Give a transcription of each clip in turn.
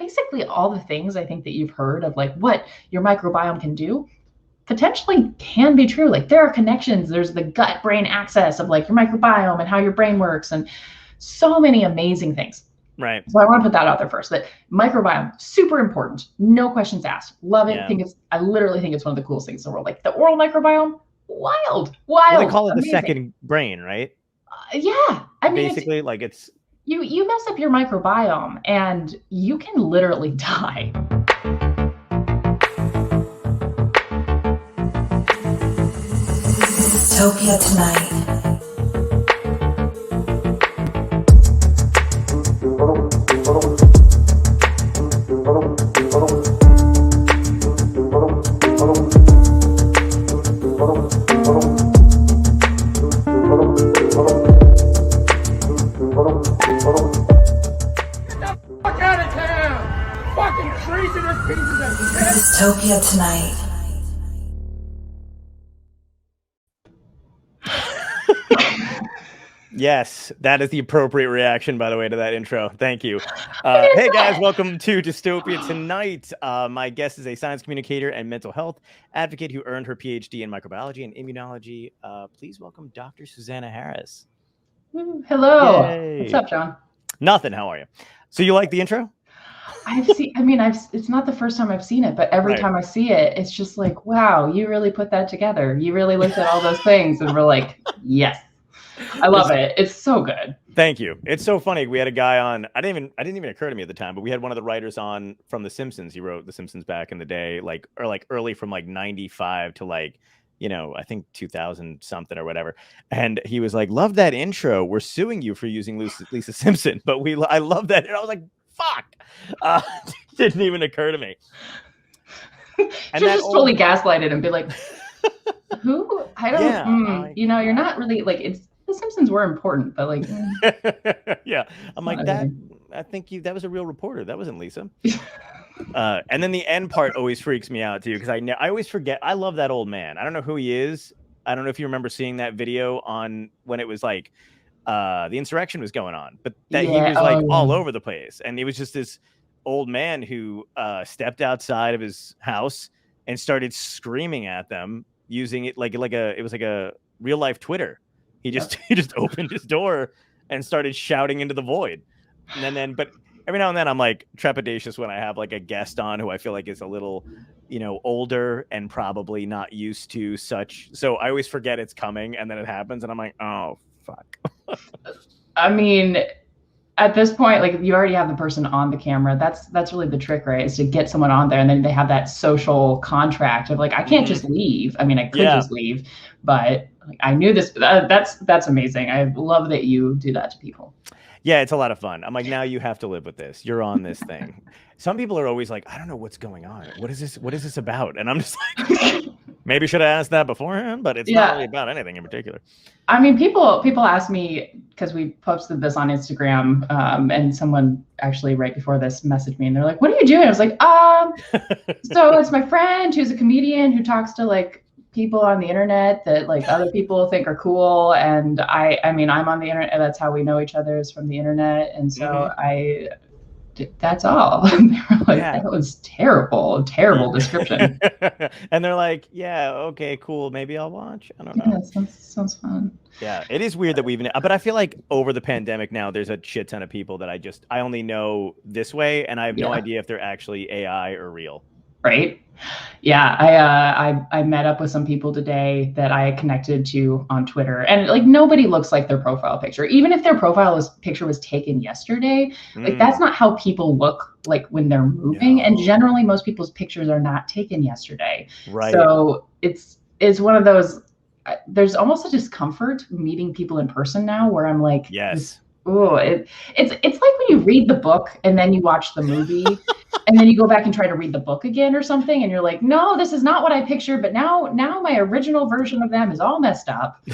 basically all the things I think that you've heard of, like what your microbiome can do, potentially can be true. Like there are connections. There's the gut-brain axis of like your microbiome and how your brain works, and so many amazing things. Right. So I want to put that out there first. That microbiome, super important, no questions asked. Love it. Yeah. I literally think it's one of the coolest things in the world. Like the oral microbiome, wild. Well, they call it amazing. The second brain, right? Yeah, I mean, basically, like it's you mess up your microbiome and you can literally die. Dystopia tonight. Dystopia tonight. Yes, that is the appropriate reaction, by the way, to that intro. Thank you. Hey, guys, welcome to Dystopia Tonight. My guest is a science communicator and mental health advocate who earned her PhD in microbiology and immunology. Please welcome Dr. Susanna Harris. Hello. Yay. What's up, John? Nothing. How are you? So you like the intro? It's not the first time I've seen it, but every time I see it, it's just like, wow, you really put that together. You really looked at all those things and we're like, yes. I love it. It's so good. Thank you. It's so funny. We had a guy on. I didn't even occur to me at the time, but we had one of the writers on from The Simpsons. He wrote The Simpsons back in the day, like early from like 95 to like, I think 2000 something or whatever. And he was like, "Love that intro. We're suing you for using Lisa Simpson." But I love that. And I was like, "Fuck!" Didn't even occur to me. And just totally gaslighted and be like, "Who? I don't. Yeah, you're not really like it's." The Simpsons were important, but like, yeah, I'm like that. I think that was a real reporter. That wasn't Lisa. And then the end part always freaks me out too, because I always forget. I love that old man. I don't know who he is. I don't know if you remember seeing that video on when it was like the insurrection was going on, but that he was like all over the place, and he was just this old man who stepped outside of his house and started screaming at them using it like a real life Twitter. He just opened his door and started shouting into the void. And then, but every now and then I'm like trepidatious when I have like a guest on who I feel like is a little, older and probably not used to such. So I always forget it's coming, and then it happens and I'm like, oh, fuck. I mean, at this point, like you already have the person on the camera. That's really the trick, right? Is to get someone on there and then they have that social contract of like, I can't just leave. I mean, I could just leave, but like, I knew this. That's amazing. I love that you do that to people. Yeah, it's a lot of fun. I'm like, now you have to live with this. You're on this thing. Some people are always like, I don't know what's going on. What is this? What is this about? And I'm just like, maybe should have asked that beforehand, but it's not really about anything in particular. I mean, people ask me, because we posted this on Instagram, and someone actually right before this messaged me and they're like, what are you doing? I was like, so it's my friend who's a comedian who talks to like people on the internet that like other people think are cool. And I mean, I'm on the internet, and that's how we know each other, is from the internet. And so that's all. They were like, that was terrible description. And they're like, yeah, okay, cool. Maybe I'll watch. I don't know. Yeah, sounds fun. Yeah, it is weird that but I feel like over the pandemic now, there's a shit ton of people that I only know this way, and I have no idea if they're actually AI or real. Right. Yeah. I met up with some people today that I connected to on Twitter, and like nobody looks like their profile picture. Even if their picture was taken yesterday, like that's not how people look like when they're moving. No. And generally most people's pictures are not taken yesterday. Right. So it's one of those, there's almost a discomfort meeting people in person now where I'm like, yes. It's like when you read the book and then you watch the movie and then you go back and try to read the book again or something, and you're like, no, this is not what I pictured, but now my original version of them is all messed up.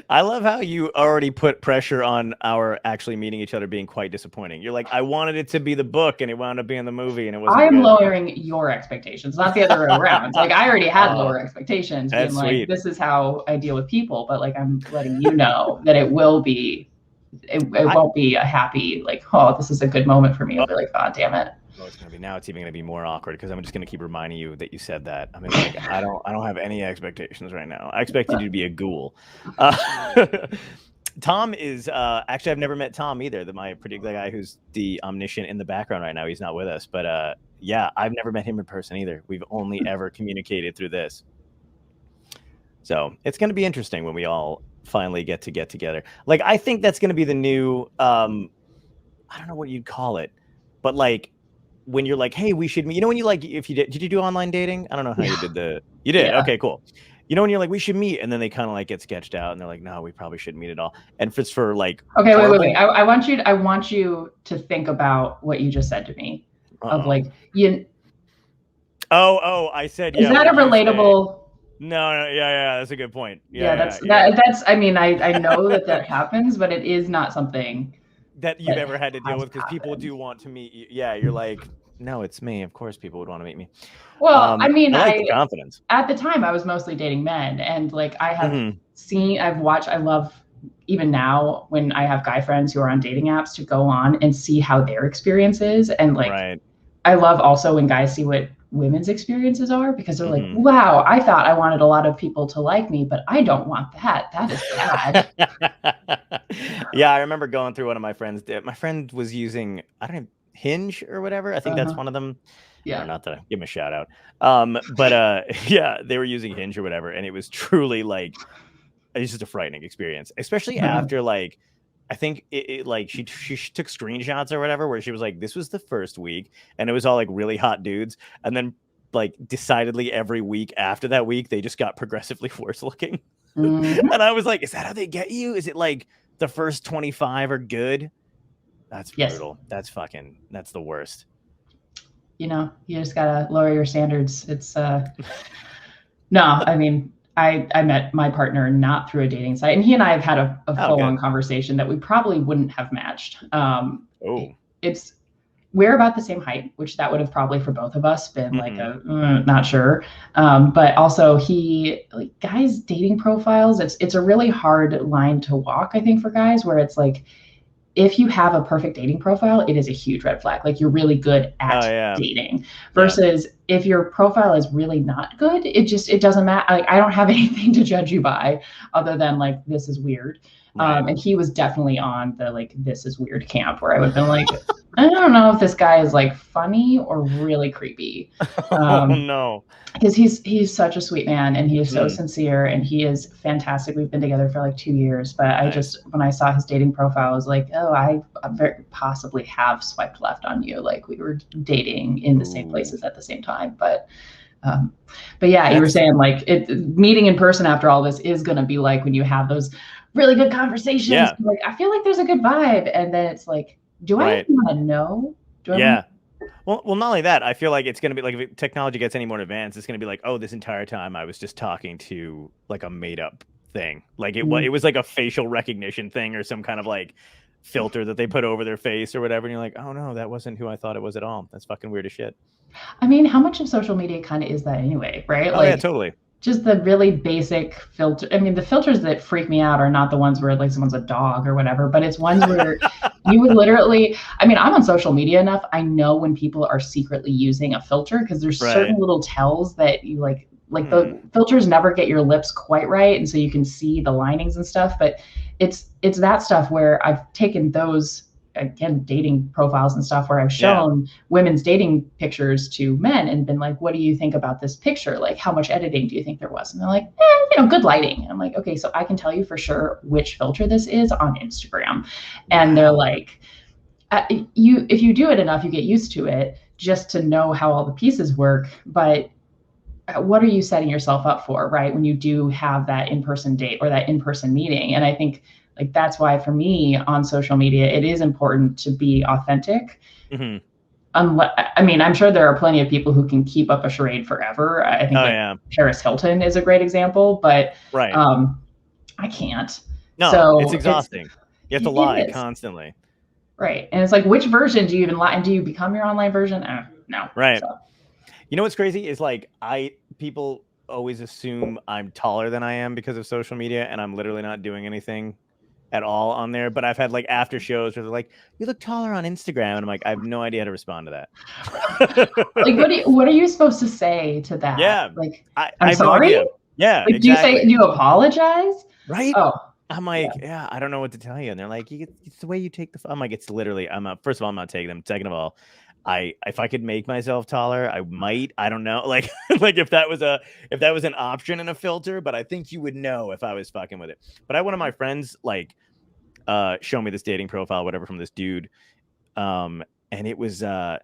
I love how you already put pressure on our actually meeting each other being quite disappointing. You're like, I wanted it to be the book and it wound up being the movie, and it wasn't. I'm lowering your expectations, not the other way around. Like I already had lower expectations, being like, this is how I deal with people, but like I'm letting you know that it will be it won't be a happy, like, oh, this is a good moment for me. It'll be like, oh, damn it. Oh, it's gonna be now. It's even gonna be more awkward because I'm just gonna keep reminding you that you said that. I mean, like, I don't have any expectations right now. I expect you to be a ghoul. Tom is actually, I've never met Tom either. My particular guy who's the omniscient in the background right now. He's not with us, but yeah, I've never met him in person either. We've only ever communicated through this. So it's gonna be interesting when we all finally get together. Like, I think that's gonna be the new I don't know what you'd call it, but like, when you're like, hey, we should meet, when you like, if you did you do online dating? I don't know how you did you did. Yeah. Okay, cool. When you're like, we should meet, and then they kind of like get sketched out and they're like, no, we probably shouldn't meet at all. And if it's for like, okay, wait. I want you to think about what you just said to me. Of like, I said, is that a relatable? No, yeah, that's a good point. That's I mean, I know that happens, but it is not something that you've ever had to deal with, because people do want to meet you. Yeah, you're like, no, it's me. Of course, people would want to meet me. Well, I mean, I like the confidence. At the time, I was mostly dating men, and like I have I've watched. I love, even now when I have guy friends who are on dating apps, to go on and see how their experience is, and like, I love also when guys see what women's experiences are, because they're like, wow, I thought I wanted a lot of people to like me, but I don't want that. That is bad. Yeah, I remember going through one of my friends. My friend was using, I don't know, Hinge or whatever. I think that's one of them. Yeah, not to give him a shout out. But yeah, they were using Hinge or whatever, and it was truly like, it's just a frightening experience, especially after like, I think it like she took screenshots or whatever where she was like, this was the first week and it was all like really hot dudes, and then like decidedly every week after that week they just got progressively worse looking. And I was like, is that how they get you? Is it like the first 25 are good? That's brutal. That's the worst. You just gotta lower your standards. It's no, I mean, I met my partner not through a dating site, and he and I have had a full-on conversation that we probably wouldn't have matched. We're about the same height, which that would have probably for both of us been like not sure. But also guys' dating profiles, it's a really hard line to walk, I think, for guys, where it's like, if you have a perfect dating profile, it is a huge red flag. Like, you're really good at dating, versus if your profile is really not good, it doesn't matter. Like, I don't have anything to judge you by other than like, this is weird. And he was definitely on the like, this is weird camp, where I would have been like, I don't know if this guy is like funny or really creepy. No. Because he's such a sweet man, and he is so sincere, and he is fantastic. We've been together for like 2 years, but I just, when I saw his dating profile, I was like, oh, I very possibly have swiped left on you. Like, we were dating in the same places at the same time. But yeah, you were saying like, meeting in person after all this is going to be like when you have those really good conversations. Yeah. Like, I feel like there's a good vibe, and then it's like, do I even want to know? Well, not only that, I feel like it's going to be like, if technology gets any more advanced, it's going to be like, oh, this entire time I was just talking to like a made up thing. Like, it was like a facial recognition thing or some kind of like filter that they put over their face or whatever. And you're like, oh no, that wasn't who I thought it was at all. That's fucking weird as shit. I mean, how much of social media kind of is that anyway, right? Oh, yeah, totally. Just the really basic filter. I mean, the filters that freak me out are not the ones where like someone's a dog or whatever, but it's ones where you would literally, I mean, I'm on social media enough. I know when people are secretly using a filter, because there's certain little tells that you like the filters never get your lips quite right. And so you can see the linings and stuff, but it's that stuff where I've taken those, again, dating profiles and stuff, where I've shown women's dating pictures to men and been like, what do you think about this picture? Like, how much editing do you think there was? And they're like, good lighting. And I'm like, okay, so I can tell you for sure which filter this is on Instagram. And they're like, if you do it enough, you get used to it, just to know how all the pieces work. But what are you setting yourself up for, right? When you do have that in-person date or that in-person meeting. And I think, like, that's why for me on social media, it is important to be authentic. I mean, I'm sure there are plenty of people who can keep up a charade forever. I think Paris Hilton is a great example, but I can't. No, so it's exhausting. You have to lie constantly. Right. And it's like, which version do you even lie? And do you become your online version? No. Right. So. You know what's crazy is like, people always assume I'm taller than I am because of social media, and I'm literally not doing anything at all on there, but I've had like after shows where they're like, "You look taller on Instagram," and I'm like, I have no idea how to respond to that. Like, what are you supposed to say to that? Yeah, Like, I I'm have no sorry. idea. Yeah, like, exactly. Do you apologize? Right? Oh, I'm like, yeah, I don't know what to tell you. And they're like, it's the way you take the. I'm like, it's literally. First of all, I'm not taking them. Second of all, if I could make myself taller, I might. I don't know. Like, like if that was an option and a filter, but I think you would know if I was fucking with it. But I had one of my friends like show me this dating profile, whatever, from this dude. And it was I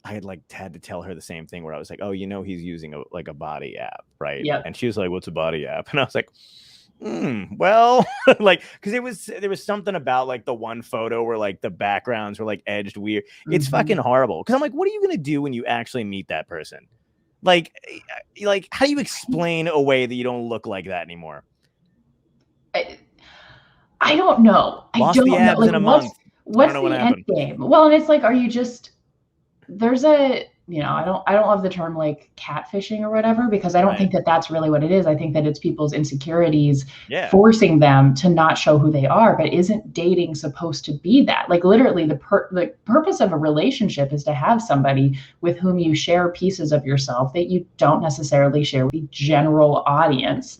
had to tell her the same thing where I was like, oh, he's using a body app, right? Yep. And she was like, what's a body app? And I was like, well, like, because there was something about like the one photo where like the backgrounds were like edged weird. It's fucking horrible. Because I'm like, what are you gonna do when you actually meet that person? Like how do you explain away that you don't look like that anymore? I don't know. Lost the abs in a month. What's the end game? Well, and it's like, are you just, there's a, I don't love the term like catfishing or whatever, because I don't think that that's really what it is. I think that it's people's insecurities forcing them to not show who they are. But isn't dating supposed to be that? Like, literally the purpose of a relationship is to have somebody with whom you share pieces of yourself that you don't necessarily share with the general audience,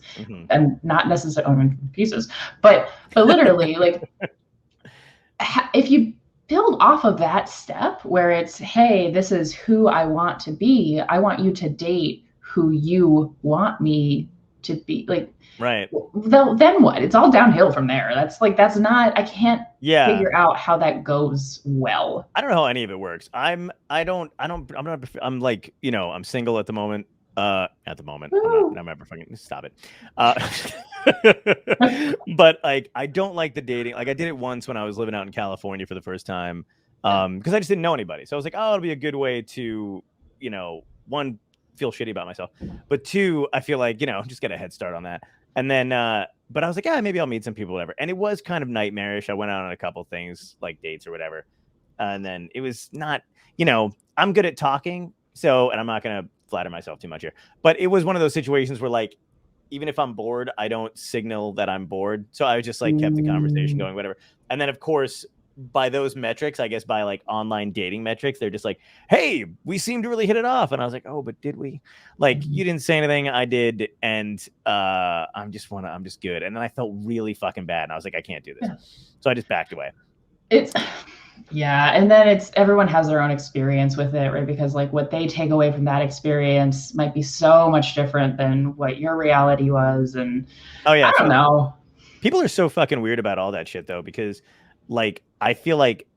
and not necessarily pieces, but literally like, if you build off of that step where it's, hey, this is who I want to be. I want you to date who you want me to be. Like, right. Then what? It's all downhill from there. I can't figure out how that goes well. I don't know how any of it works. I'm like, I'm single at the moment. I'm never fucking stop it. But like, I don't like the dating. Like, I did it once when I was living out in California for the first time, because I just didn't know anybody. So I was like, oh, it'll be a good way to, one, feel shitty about myself, but two, I feel like, just get a head start on that. And then, but I was like, yeah, maybe I'll meet some people, whatever. And it was kind of nightmarish. I went out on a couple things like dates or whatever, and then it was not, I'm good at talking, so, and I'm not gonna flatter myself too much here, but it was one of those situations where like, even if I'm bored, I don't signal that I'm bored. So I just like kept the conversation going, whatever. And then of course, by those metrics, I guess by like online dating metrics, they're just like, hey, we seem to really hit it off. And I was like, oh, but did we? Like, you didn't say anything, I did. And I'm just good. And then I felt really fucking bad. And I was like, I can't do this. So I just backed away. And then everyone has their own experience with it, right? Because like what they take away from that experience might be so much different than what your reality was. And I don't know. People are so fucking weird about all that shit though, because like, I feel like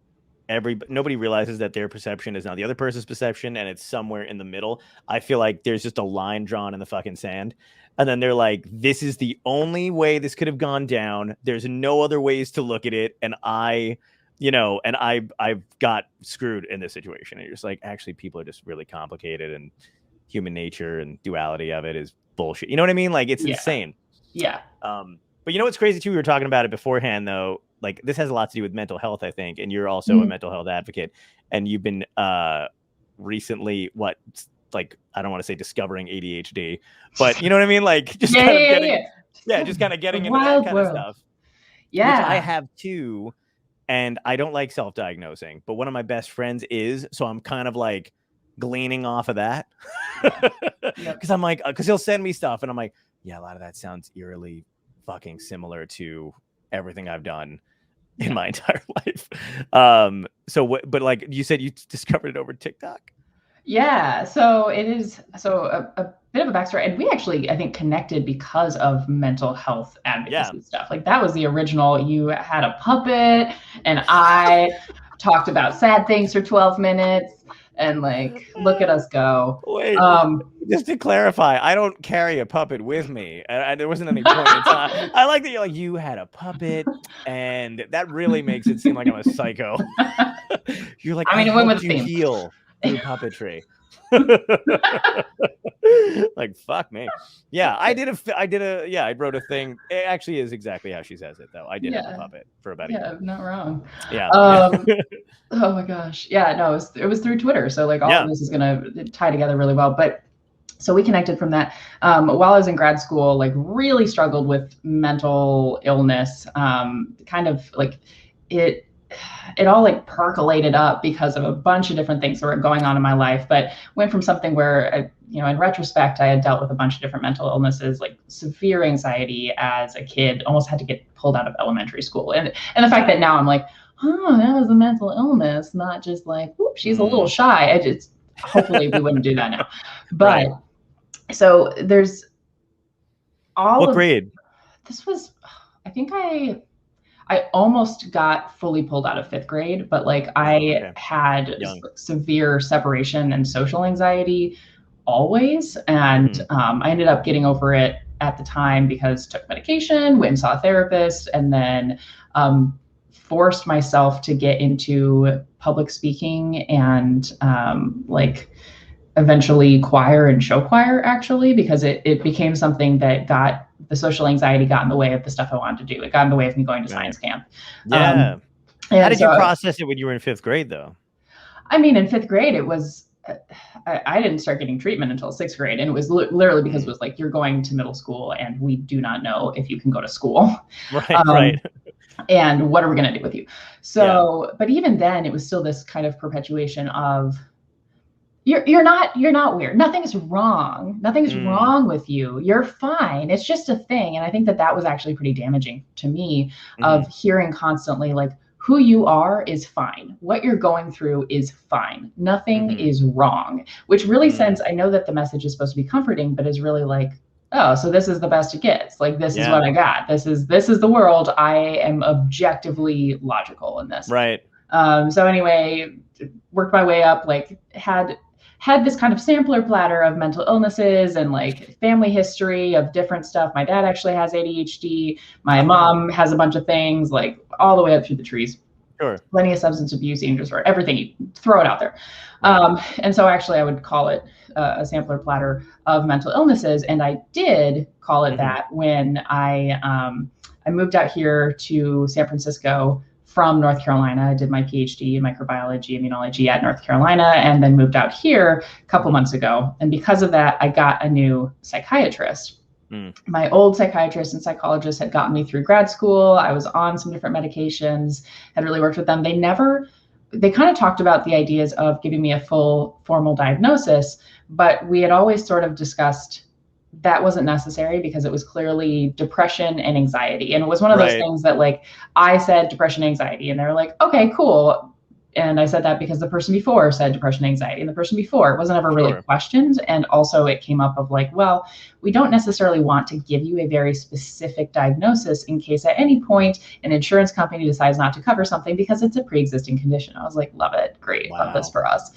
nobody realizes that their perception is now the other person's perception, and it's somewhere in the middle. I feel like there's just a line drawn in the fucking sand. And then they're like, this is the only way this could have gone down. There's no other ways to look at it. And I've got screwed in this situation. And you're just like, actually, people are just really complicated, and human nature and duality of it is bullshit. You know what I mean? Like, it's insane. Yeah. But what's crazy too? We were talking about it beforehand, though. Like, this has a lot to do with mental health, I think. And you're also a mental health advocate. And you've been recently, I don't want to say discovering ADHD, but you know what I mean? Like, just kind of getting into that kind of stuff. Yeah. Which I have too. And I don't like self-diagnosing, but one of my best friends is, so I'm kind of like gleaning off of that. Because I'm like, because he'll send me stuff and I'm like, yeah, a lot of that sounds eerily fucking similar to everything I've done in my entire life. But like you said, you discovered it over TikTok. Yeah, so it is a bit of a backstory, and we actually, I think, connected because of mental health advocacy stuff. Like, that was the original. You had a puppet, and I talked about sad things for 12 minutes, and like, look at us go. Wait, just to clarify, I don't carry a puppet with me. There wasn't any point in time. I like that you're like, you had a puppet, and that really makes it seem like I'm a psycho. You're like, I went with you heal through puppetry. Like, fuck me. Yeah, I wrote a thing. It actually is exactly how she says it, though. I did have a puppet for about a year. Yeah, not wrong. Yeah. Oh my gosh. Yeah, no, it was through Twitter. So like all of this is gonna tie together really well. But So we connected from that. While I was in grad school, like really struggled with mental illness, kind of like it all like percolated up because of a bunch of different things that were going on in my life, but went from something where I, in retrospect, I had dealt with a bunch of different mental illnesses, like severe anxiety as a kid, almost had to get pulled out of elementary school. And the fact that now I'm like, oh, that was a mental illness, not just like, whoop, she's a little shy. Hopefully we wouldn't do that now. But so there's all what grade? This was, I think I almost got fully pulled out of 5th grade, but like I had severe separation and social anxiety always. And I ended up getting over it at the time because took medication, went and saw a therapist, and then forced myself to get into public speaking and like eventually choir and show choir, actually, because it became something that the social anxiety got in the way of the stuff I wanted to do. It got in the way of me going to science camp. Yeah. How did you process it when you were in 5th grade, though? I mean, in 5th grade, it was, I didn't start getting treatment until 6th grade. And it was literally because it was like, you're going to middle school and we do not know if you can go to school. Right. And what are we going to do with you? So, but even then it was still this kind of perpetuation of, you're not weird. Nothing's wrong. Nothing's wrong with you. You're fine. It's just a thing. And I think that was actually pretty damaging to me, of hearing constantly like, who you are is fine. What you're going through is fine. Nothing is wrong, which really sends, I know that the message is supposed to be comforting, but is really like, oh, so this is the best it gets. Like, this is what I got. This is the world. I am objectively logical in this. Right. So anyway, worked my way up, like had this kind of sampler platter of mental illnesses and like family history of different stuff. My dad actually has ADHD. My mom has a bunch of things, like all the way up through the trees. Sure. Plenty of substance abuse, eating disorder, everything. You throw it out there. And so actually I would call it a sampler platter of mental illnesses. And I did call it that when I moved out here to San Francisco from North Carolina. I did my PhD in microbiology, immunology at North Carolina, and then moved out here a couple months ago. And because of that, I got a new psychiatrist. My old psychiatrist and psychologist had gotten me through grad school. I was on some different medications, had really worked with them. They kind of talked about the ideas of giving me a full formal diagnosis, but we had always sort of discussed that wasn't necessary because it was clearly depression and anxiety. And it was one of those things that like I said depression, anxiety, and they were like, okay, cool. And I said that because the person before said depression, anxiety, and the person before, it wasn't ever really questioned. And also it came up of like, well, we don't necessarily want to give you a very specific diagnosis in case at any point an insurance company decides not to cover something because it's a pre-existing condition. I was like, love it. Great. Love this for us.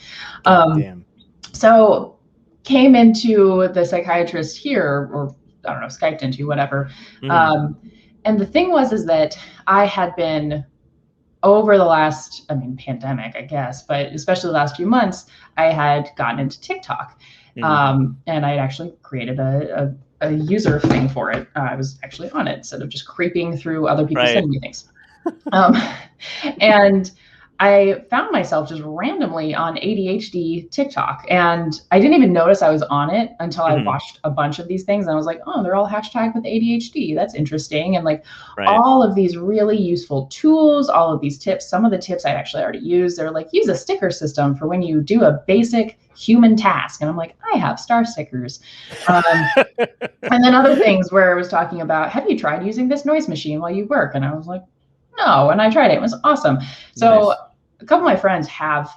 So came into the psychiatrist here, or I don't know, Skyped into, whatever. And the thing is that I had been over the last, pandemic, I guess, but especially the last few months, I had gotten into TikTok. And I had actually created a user thing for it. I was actually on it instead of just creeping through other people sending me things. And I found myself just randomly on ADHD TikTok, and I didn't even notice I was on it until I watched a bunch of these things. And I was like, oh, they're all hashtag with ADHD. That's interesting. And like all of these really useful tools, all of these tips, some of the tips I actually already used. They're like, use a sticker system for when you do a basic human task. And I'm like, I have star stickers. And then other things where I was talking about, have you tried using this noise machine while you work? And I was like, no. And I tried it. It was awesome. So a couple of my friends have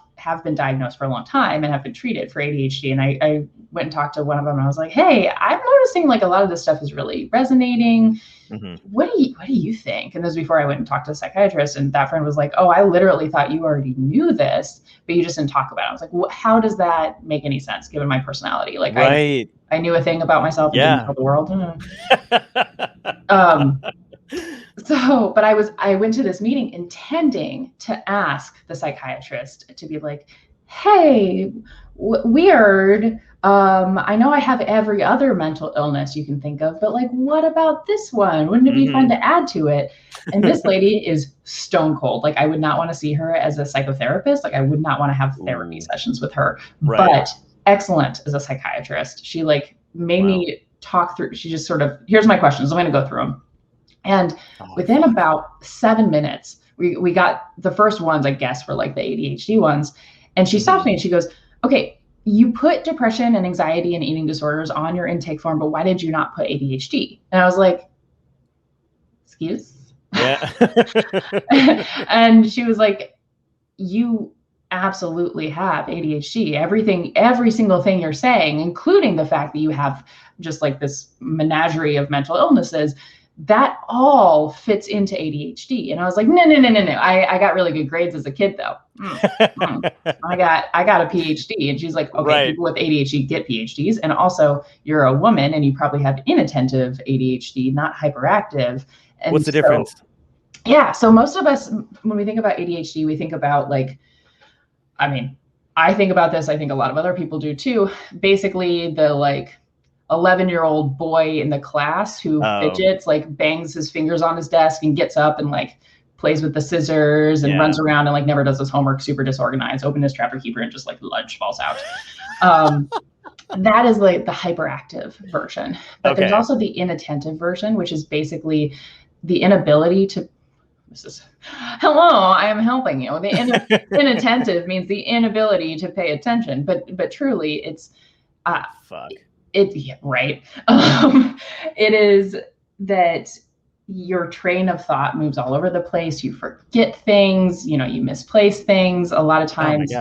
been diagnosed for a long time and have been treated for ADHD. And I went and talked to one of them and I was like, hey, I'm noticing like a lot of this stuff is really resonating. What do you think? And this was before I went and talked to the psychiatrist, and that friend was like, oh, I literally thought you already knew this, but you just didn't talk about it. I was like, how does that make any sense given my personality? Like I knew a thing about myself and didn't tell the world. So, but I went to this meeting intending to ask the psychiatrist to be like, hey, weird. I know I have every other mental illness you can think of, but like, what about this one? Wouldn't it be fun to add to it? And this lady is stone cold. Like, I would not want to see her as a psychotherapist. Like, I would not want to have therapy sessions with her. But excellent as a psychiatrist. She like made me talk through. She just sort of, here's my questions. I'm going to go through them. And within about 7 minutes, we got the first ones, I guess, were like the ADHD ones. And she stops me and she goes, okay, you put depression and anxiety and eating disorders on your intake form, but why did you not put ADHD? And I was like, excuse? Yeah. And she was like, you absolutely have ADHD. Every single thing you're saying, including the fact that you have just like this menagerie of mental illnesses, that all fits into ADHD. And I was like, no. I got really good grades as a kid though. I got a PhD. And she's like, okay, people with ADHD get PhDs. And also you're a woman and you probably have inattentive ADHD, not hyperactive. And what's the difference? Yeah. So most of us, when we think about ADHD, we think about like, I mean, I think about this. I think a lot of other people do too. Basically the like 11-year-old boy in the class who fidgets, like bangs his fingers on his desk and gets up and like plays with the scissors and runs around and like never does his homework, super disorganized, open his trapper keeper and just like lunch falls out. That is like the hyperactive version. But there's also the inattentive version, which is basically the inability to, hello, I am helping you. The inattentive means the inability to pay attention, but truly it's, right. It is that your train of thought moves all over the place. You forget things, you misplace things a lot of times,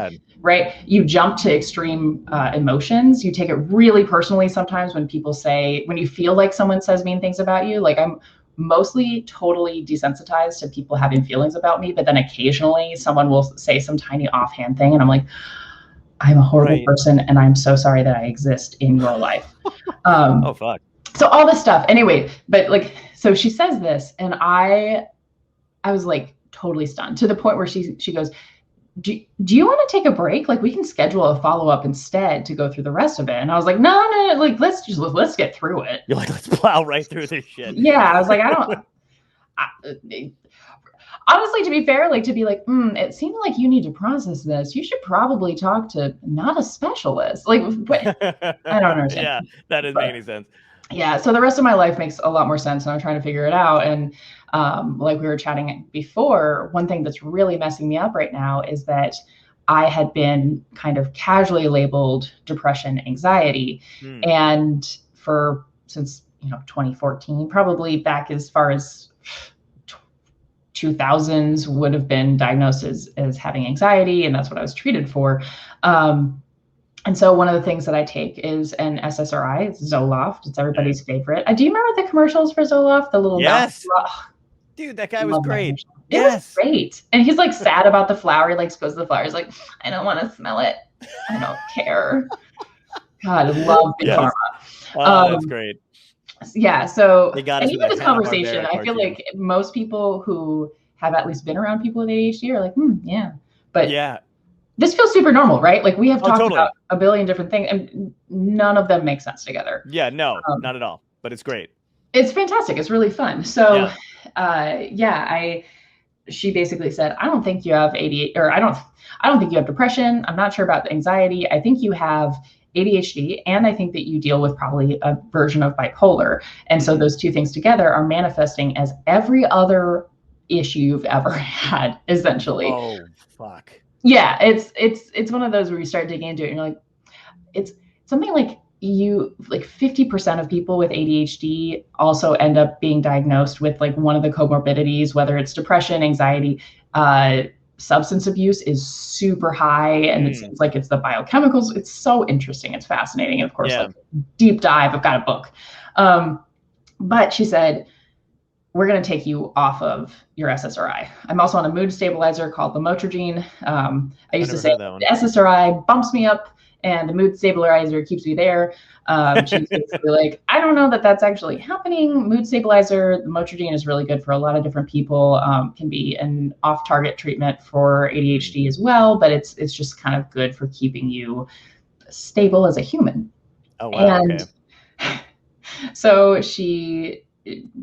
right? You jump to extreme emotions. You take it really personally sometimes when you feel like someone says mean things about you. Like I'm mostly totally desensitized to people having feelings about me, but then occasionally someone will say some tiny offhand thing and I'm like, I'm a horrible person and I'm so sorry that I exist in your life. Oh, fuck. So all this stuff anyway, but like, so she says this and I was like totally stunned to the point where she goes, do you want to take a break? Like we can schedule a follow-up instead to go through the rest of it. And I was like, no, like, let's get through it. You're like, let's plow right through this shit. Yeah. I was like, honestly, to be fair, like to be like, it seems like you need to process this. You should probably talk to not a specialist. Like, I don't understand. Yeah, that doesn't make any sense. Yeah, so the rest of my life makes a lot more sense, and I'm trying to figure it out. And like we were chatting before, one thing that's really messing me up right now is that I had been kind of casually labeled depression, anxiety, and since 2014, probably back as far as 2000s would have been diagnosed as having anxiety, and that's what I was treated for. And so one of the things that I take is an SSRI, it's Zoloft. It's everybody's favorite. Do you remember the commercials for Zoloft? The little dude, that guy was great. It was great. And he's like sad about the flower. He like goes to the flower. He's like, I don't want to smell it. I don't care. God, I love Big Pharma. Oh, that's great. Yeah. So they got us even this conversation, I feel like most people who have at least been around people with ADHD are like, yeah. But this feels super normal, right? Like we have talked about a billion different things and none of them make sense together. Yeah, no, not at all. But it's great. It's fantastic. It's really fun. So she basically said, I don't think you have ADHD, or I don't think you have depression. I'm not sure about the anxiety. I think you have ADHD, and I think that you deal with probably a version of bipolar. And so those two things together are manifesting as every other issue you've ever had, essentially. Oh, fuck. Yeah, it's one of those where you start digging into it and you're like, it's something like 50% of people with ADHD also end up being diagnosed with like one of the comorbidities, whether it's depression, anxiety, substance abuse is super high. And it seems like it's the biochemicals. It's so interesting. It's fascinating. And of course, like deep dive, I've got a book. But she said, we're going to take you off of your SSRI. I'm also on a mood stabilizer called lamotrigine. I used to say the SSRI bumps me up and the mood stabilizer keeps me there. She's basically like, I don't know that that's actually happening. Mood stabilizer, lamotrigine is really good for a lot of different people. Can be an off-target treatment for ADHD as well, but it's just kind of good for keeping you stable as a human. Oh, wow. And so she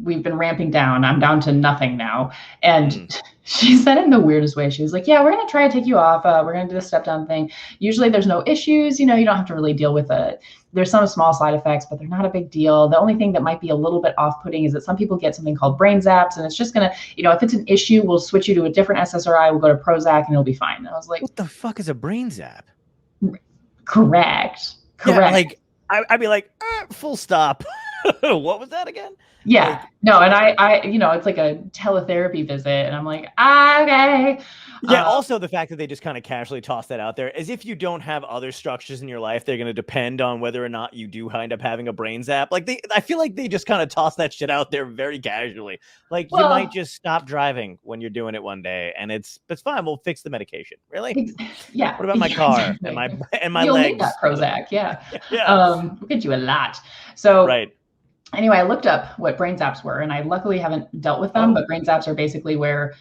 we've been ramping down. I'm down to nothing now. And she said in the weirdest way, she was like, yeah, we're going to try to take you off. We're going to do the step down thing. Usually there's no issues. You don't have to really deal with it. There's some small side effects, but they're not a big deal. The only thing that might be a little bit off-putting is that some people get something called brain zaps, and it's just going to, if it's an issue, we'll switch you to a different SSRI. We'll go to Prozac and it'll be fine. And I was like, what the fuck is a brain zap? Correct. Yeah, like I'd be like, full stop. What was that again? Yeah, like, no, and I it's like a teletherapy visit, and I'm like, okay. Yeah. Also, the fact that they just kind of casually toss that out there, as if you don't have other structures in your life, they're going to depend on whether or not you do end up having a brain zap. Like I feel like they just kind of toss that shit out there very casually. Like you might just stop driving when you're doing it one day, and it's fine. We'll fix the medication. Really? Yeah. What about my car and my You'll legs? need that Prozac. Yeah. Yeah. We'll get you a lot. So right. Anyway, I looked up what brain zaps were, and I luckily haven't dealt with them. But brain zaps are basically where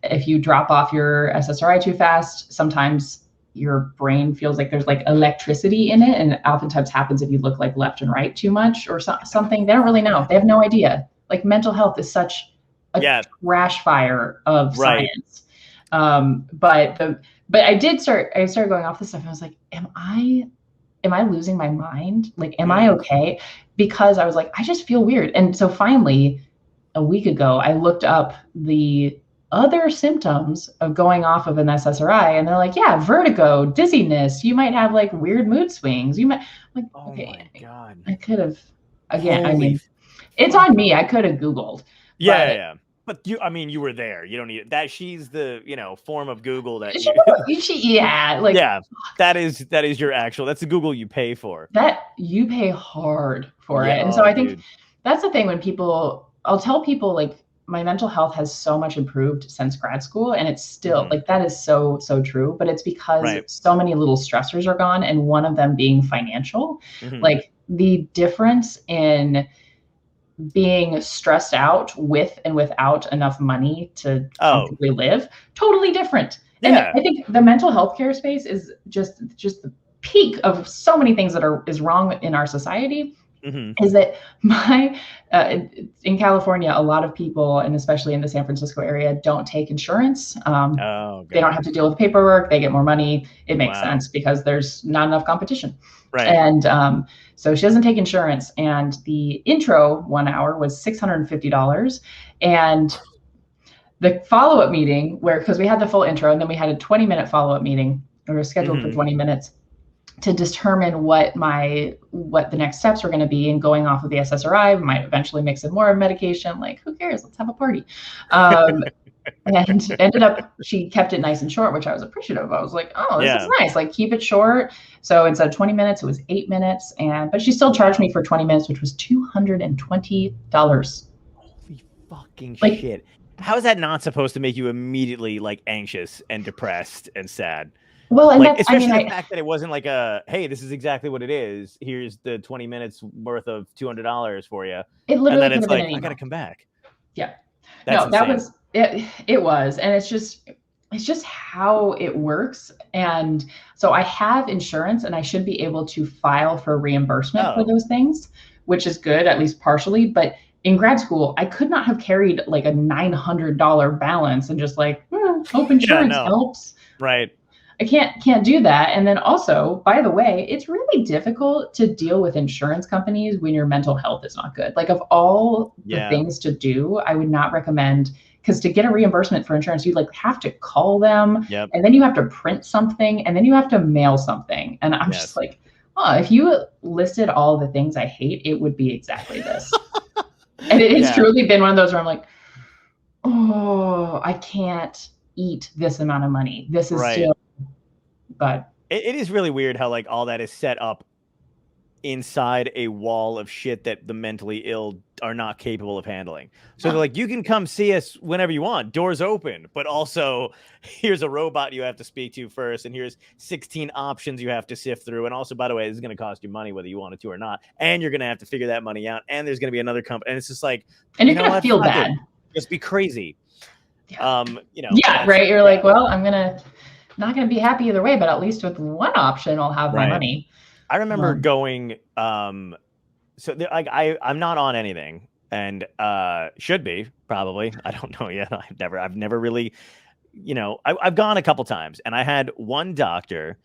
if you drop off your SSRI too fast, sometimes your brain feels like there's like electricity in it, and it oftentimes happens if you look like left and right too much or something. They don't really know. They have no idea. Like mental health is such a trash fire of science. But I started going off this stuff, and I was like, am I losing my mind? Like, am I okay? Because I was like, I just feel weird. And so finally, a week ago, I looked up the other symptoms of going off of an SSRI, and they're like, yeah, vertigo, dizziness. You might have like weird mood swings. You might like, okay, my God. I could have, again, it's on me. I could have Googled. Yeah. But you were there. You don't need it. That she's the, form of Google that that is your actual, that's the Google you pay for. That you pay hard for it. And so I think that's the thing when I'll tell people like my mental health has so much improved since grad school, and it's still like, that is so, so true, but it's because so many little stressors are gone. And one of them being financial, like the difference in being stressed out with and without enough money to comfortably live, totally different. And I think the mental health care space is just the peak of so many things that is wrong in our society. Is that in California, a lot of people, and especially in the San Francisco area, don't take insurance. They don't have to deal with paperwork. They get more money. It makes sense because there's not enough competition. Right. And so she doesn't take insurance. And the intro 1 hour was $650. And the follow-up meeting, because we had the full intro, and then we had a 20-minute follow-up meeting. We were scheduled for 20 minutes to determine what the next steps were going to be. And going off of the SSRI, we might eventually mix in more medication. Like, who cares? Let's have a party. And ended up, she kept it nice and short, which I was appreciative of. I was like, oh, this is nice. Like, keep it short. So instead of 20 minutes, it was 8 minutes. But she still charged me for 20 minutes, which was $220. Holy fucking shit. How is that not supposed to make you immediately like anxious and depressed and sad? Well, and like, especially the fact that it wasn't like hey, this is exactly what it is. Here's the 20 minutes worth of $200 for you. It literally, and then it's like, I gotta come back. Yeah. That's that was it. It was, and it's just how it works. And so I have insurance, and I should be able to file for reimbursement for those things, which is good, at least partially. But in grad school, I could not have carried like a $900 balance and just like, hope insurance helps. Right. I can't do that. And then also, by the way, it's really difficult to deal with insurance companies when your mental health is not good. Like, of all the things to do, I would not recommend, because to get a reimbursement for insurance, you like have to call them, and then you have to print something, and then you have to mail something. And I'm just like, if you listed all the things I hate, it would be exactly this. And it has truly been one of those where I'm like, I can't eat this amount of money. This is still. But it is really weird how like all that is set up inside a wall of shit that the mentally ill are not capable of handling. So they're like, you can come see us whenever you want. Doors open. But also, here's a robot you have to speak to first. And here's 16 options you have to sift through. And also, by the way, this is going to cost you money whether you want it to or not. And you're going to have to figure that money out. And there's going to be another company. And it's just like, and you're going to feel bad. Just be crazy. Right. You're like, well, I'm not going to be happy either way, but at least with one option, I'll have my money. I remember going, I'm not on anything. and should be probably. I don't know yet. I've never really, I've gone a couple times, and I had one doctor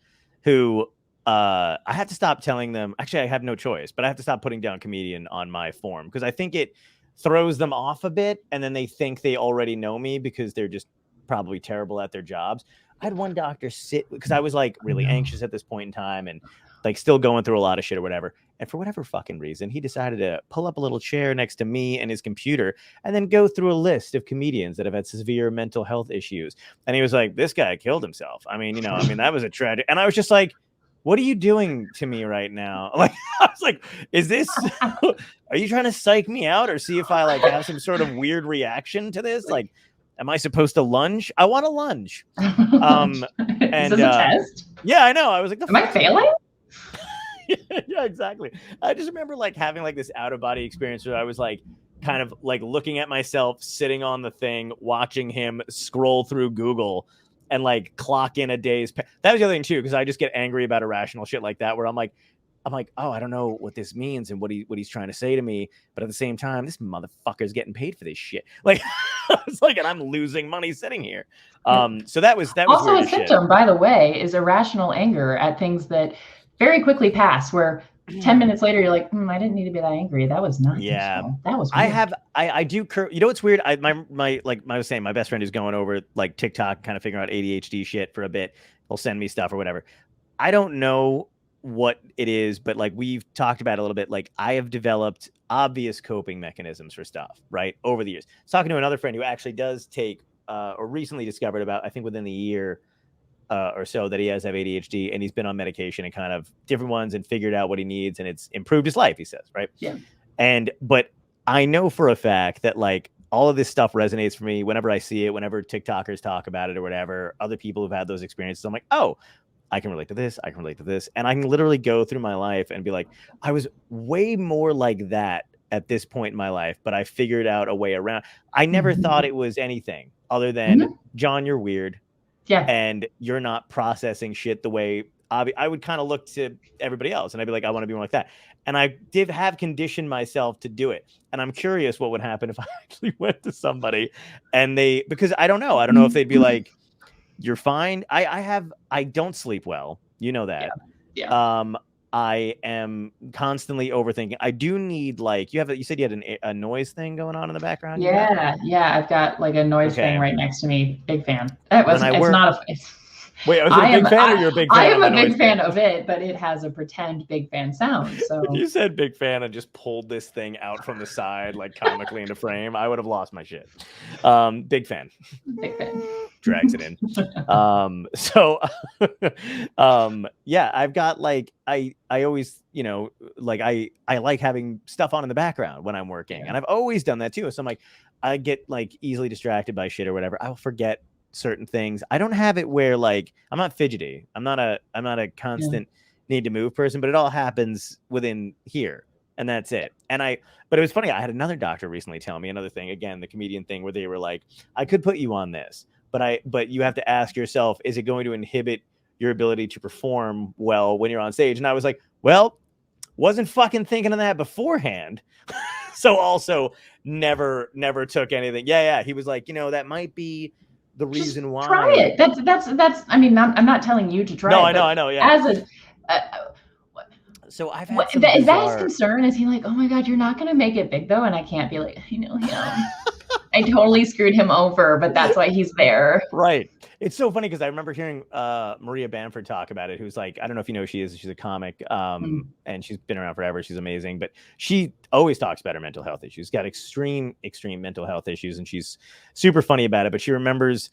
who I had to stop telling them. Actually, I have no choice, but I have to stop putting down comedian on my form because I think it throws them off a bit, and then they think they already know me because they're just probably terrible at their jobs. I had one doctor sit because I was like really anxious at this point in time and like still going through a lot of shit or whatever. And for whatever fucking reason, he decided to pull up a little chair next to me and his computer and then go through a list of comedians that have had severe mental health issues. And he was like, this guy killed himself. I mean, that was a tragedy. And I was just like, what are you doing to me right now? Like, I was like, is this, are you trying to psych me out or see if I like have some sort of weird reaction to this? Like, am I supposed to lunge? I want to lunge. And, is this a test? Yeah, I know. I was like, am I failing? Yeah, exactly. I just remember like having like this out of body experience where I was like kind of like looking at myself sitting on the thing, watching him scroll through Google and like clock in a day's that was the other thing too, because I just get angry about irrational shit like that where I'm like, oh, I don't know what this means and what he's trying to say to me, but at the same time, this motherfucker's getting paid for this shit. Like, it's like, and I'm losing money sitting here. So that was also a symptom, by the way, is irrational anger at things that very quickly pass. Where 10 minutes later, you're like, I didn't need to be that angry. That was not. Yeah, that was. Weird. I do. You know what's weird? My like I was saying, my best friend is going over like TikTok, kind of figuring out ADHD shit for a bit. He'll send me stuff or whatever. I don't know what it is, but like we've talked about a little bit, like I have developed obvious coping mechanisms for stuff right over the years. I was talking to another friend who actually does take or recently discovered about, I think within the year or so, that he has ADHD, and he's been on medication and kind of different ones and figured out what he needs, and it's improved his life, he says, right? Yeah. But I know for a fact that like all of this stuff resonates for me whenever I see it, whenever TikTokers talk about it or whatever, other people who've had those experiences. I'm like, oh, I can relate to this. I can relate to this. And I can literally go through my life and be like, I was way more like that at this point in my life, but I figured out a way around. I never thought it was anything other than, John, you're weird. Yeah. And you're not processing shit the way I would kind of look to everybody else. And I'd be like, I want to be more like that. And I did have conditioned myself to do it. And I'm curious what would happen if I actually went to somebody and because I don't know if they'd be like, you're fine. I don't sleep well. You know that. Yeah. I am constantly overthinking. I do need like, you said you had a noise thing going on in the background. Yeah. I've got like a noise thing right next to me. Big fan. Wait, I was a big fan, or you're a big fan? I am a big fan of it, but it has a pretend big fan sound. So if you said big fan and just pulled this thing out from the side, like comically into frame, I would have lost my shit. Big fan. Big fan. Drags it in. Yeah, I've got like, I always, like I like having stuff on in the background when I'm working, and I've always done that too. So I'm like, I get like easily distracted by shit or whatever. I'll forget certain things. I don't have it where like I'm not fidgety. I'm not a constant need to move person, but it all happens within here, and that's it. But it was funny. I had another doctor recently tell me another thing, again, the comedian thing, where they were like, I could put you on this, but you have to ask yourself, is it going to inhibit your ability to perform well when you're on stage? And I was like, well, wasn't fucking thinking of that beforehand. So also never took anything. Yeah. He was like, that might be the reason why. Try it. That's. I mean, I'm not telling you to try. No, I know. Yeah. So I've had some is that his concern? Is he like, oh my God, you're not going to make it big though, and I can't be like, I totally screwed him over, but that's why he's there. Right. It's so funny because I remember hearing Maria Bamford talk about it, who's like, I don't know if you know who she is. She's a comic, and she's been around forever. She's amazing, but she always talks about her mental health issues. She's got extreme mental health issues, and she's super funny about it. But she remembers,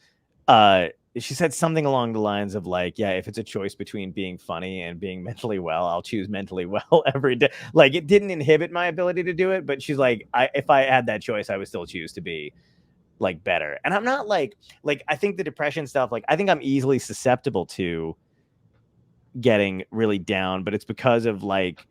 she said something along the lines of like, yeah, if it's a choice between being funny and being mentally well, I'll choose mentally well every day. Like, it didn't inhibit my ability to do it, but she's like, if I had that choice, I would still choose to be like better. And I'm not like I think the depression stuff, like I think I'm easily susceptible to getting really down, but it's because of like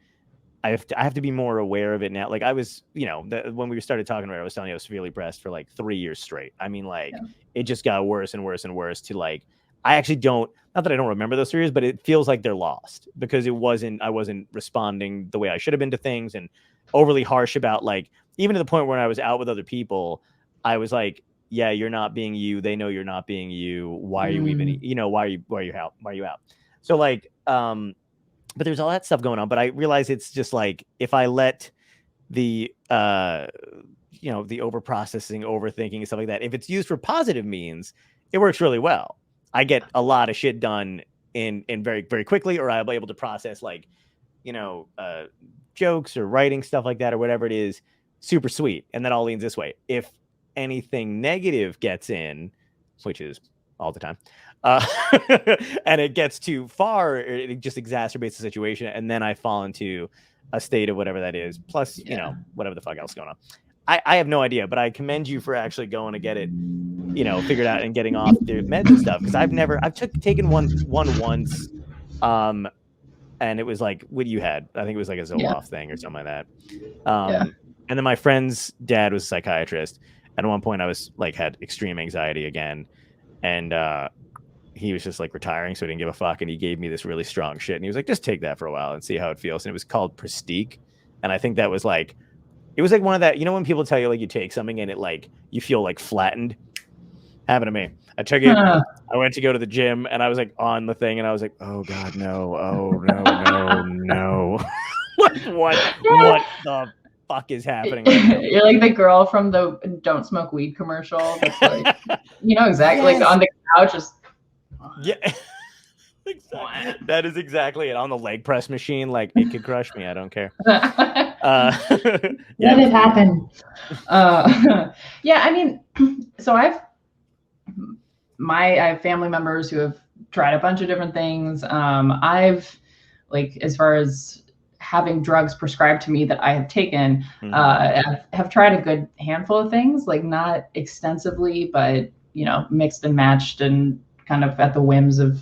I have to be more aware of it now. Like I was, when we started talking about it, I was telling you I was severely depressed for like 3 years straight. I mean, like it just got worse and worse and worse to like, I actually not that I don't remember those 3 years, but it feels like they're lost because I wasn't responding the way I should have been to things, and overly harsh about like even to the point where I was out with other people, I was like, yeah, you're not being you. They know you're not being you. Why are you even, why are you out? So like, but there's all that stuff going on. But I realize it's just like, if I let the, the over processing, overthinking and stuff like that, if it's used for positive means, it works really well. I get a lot of shit done in very, very quickly, or I'll be able to process like, jokes or writing stuff like that, or whatever it is, super sweet. And that all leans this way. If anything negative gets in, which is all the time, and it gets too far, it just exacerbates the situation, and then I fall into a state of whatever that is, plus whatever the fuck else going on. I have no idea, but I commend you for actually going to get it figured out and getting off the meds and stuff, because I've taken one once, and it was like, what you had, I think it was like a Zoloft thing or something like that. And then my friend's dad was a psychiatrist, and at one point I was like, had extreme anxiety again, and he was just like retiring, so he didn't give a fuck, and he gave me this really strong shit, and he was like, just take that for a while and see how it feels. And it was called Prestige, and I think that was like, it was like one of that, when people tell you like you take something and it like you feel like flattened. Happened to me. I took it. I went to go to the gym, and I was like on the thing, and I was like, oh god, no, oh no. what the fuck is happening right now? You're like the girl from the Don't Smoke Weed commercial. That's like, exactly, like on the couch, just exactly. That is exactly it. On the leg press machine, like, it could crush me. I don't care. Let it happen. I mean, so I have family members who have tried a bunch of different things. I've, like, as far as having drugs prescribed to me that I have taken, have tried a good handful of things, like not extensively, but mixed and matched and kind of at the whims of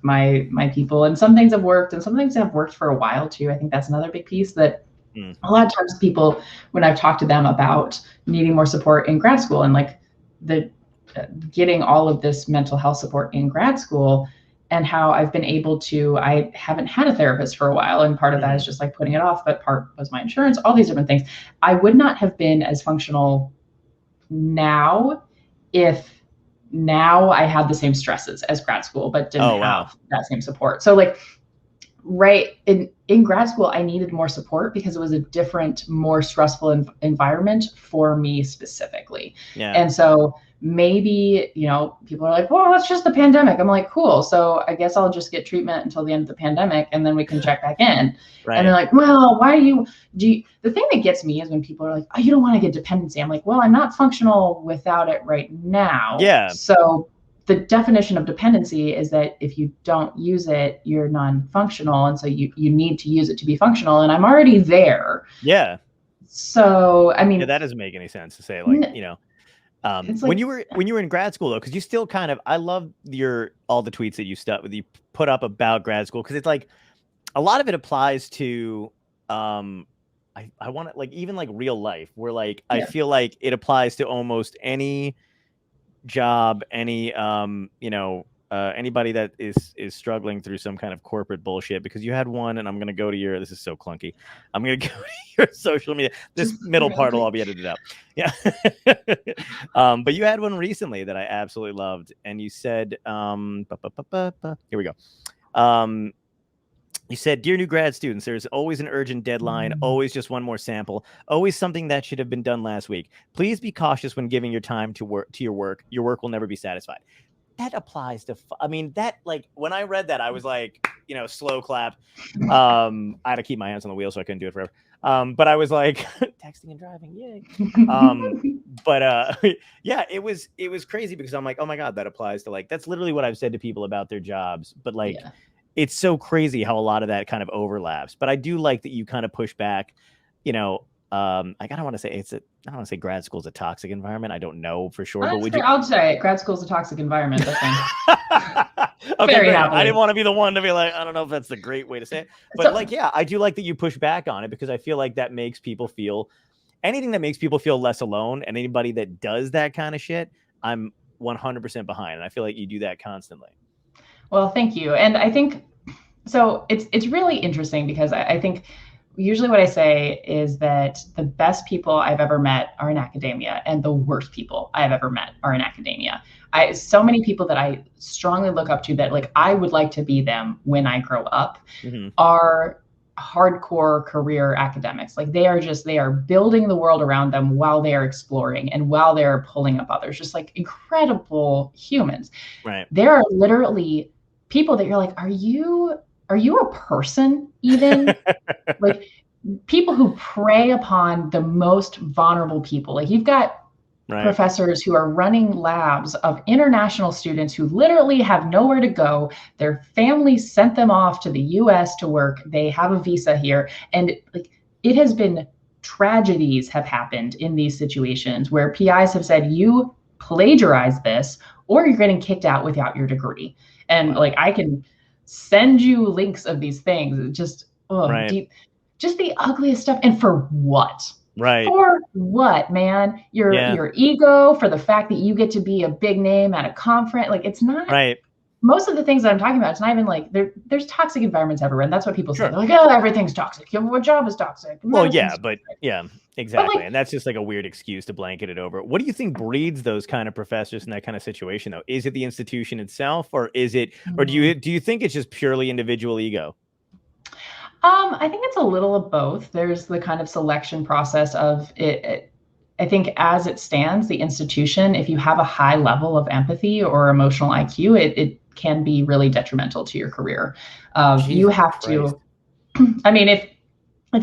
my people. And some things have worked, and some things have worked for a while too. I think that's another big piece that a lot of times people, when I've talked to them about needing more support in grad school and like the getting all of this mental health support in grad school, and how I've been able to, I haven't had a therapist for a while. And part of that is just like putting it off, but part was my insurance, all these different things. I would not have been as functional now if now I had the same stresses as grad school, but didn't have that same support. So like, right in grad school, I needed more support because it was a different, more stressful environment for me specifically. And so maybe, people are like, well, that's just the pandemic. I'm like, cool. So I guess I'll just get treatment until the end of the pandemic, and then we can check back in. And they're like, well, why the thing that gets me is when people are like, oh, you don't want to get dependency. I'm like, well, I'm not functional without it right now. So the definition of dependency is that if you don't use it, you're non-functional. And so you need to use it to be functional. And I'm already there. So, I mean, that doesn't make any sense to say, like, when you were in grad school though, because you still kind of, I love all the tweets that you put up about grad school, because it's like a lot of it applies to I want to, like, even like real life, where like I feel like it applies to almost any job, any anybody that is struggling through some kind of corporate bullshit. Because you had one, and I'm gonna go to this is so clunky, I'm gonna go to your social media, this middle part will all be edited out. But you had one recently that I absolutely loved, and you said here we go. You said, dear new grad students, there's always an urgent deadline, always just one more sample, always something that should have been done last week. Please be cautious when giving your time to your work. Your work will never be satisfied. That applies to, that, like, when I read that, I was like, slow clap. I had to keep my hands on the wheel, so I couldn't do it forever. But I was like, texting and driving, yay. It was crazy, because I'm like, oh my God, that applies to, like, that's literally what I've said to people about their jobs. But like, it's so crazy how a lot of that kind of overlaps. But I do like that you kind of push back, I don't want to say I don't want to say grad school is a toxic environment. I don't know for sure. But I'll say it. Grad school is a toxic environment. Okay, very happily. I didn't want to be the one to be like, I don't know if that's the great way to say it. But I do like that you push back on it, because I feel like that makes people feel, anything that makes people feel less alone, and anybody that does that kind of shit, I'm 100% behind. And I feel like you do that constantly. Well, thank you. And I think, so it's really interesting, because I think usually what I say is that the best people I've ever met are in academia, and the worst people I've ever met are in academia. So many people that I strongly look up to that like I would like to be them when I grow up are hardcore career academics. Like they are building the world around them while they are exploring and while they're pulling up others, just like incredible humans. Right. There are literally people that you're like, are you a person even? Like people who prey upon the most vulnerable people. Like you've got professors who are running labs of international students who literally have nowhere to go. Their families sent them off to the US to work. They have a visa here. And like it has been tragedies have happened in these situations where PIs have said, you plagiarize this or you're getting kicked out without your degree. And like I can send you links of these things. Just deep, just the ugliest stuff. And for what? Right. For what, man? Your ego, for the fact that you get to be a big name at a conference. Like it's not right. Most of the things that I'm talking about, it's not even like there's toxic environments everywhere. And that's what people say. They're like, oh, everything's toxic. What job is toxic? Well, yeah, but yeah, exactly. Like, and that's just like a weird excuse to blanket it over. What do you think breeds those kind of professors in that kind of situation though? Is it the institution itself, or is it, or do you think it's just purely individual ego? I think it's a little of both. There's the kind of selection process of it. I think as it stands, the institution, if you have a high level of empathy or emotional IQ, it can be really detrimental to your career. You have to, I mean, if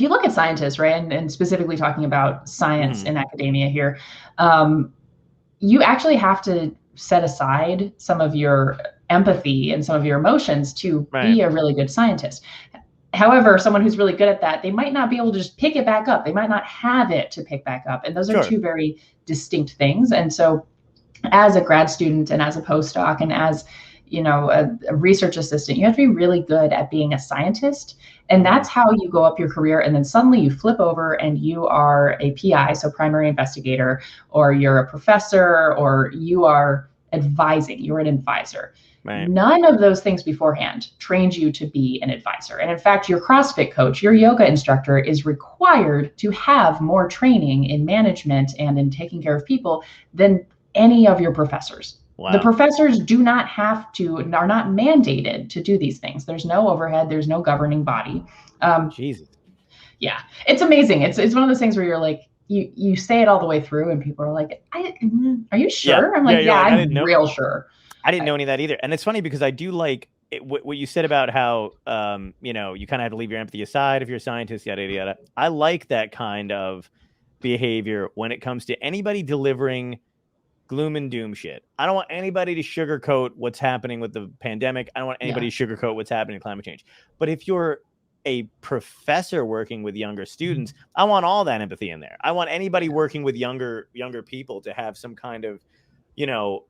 you look at scientists, right, and specifically talking about science in academia here, you actually have to set aside some of your empathy and some of your emotions to be a really good scientist. However, someone who's really good at that, they might not be able to just pick it back up. They might not have it to pick back up. And those are two very distinct things. And so as a grad student and as a postdoc and as, you know, a research assistant, you have to be really good at being a scientist. And that's how you go up your career. And then suddenly you flip over and you are a PI, so primary investigator, or you're a professor, or you are advising, you're an advisor. Right. None of those things beforehand trained you to be an advisor. And in fact, your CrossFit coach, your yoga instructor is required to have more training in management and in taking care of people than any of your professors. Wow. The professors do not have to, are not mandated to do these things. There's no overhead. There's no governing body. Jesus. Yeah, it's amazing. It's one of those things where you're like, you say it all the way through and people are like, are you sure? I'm like, I'm real sure. I didn't know any of that either. And it's funny because I do like what you said about how, you know, you kind of have to leave your empathy aside if you're a scientist, yada, yada, yada. I like that kind of behavior when it comes to anybody delivering gloom and doom shit. I don't want anybody to sugarcoat what's happening with the pandemic. I don't want anybody to sugarcoat what's happening in climate change. But if you're a professor working with younger students, I want all that empathy in there. I want anybody working with younger people to have some kind of, you know,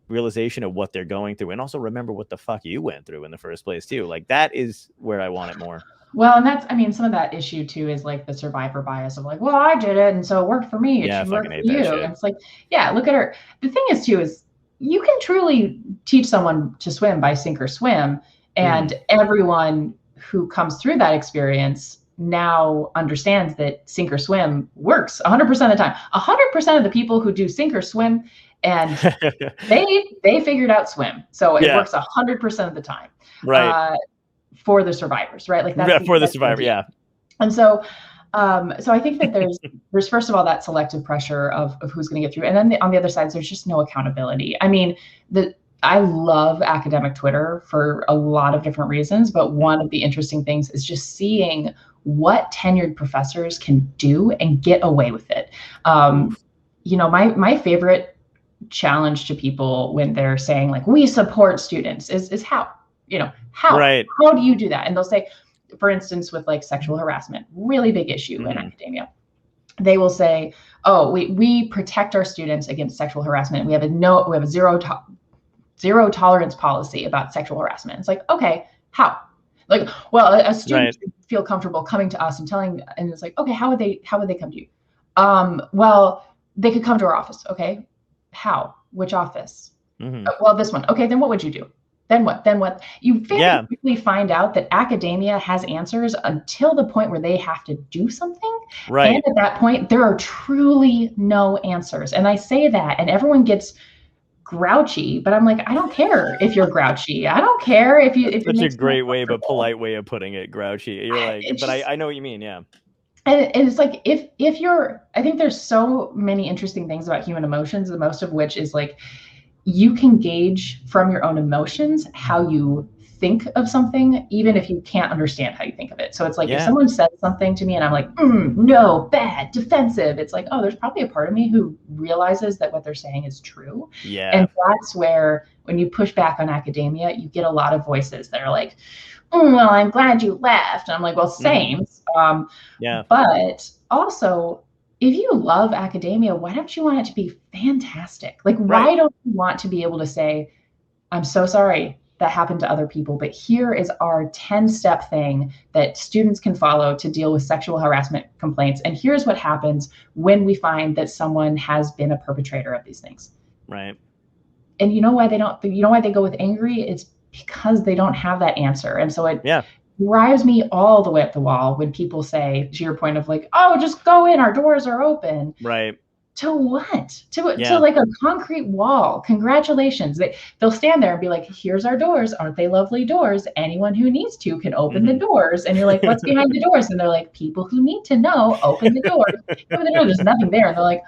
realization of what they're going through, and also remember what the fuck you went through in the first place too. Like that is where I want it more. Well, and that's, I mean, some of that issue too is like the survivor bias of like, well, I did it and so it worked for me. It should work for you. And it's like, yeah, look at her. The thing is too, is you can truly teach someone to swim by sink or swim, and everyone who comes through that experience now understands that sink or swim works 100% of the time. 100% of the people who do sink or swim, and they figured out swim, so it works 100% of the time, right? For the survivors, right? Like that's for the survivor, yeah. And so, so I think that there's first of all that selective pressure of who's going to get through, and then on the other side, there's just no accountability. I mean, I love academic Twitter for a lot of different reasons, but one of the interesting things is just seeing what tenured professors can do and get away with it. You know, my favorite challenge to people when they're saying like, we support students is how, you know, how do you do that? And they'll say, for instance, with like sexual harassment, really big issue in academia. They will say, oh, we protect our students against sexual harassment. We have a zero tolerance policy about sexual harassment. It's like, okay, how? Like, well, a student should feel comfortable coming to us and telling, and it's like, okay, how would they come to you? Well, they could come to our office. Okay. How? Which office? Well, this one. Okay, then what would you do? Then what? Then what? You very quickly find out that academia has answers until the point where they have to do something. Right. And at that point, there are truly no answers. And I say that, and everyone gets grouchy, but I'm like, I don't care if you're grouchy. I don't care if you. That's if such a great way, but polite way of putting it. Grouchy. You're like, but just, I know what you mean. Yeah. And it's like if you're, I think there's so many interesting things about human emotions, the most of which is like, you can gauge from your own emotions how you think of something, even if you can't understand how you think of it. So it's like, if someone says something to me and I'm like, no, bad, defensive, it's like, oh, there's probably a part of me who realizes that what they're saying is true. Yeah. And that's where, when you push back on academia, you get a lot of voices that are like, well, I'm glad you left. And I'm like, well, same. But also, if you love academia, why don't you want it to be fantastic? Like, why don't you want to be able to say, I'm so sorry that happened to other people, but here is our 10-step thing that students can follow to deal with sexual harassment complaints. And here's what happens when we find that someone has been a perpetrator of these things. Right. And you know why they don't, you know why they go with angry? It's because they don't have that answer. And so it drives me all the way up the wall when people say, to your point of like, oh, just go in, our doors are open. Right. To what? To like a concrete wall. Congratulations. They'll stand there and be like, here's our doors. Aren't they lovely doors? Anyone who needs to can open the doors. And you're like, what's behind the doors? And they're like, people who need to know, open the doors. Open the door, there's nothing there. And they're like,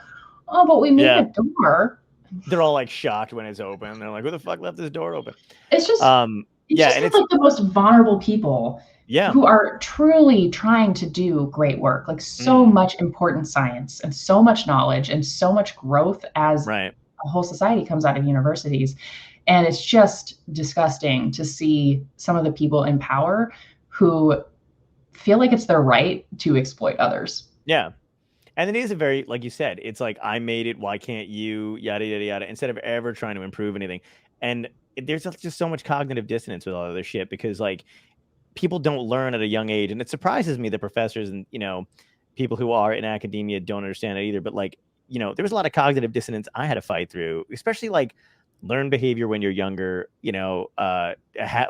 oh, but we made a door. They're all like shocked when it's open. They're like, who the fuck left this door open? It's just, and it's like the most vulnerable people who are truly trying to do great work, like so much important science and so much knowledge and so much growth as a whole society comes out of universities. And it's just disgusting to see some of the people in power who feel like it's their right to exploit others. Yeah. And it is a very, like you said, it's like, I made it, why can't you, yada, yada, yada, instead of ever trying to improve anything. And there's just so much cognitive dissonance with all of this shit, because like, people don't learn at a young age. And it surprises me that professors and, you know, people who are in academia don't understand it either. But like, you know, there was a lot of cognitive dissonance I had to fight through, especially like learn behavior when you're younger, you know,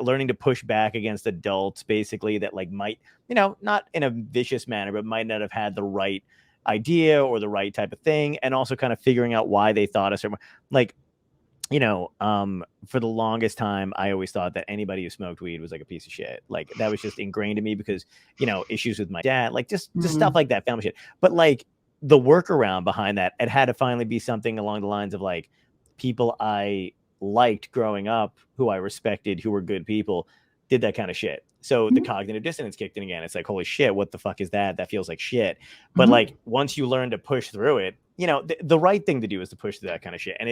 learning to push back against adults, basically, that like might, you know, not in a vicious manner, but might not have had the right idea or the right type of thing. And also kind of figuring out why they thought a certain, like, you know, for the longest time, I always thought that anybody who smoked weed was like a piece of shit. Like, that was just ingrained in me because, you know, issues with my dad, like just stuff like that, family shit. But like the workaround behind that, it had to finally be something along the lines of like, people I liked growing up, who I respected, who were good people, did that kind of shit. So the cognitive dissonance kicked in again. It's like, holy shit, what the fuck is that? That feels like shit. But like, once you learn to push through it, you know, the right thing to do is to push through that kind of shit. And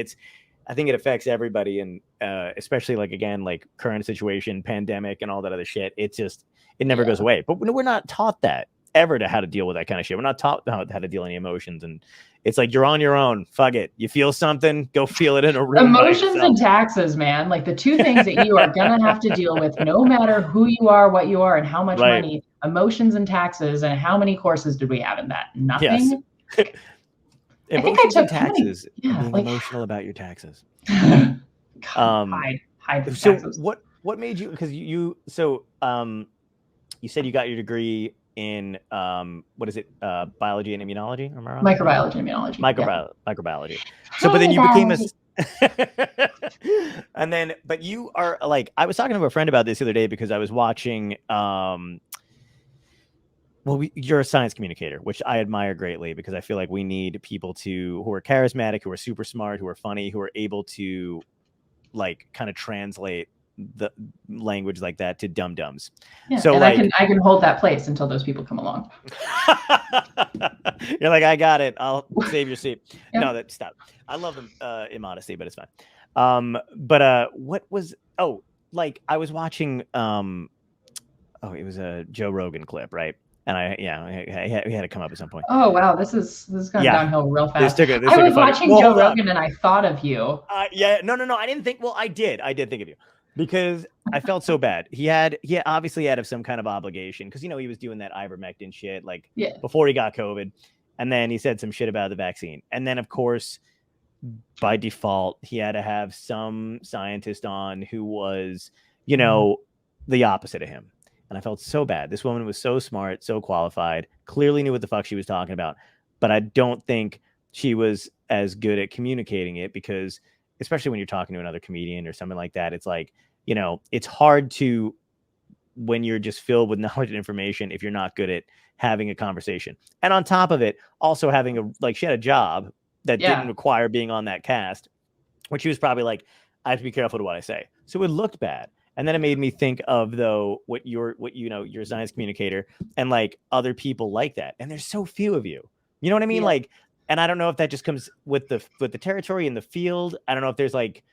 I think it affects everybody, and especially like, again, like current situation, pandemic and all that other shit. It never goes away. But we're not taught that ever, to how to deal with that kind of shit. We're not taught how to deal with any emotions. And it's like, you're on your own. Fuck it. You feel something, go feel it in a room. Emotions and taxes, man. Like the two things that you are going to have to deal with, no matter who you are, what you are, and how much money. Emotions and taxes. And how many courses did we have in that? Nothing. Yes. Emotions and taxes. Being like, emotional about your taxes. Hide the so taxes. What made you? Because you said you got your degree in what is it? Biology and immunology. Am I wrong? Microbiology and immunology. Microbiology. So, but then you became and then, but you are like, I was talking to a friend about this the other day because I was watching. Well, you're a science communicator, which I admire greatly, because I feel like we need people who are charismatic, who are super smart, who are funny, who are able to like kind of translate the language like that to dum-dums. Yeah, so and like, I can hold that place until those people come along. You're like, I got it. I'll save your seat. Yep. No, stop. I love them immodesty, but it's fine. What was, like I was watching, it was a Joe Rogan clip, right? And we had to come up at some point. Oh wow, this is going downhill real fast. I was watching Joe Rogan and I thought of you. No, I didn't think. Well, I did think of you, because I felt so bad. He obviously had some kind of obligation, because, you know, he was doing that ivermectin shit before he got COVID, and then he said some shit about the vaccine, and then of course by default, he had to have some scientist on who was, you know, the opposite of him. And I felt so bad. This woman was so smart, so qualified, clearly knew what the fuck she was talking about. But I don't think she was as good at communicating it, because especially when you're talking to another comedian or something like that, it's like, you know, it's hard to, when you're just filled with knowledge and information, if you're not good at having a conversation. And on top of it, also having she had a job that didn't require being on that cast, which she was probably like, I have to be careful to what I say. So it looked bad. And then it made me think of, though, what you're science communicator and like other people like that. And there's so few of you. You know what I mean? Like, and I don't know if that just comes with the territory in the field. I don't know if there's like,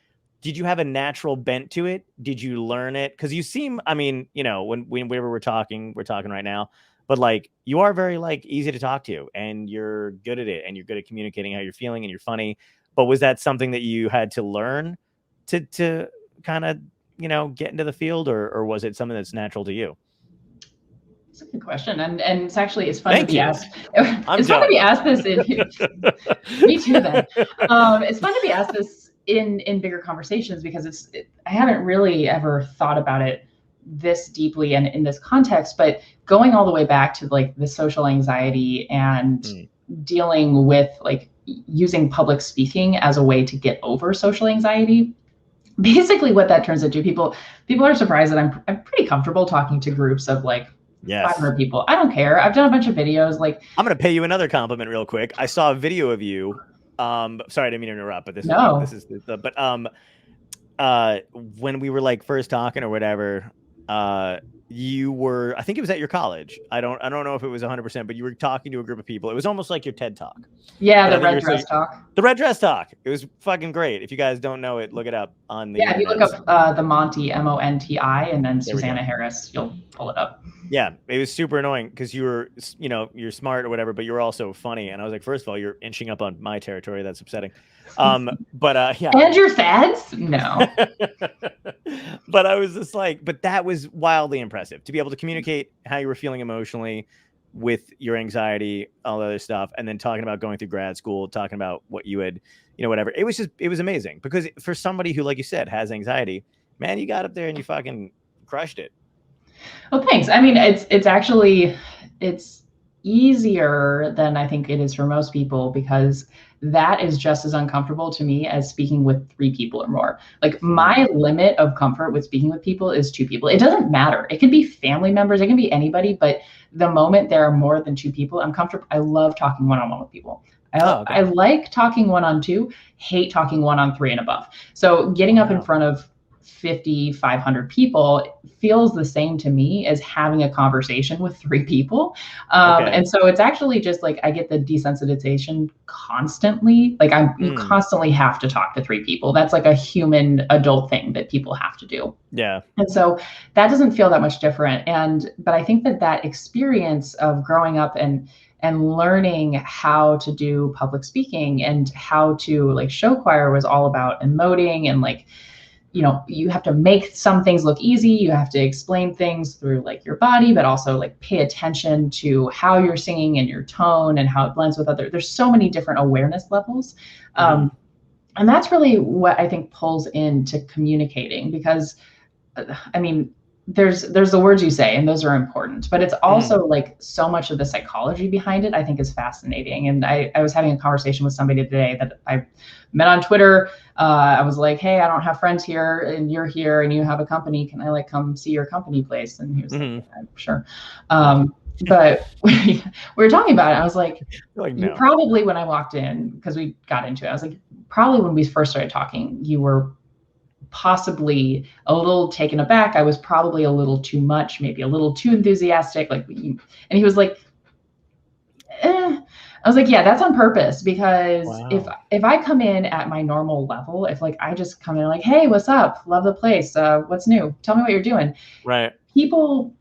did you have a natural bent to it? Did you learn it? Because you seem, I mean, you know, when we're talking right now, but like you are very like easy to talk to, and you're good at it, and you're good at communicating how you're feeling, and you're funny. But was that something that you had to learn to kind of, you know, get into the field, or was it something that's natural to you? It's a good question, and it's actually fun to be asked. It's fun to be asked this. Me too. Then it's fun to be asked this in bigger conversations, because I haven't really ever thought about it this deeply and in this context. But going all the way back to like the social anxiety and dealing with like using public speaking as a way to get over social anxiety. Basically what that turns into, people are surprised that I'm pretty comfortable talking to groups of like 500 people. I don't care. I've done a bunch of videos. Like, I'm going to pay you another compliment real quick. I saw a video of you. Sorry, I didn't mean to interrupt, but when we were like first talking or whatever, you were, I think it was at your college. I don't know if it was 100%, but you were talking to a group of people. It was almost like your TED Talk. Yeah, the red dress talk. The red dress talk. It was fucking great. If you guys don't know it, look it up on the internet. If you look up the Monty, Monti, and then Susanna Harris, you'll pull it up. Yeah, it was super annoying because you were, you know, you're smart or whatever, but you're also funny. And I was like, first of all, you're inching up on my territory. That's upsetting. Yeah. And your fads? No. But I was just like, but that was wildly impressive to be able to communicate how you were feeling emotionally with your anxiety, all the other stuff, and then talking about going through grad school, talking about what you had, you know, whatever. It was amazing, because for somebody who, like you said, has anxiety, man, you got up there and you fucking crushed it. Well, thanks. I mean, it's easier than I think it is for most people, because that is just as uncomfortable to me as speaking with 3 people or more. Like, my limit of comfort with speaking with people is 2 people. It doesn't matter. It can be family members. It can be anybody. But the moment there are more than 2 people, I'm comfortable. I love talking one-on-one with people. I like talking 1-on-2, hate talking 1-on-3 and above. So getting up in front of 50, 500 people feels the same to me as having a conversation with 3 people. And so it's actually just like, I get the desensitization constantly. Like, you constantly have to talk to 3 people. That's like a human adult thing that people have to do. Yeah. And so that doesn't feel that much different. But I think that experience of growing up and learning how to do public speaking and how to like show choir was all about emoting and like, you know, you have to make some things look easy. You have to explain things through like your body, but also like pay attention to how you're singing and your tone and how it blends with other. There's so many different awareness levels. And that's really what I think pulls into communicating, because I mean, there's the words you say, and those are important, but it's also like so much of the psychology behind it, I think, is fascinating. And I was having a conversation with somebody today that I met on Twitter. I was like, hey, I don't have friends here and you're here and you have a company. Can I like come see your company place? And he was like, yeah, sure. But we were talking about it. I was like no. You probably, when I walked in, because we got into it, I was like, probably when we first started talking, you were possibly a little taken aback. I was probably a little too much, maybe a little too enthusiastic. Like, and he was like, I was like, yeah, that's on purpose, because if I come in at my normal level, if like I just come in like, hey, what's up? Love the place. What's new? Tell me what you're doing. Right. People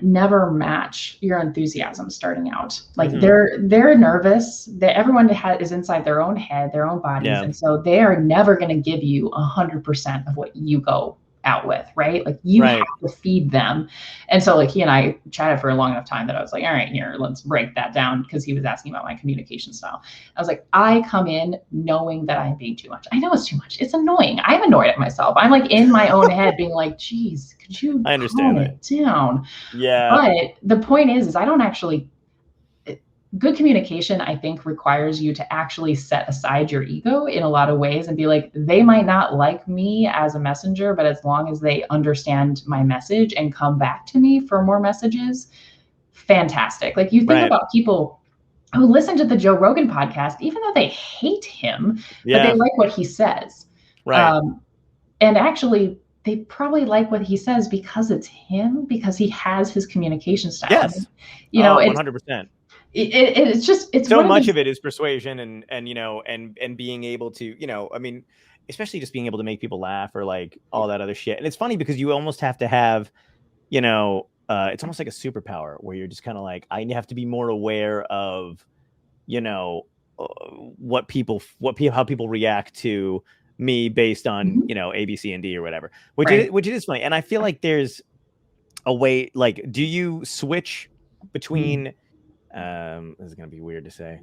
never match your enthusiasm starting out. Like they're nervous. Everyone is inside their own head, their own bodies, and so they are never going to give you 100% of what you go out with, right? Like you Right. have to feed them. And so like he and I chatted for a long enough time that I was like, all right, here, let's break that down, because he was asking about my communication style. I was like, I come in knowing that I'm being too much. I know it's too much. It's annoying. I'm annoyed at myself. I'm like in my own head being like, geez, could you calm it down? Yeah. But the point is I don't actually, good communication, I think, requires you to actually set aside your ego in a lot of ways and be like, they might not like me as a messenger, but as long as they understand my message and come back to me for more messages, fantastic. Like you think about people who listen to the Joe Rogan podcast, even though they hate him, but they like what he says. Right. And actually, they probably like what he says because it's him, because he has his communication style. Yes. You know, 100%. It's just, it's so much of it is persuasion and you know, and being able to, you know, I mean, especially just being able to make people laugh or like all that other shit. And it's funny because you almost have to have, you know, it's almost like a superpower where you're just kind of like, I have to be more aware of, you know, how people react to me based on, you know, A, B, C, and D or whatever, which is funny. And I feel like there's a way, like, do you switch between, this is going to be weird to say.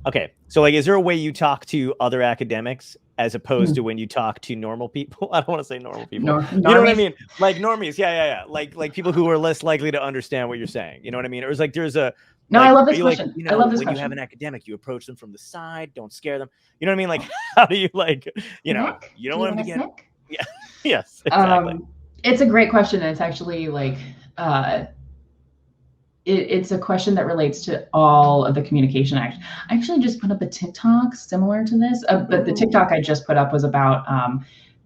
Okay. So like, is there a way you talk to other academics as opposed to when you talk to normal people? I don't want to say normal people. You know what I mean? Like normies. Yeah. Like people who are less likely to understand what you're saying. You know what I mean? Or it's like, there's a, no, like, I love this question. Like, you know, I love this when question. you have an academic, you approach them from the side, don't scare them. You know what I mean? Like, how do you like, you know, you don't want them to get, yeah. Yes, exactly. It's a great question. And it's actually like, it's a question that relates to all of the communication act. I actually just put up a TikTok similar to this, but the TikTok I just put up was about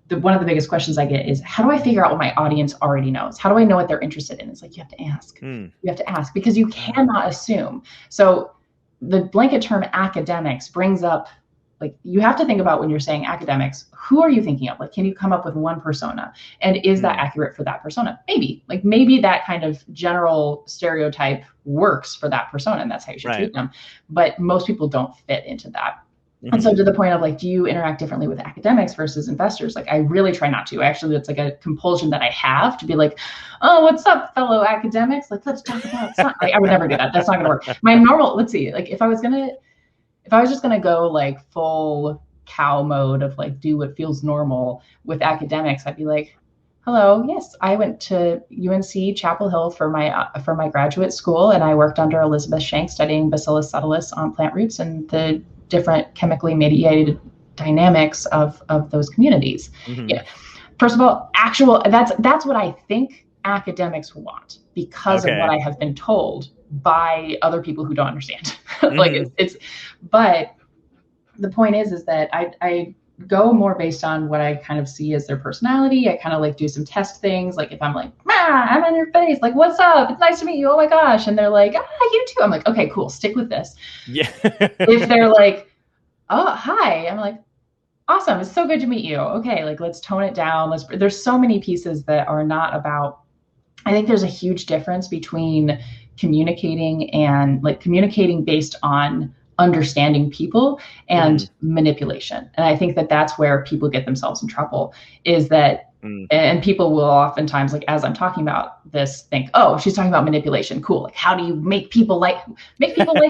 one of the biggest questions I get is, how do I figure out what my audience already knows? How do I know what they're interested in? It's like, you have to ask. You have to ask because you cannot assume. So the blanket term academics brings up, like, you have to think about when you're saying academics, who are you thinking of? Like, can you come up with one persona? And is that accurate for that persona? Maybe. Like, maybe that kind of general stereotype works for that persona, and that's how you should treat them. But most people don't fit into that. And so to the point of like, do you interact differently with academics versus investors? Like, I really try not to. Actually, it's like a compulsion that I have to be like, oh, what's up, fellow academics? Like, let's talk about science. Like, I would never do that. That's not going to work. My normal, let's see, like if I was just going to go like full cow mode of like, do what feels normal with academics, I'd be like, hello, yes, I went to UNC Chapel Hill for my graduate school, and I worked under Elizabeth Schenck studying Bacillus subtilis on plant roots and the different chemically mediated dynamics of those communities. Yeah. First of all, that's what I think academics want because of what I have been told by other people who don't understand. Like but the point is that I go more based on what I kind of see as their personality. I kind of like do some test things. Like if I'm like, I'm on your face, like, what's up? It's nice to meet you. Oh my gosh. And they're like, you too. I'm like, okay, cool. Stick with this. Yeah. If they're like, oh, hi. I'm like, awesome. It's so good to meet you. Okay. Like, let's tone it down. There's so many pieces that are not about, I think there's a huge difference between communicating and like communicating based on understanding people and manipulation. And I think that that's where people get themselves in trouble, is that, and people will oftentimes, like, as I'm talking about this, think, oh, she's talking about manipulation. Cool. Like, how do you make people like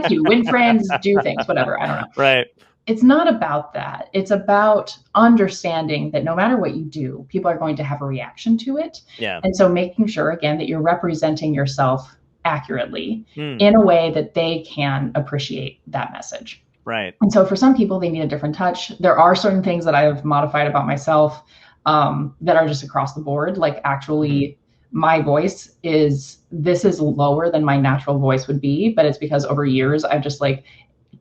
you, win friends, do things, whatever. I don't know. Right. It's not about that. It's about understanding that no matter what you do, people are going to have a reaction to it. Yeah. And so making sure, again, that you're representing yourself accurately in a way that they can appreciate that message. Right. And so for some people, they need a different touch. There are certain things that I have modified about myself that are just across the board. Like, actually, my voice is lower than my natural voice would be, but it's because over years I've just like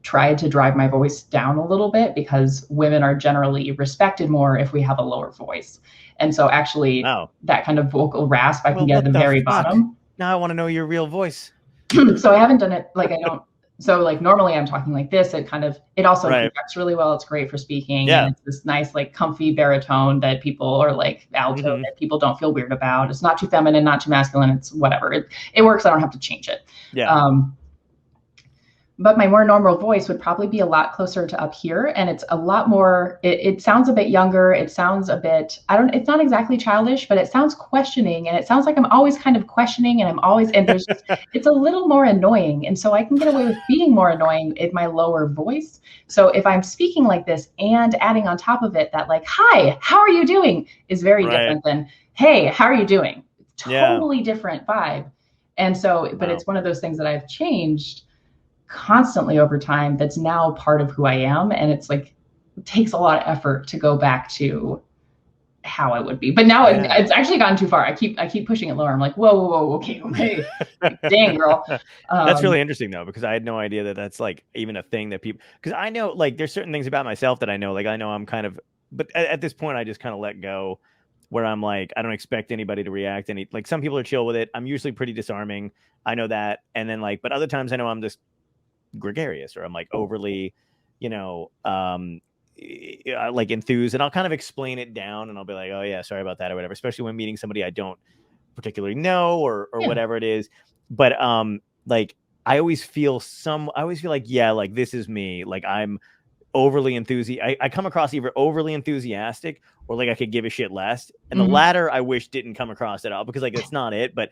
tried to drive my voice down a little bit, because women are generally respected more if we have a lower voice. And so actually that kind of vocal rasp, I can get at the very bottom. Now I want to know your real voice. So I haven't done it, like, so like normally I'm talking like this. It also projects really well. It's great for speaking. Yeah. And it's this nice, like, comfy baritone that people, or like alto that people don't feel weird about. It's not too feminine, not too masculine. It's whatever. It works. I don't have to change it. Yeah. but my more normal voice would probably be a lot closer to up here. And it's a lot more, it sounds a bit younger. It sounds a bit, it's not exactly childish, but it sounds questioning. And it sounds like I'm always kind of questioning and there's just, it's a little more annoying. And so I can get away with being more annoying in my lower voice. So if I'm speaking like this and adding on top of it that like, hi, how are you doing is very different than, hey, how are you doing? Totally different vibe. And so, but it's one of those things that I've changed constantly over time that's now part of who I am. And it's like, it takes a lot of effort to go back to how I would be. But now it's actually gotten too far. I keep pushing it lower. I'm like, whoa, okay. Dang, girl. That's really interesting though, because I had no idea that that's like even a thing that people, because I know like there's certain things about myself that I know, like I know I'm kind of, but at this point I just kind of let go where I'm like, I don't expect anybody to react like some people are chill with it. I'm usually pretty disarming. I know that. And then like, but other times I know I'm just gregarious or I'm like overly, like enthused, and I'll kind of explain it down and I'll be like, oh yeah, sorry about that or whatever, especially when meeting somebody I don't particularly know or whatever it is. But like I always feel like, yeah, like this is me. Like I'm overly enthusiastic. I come across either overly enthusiastic or like I could give a shit less. And the latter I wish didn't come across at all, because like it's not it. But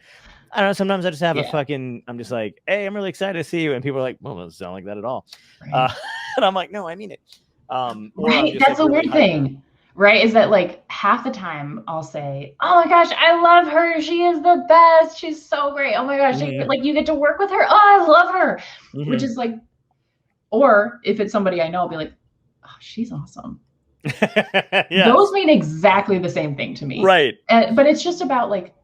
I don't know, sometimes I just have I'm just like, hey, I'm really excited to see you. And people are like, well, it doesn't sound like that at all. Right. And I'm like, no, I mean it. Right. That's a weird thing, right? Is that like half the time I'll say, oh my gosh, I love her. She is the best. She's so great. Oh my gosh. Like you get to work with her. Oh, I love her. Which is like, or if it's somebody I know, I'll be like, oh, she's awesome. Those mean exactly the same thing to me. Right. But it's just about like,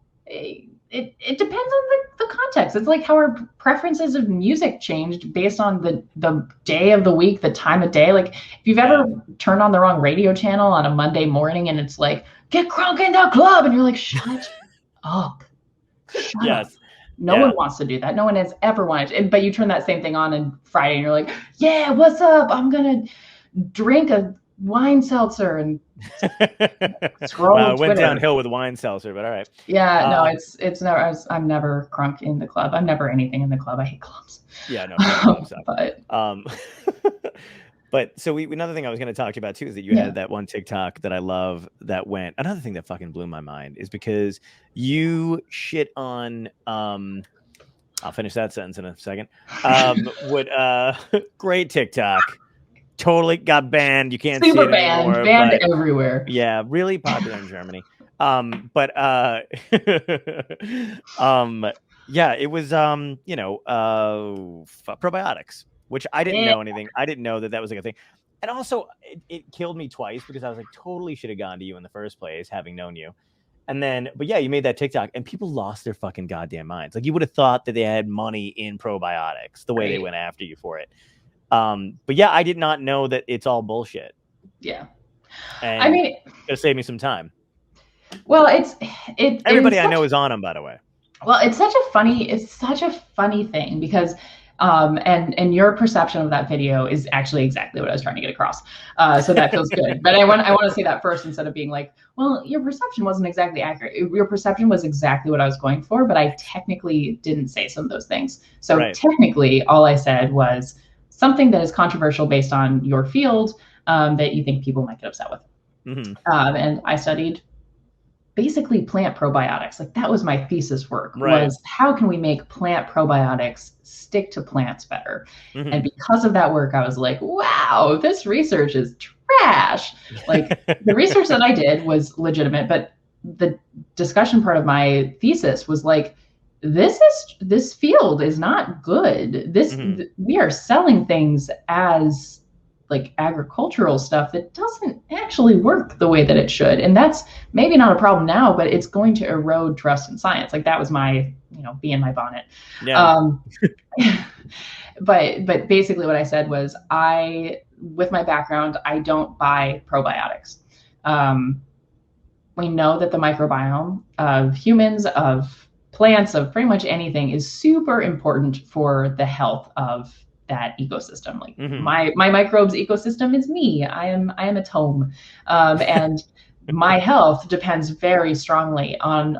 it depends on the context. It's like how our preferences of music changed based on the day of the week, the time of day. Like if you've ever turned on the wrong radio channel on a Monday morning and it's like, get crunk in the club. And you're like, shut up. Shut up. No one wants to do that. No one has ever wanted. But you turn that same thing on on Friday and you're like, yeah, what's up? I'm going to drink a wine seltzer and scroll it went downhill with wine seltzer, but all right. Yeah, no, it's never. I'm never crunk in the club. I'm never anything in the club. I hate clubs. Yeah, no. But so another thing I was going to talk to you about too is that you had that one TikTok that I love that went. Another thing that fucking blew my mind is because you shit on. I'll finish that sentence in a second. Great TikTok. Totally got banned. You can't see it anymore. Banned everywhere. Yeah, really popular in Germany. Yeah, it was probiotics, which I didn't know anything. I didn't know that was like a thing. And also it killed me twice because I was like, totally should have gone to you in the first place, having known you. And then, but yeah, you made that TikTok and people lost their fucking goddamn minds. Like you would have thought that they had money in probiotics the way they went after you for it. But yeah, I did not know that it's all bullshit. Yeah. And I mean, it'll save me some time. Well, everybody I know is on them, by the way. Well, it's such a funny thing because, and your perception of that video is actually exactly what I was trying to get across. So that feels good. But I want to say that first instead of being like, well, your perception wasn't exactly accurate. Your perception was exactly what I was going for, but I technically didn't say some of those things. So technically all I said was something that is controversial based on your field, that you think people might get upset with. And I studied basically plant probiotics. Like that was my thesis work, was how can we make plant probiotics stick to plants better? And because of that work, I was like, wow, this research is trash. Like the research that I did was legitimate, but the discussion part of my thesis was like, this field is not good. We are selling things as like agricultural stuff that doesn't actually work the way that it should. And that's maybe not a problem now, but it's going to erode trust in science. Like that was my, bee in my bonnet. Yeah. But basically what I said was with my background, I don't buy probiotics. We know that the microbiome of humans, of plants, of pretty much anything is super important for the health of that ecosystem. Like my microbes ecosystem is me. I am a tome. And my health depends very strongly on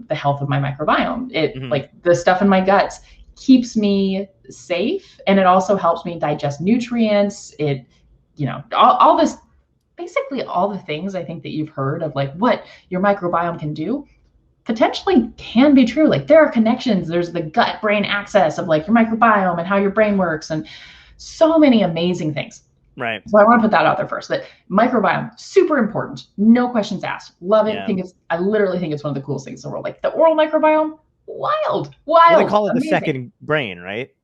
the health of my microbiome. It like the stuff in my guts keeps me safe, and it also helps me digest nutrients. It, all this, basically all the things I think that you've heard of, like what your microbiome can do, potentially can be true. Like there are connections. There's the gut brain axis of like your microbiome and how your brain works, and so many amazing things. Right. So I want to put that out there first, that microbiome, super important. No questions asked. Love it. Yeah. I literally think it's one of the coolest things in the world. Like the oral microbiome, wild. Well, they call it amazing. the second brain, right?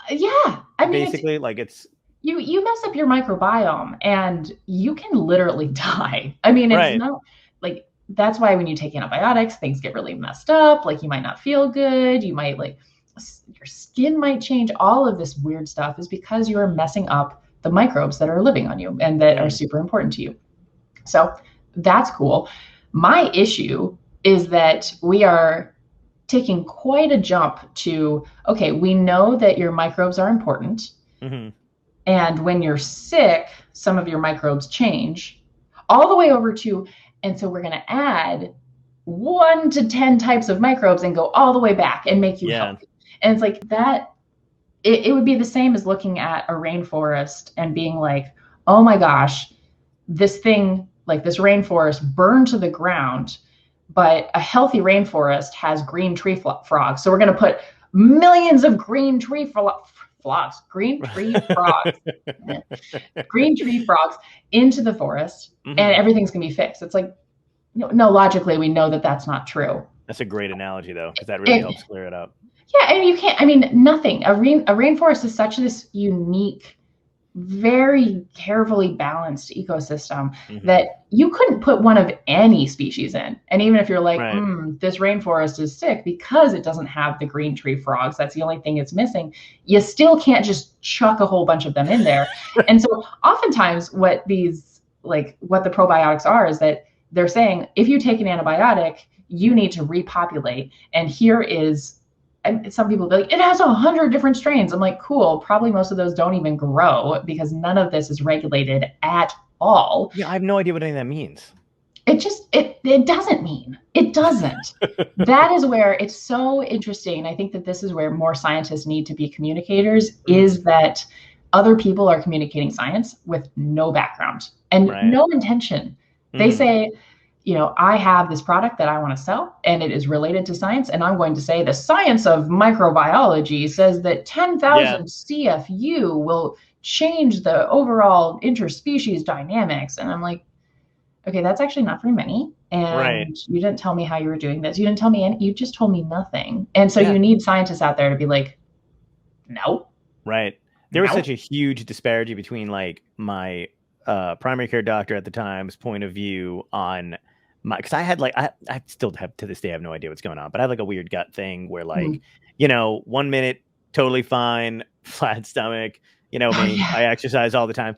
Yeah. I mean, basically, like it's you mess up your microbiome and you can literally die. I mean, it's not like, that's why when you take antibiotics, things get really messed up. Like you might not feel good. You might your skin might change. All of this weird stuff is because you are messing up the microbes that are living on you and that are super important to you. So that's cool. My issue is that we are taking quite a jump to, okay, we know that your microbes are important. Mm-hmm. And when you're sick, some of your microbes change, all the way over to, and so we're going to add 1 to 10 types of microbes and go all the way back and make you healthy. And it's like that. It would be the same as looking at a rainforest and being like, oh my gosh, this thing, like this rainforest burned to the ground, but a healthy rainforest has green tree frogs. So we're going to put millions of green tree frogs into the forest, and everything's going to be fixed. It's like, no, logically, we know that that's not true. That's a great analogy, though, because that really helps clear it up. Yeah, and you can't, I mean, nothing. A rainforest is such this unique, very carefully balanced ecosystem that you couldn't put one of any species in. And even if you're like, this rainforest is sick because it doesn't have the green tree frogs, that's the only thing it's missing, you still can't just chuck a whole bunch of them in there. And so oftentimes what the probiotics are is that they're saying, if you take an antibiotic, you need to repopulate. And here is, and some people be like, it has 100 different strains. I'm like, cool. Probably most of those don't even grow because none of this is regulated at all. Yeah, I have no idea what any of that means. It doesn't mean. It doesn't. That is where it's so interesting. I think that this is where more scientists need to be communicators, is that other people are communicating science with no background and no intention. They say, I have this product that I want to sell and it is related to science. And I'm going to say the science of microbiology says that 10,000 CFU will change the overall interspecies dynamics. And I'm like, okay, that's actually not very many. And you didn't tell me how you were doing this. You didn't tell me you just told me nothing. And so you need scientists out there to be like, no. Right. There was such a huge disparity between like my primary care doctor at the time's point of view on because I had I still have to this day, I have no idea what's going on, but I have like a weird gut thing where 1 minute totally fine, flat stomach, I exercise all the time.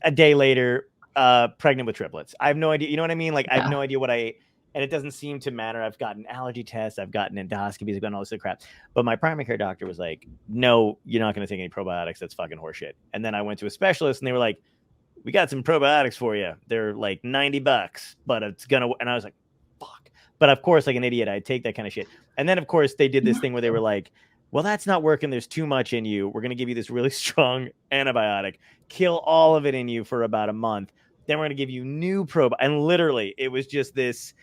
A day later, pregnant with triplets. I have no idea. You know what I mean? Like I have no idea what I ate, and it doesn't seem to matter. I've gotten allergy tests, I've gotten endoscopies, I've gotten all this other crap. But my primary care doctor was like, no, you're not going to take any probiotics. That's fucking horseshit. And then I went to a specialist and they were like, we got some probiotics for you. They're like $90, but it's gonna. And I was like, fuck. But of course, like an idiot, I'd take that kind of shit. And then of course they did this thing where they were like, well, that's not working. There's too much in you. We're gonna give you this really strong antibiotic, kill all of it in you for about a month. Then we're gonna give you new and literally, it was just this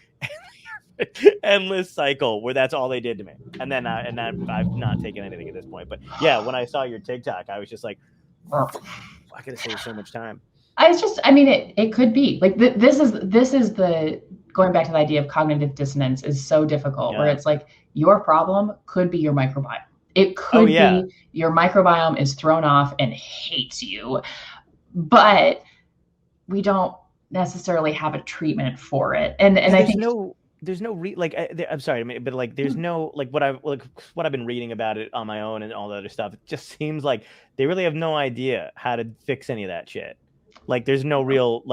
endless cycle where that's all they did to me. And then I've not taken anything at this point. But yeah, when I saw your TikTok, I was just like, I could have saved so much time. It could be like this is the going back to the idea of cognitive dissonance is so difficult where it's like your problem could be your microbiome. It could be your microbiome is thrown off and hates you, but we don't necessarily have a treatment for it. And I think there's no I'm sorry, but like there's no what I've been reading about it on my own and all the other stuff. It just seems like they really have no idea how to fix any of that shit. Like there's no real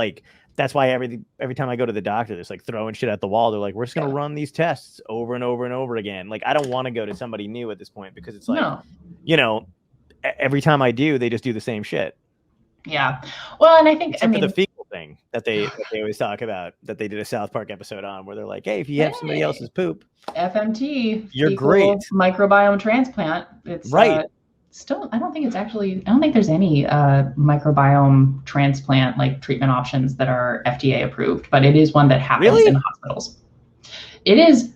that's why every time I go to the doctor, there's like throwing shit at the wall. They're like, we're just gonna run these tests over and over and over again. Like I don't want to go to somebody new at this point because it's like, every time I do, they just do the same shit. Yeah. Well, and I think for the fecal thing that they always talk about, that they did a South Park episode on, where they're like, hey, if you have somebody else's poop, FMT, you're great. Microbiome transplant. It's right. still, I don't think there's any microbiome transplant like treatment options that are FDA approved, but it is one that happens in hospitals. It is.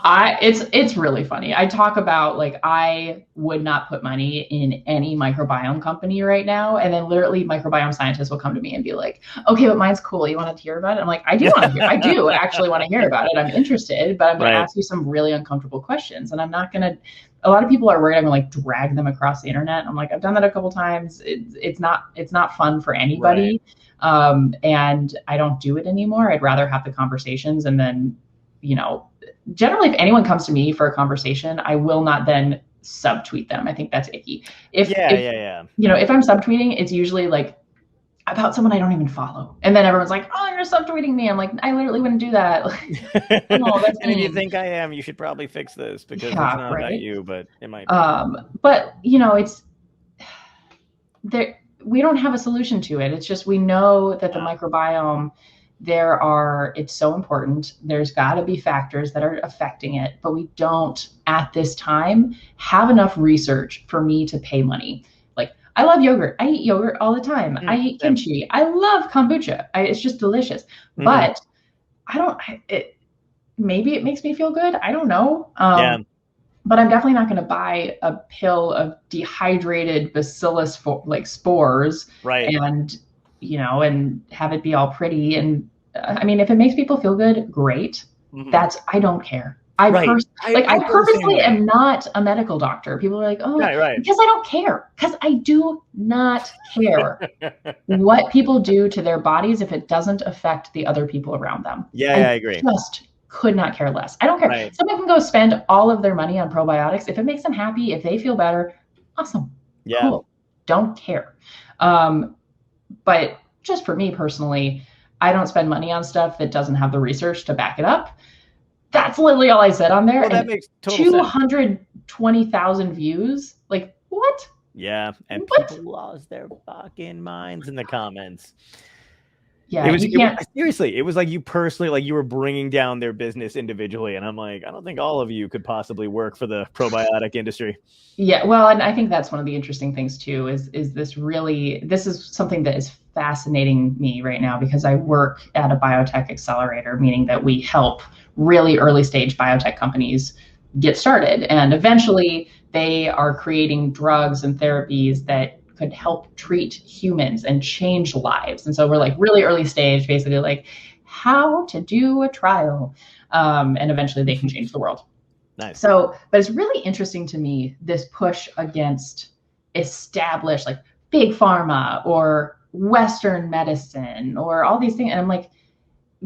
It's really funny. I talk about like I would not put money in any microbiome company right now, and then literally microbiome scientists will come to me and be like, "Okay, but mine's cool. You want to hear about it?" I'm like, "I do want to hear. I do actually want to hear about it. I'm interested, but I'm going to ask you some really uncomfortable questions, and I'm not going to." A lot of people are worried I'm going to like drag them across the internet. I'm like, I've done that a couple times. It's not fun for anybody, and I don't do it anymore. I'd rather have the conversations, and then, generally, if anyone comes to me for a conversation, I will not then subtweet them. I think that's icky. If I'm subtweeting, it's usually like about someone I don't even follow. And then everyone's like, "Oh, you're subtweeting me." I'm like, I literally wouldn't do that. No, that's and if you think I am, you should probably fix this because it's not about you, but it might be. But it's there. We don't have a solution to it. It's just, we know that the microbiome, it's so important. There's got to be factors that are affecting it, but we don't at this time have enough research for me to pay money. Like, I love yogurt. I eat yogurt all the time. I eat kimchi. I love kombucha. It's just delicious. But maybe it makes me feel good. I don't know. But I'm definitely not going to buy a pill of dehydrated bacillus spores, and and have it be all pretty. And I mean, if it makes people feel good, great. I don't care. I purposely am not a medical doctor. People are like, "Oh, because I don't care." Because I do not care what people do to their bodies if it doesn't affect the other people around them. I agree. Just could not care less. I don't care. Someone can go spend all of their money on probiotics. If it makes them happy, if they feel better, awesome. Cool. Don't care. But just for me personally, I don't spend money on stuff that doesn't have the research to back it up. That's literally all I said on there. Well, that makes total sense. 220,000 views. Like, what? Yeah, and people lost their fucking minds in the comments. Yeah, seriously, it was like you personally, like you were bringing down their business individually, and I'm like, I don't think all of you could possibly work for the probiotic industry. Yeah, well, and I think that's one of the interesting things too. Is this is something that is fascinating me right now, because I work at a biotech accelerator, meaning that we help really early stage biotech companies get started, and eventually they are creating drugs and therapies that could help treat humans and change lives. And so we're like really early stage, basically like how to do a trial. And eventually they can change the world. Nice. So, but it's really interesting to me, this push against established like big pharma or Western medicine or all these things. And I'm like,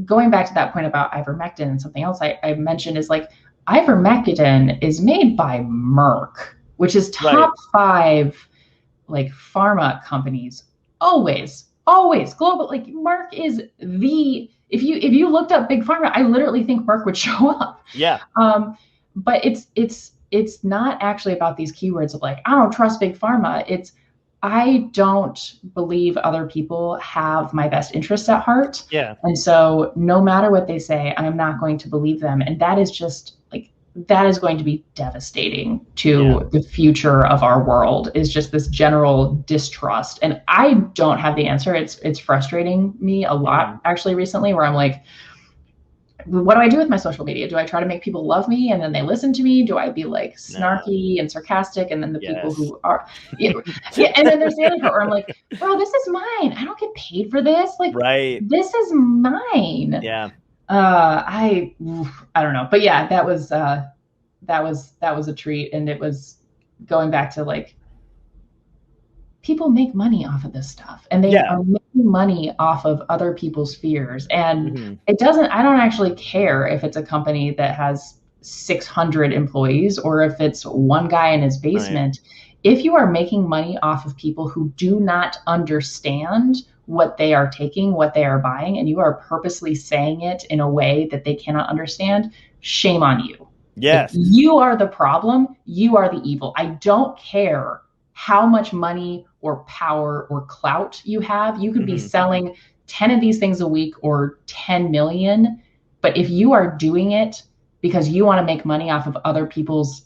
going back to that point about ivermectin, and something else I mentioned is like, ivermectin is made by Merck, which is top 5 like pharma companies, always global. Like Merck is if you looked up big pharma, I literally think Merck would show up. Yeah. But it's not actually about these keywords of like, I don't trust big pharma. It's, I don't believe other people have my best interests at heart. Yeah. And so no matter what they say, I'm not going to believe them. And that is just like, that is going to be devastating to the future of our world, is just this general distrust. And I don't have the answer. It's frustrating me a lot actually recently, where I'm like, what do I do with my social media? Do I try to make people love me and then they listen to me? Do I be like snarky and sarcastic? And then the people who are, and then there's the other part where I'm like, bro, this is mine. I don't get paid for this. Like, this is mine. Yeah. I don't know, but yeah, that was a treat. And it was going back to like, people make money off of this stuff, and they are making money off of other people's fears. And I don't actually care if it's a company that has 600 employees or if it's one guy in his basement. If you are making money off of people who do not understand what they are taking, what they are buying, and you are purposely saying it in a way that they cannot understand, shame on you. Yes. If you are the problem, you are the evil. I don't care how much money or power or clout you have. You could be selling 10 of these things a week or 10 million. But if you are doing it because you want to make money off of other people's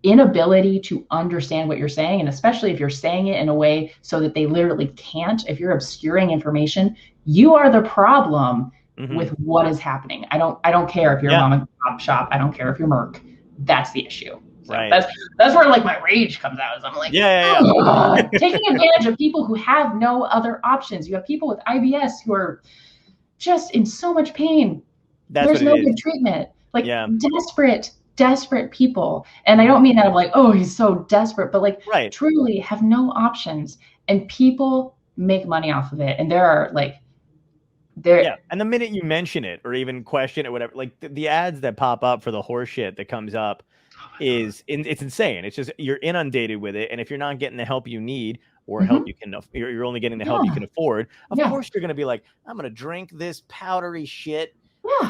inability to understand what you're saying, and especially if you're saying it in a way so that they literally can't, if you're obscuring information, you are the problem with what is happening. I don't care if you're a mom and pop shop. I don't care if you're Merck. That's the issue. So that's where like my rage comes out. Is I'm like, taking advantage of people who have no other options. You have people with IBS who are just in so much pain. There's no good treatment. Like desperate people. And I don't mean that I'm like, oh, he's so desperate, but like truly have no options, and people make money off of it. And there are like, and the minute you mention it or even question it, whatever, like the ads that pop up for the horse shit that comes up it's insane. It's just, you're inundated with it. And if you're not getting the help you need or help you can, you're only getting the help you can afford, of course you're going to be like, I'm going to drink this powdery shit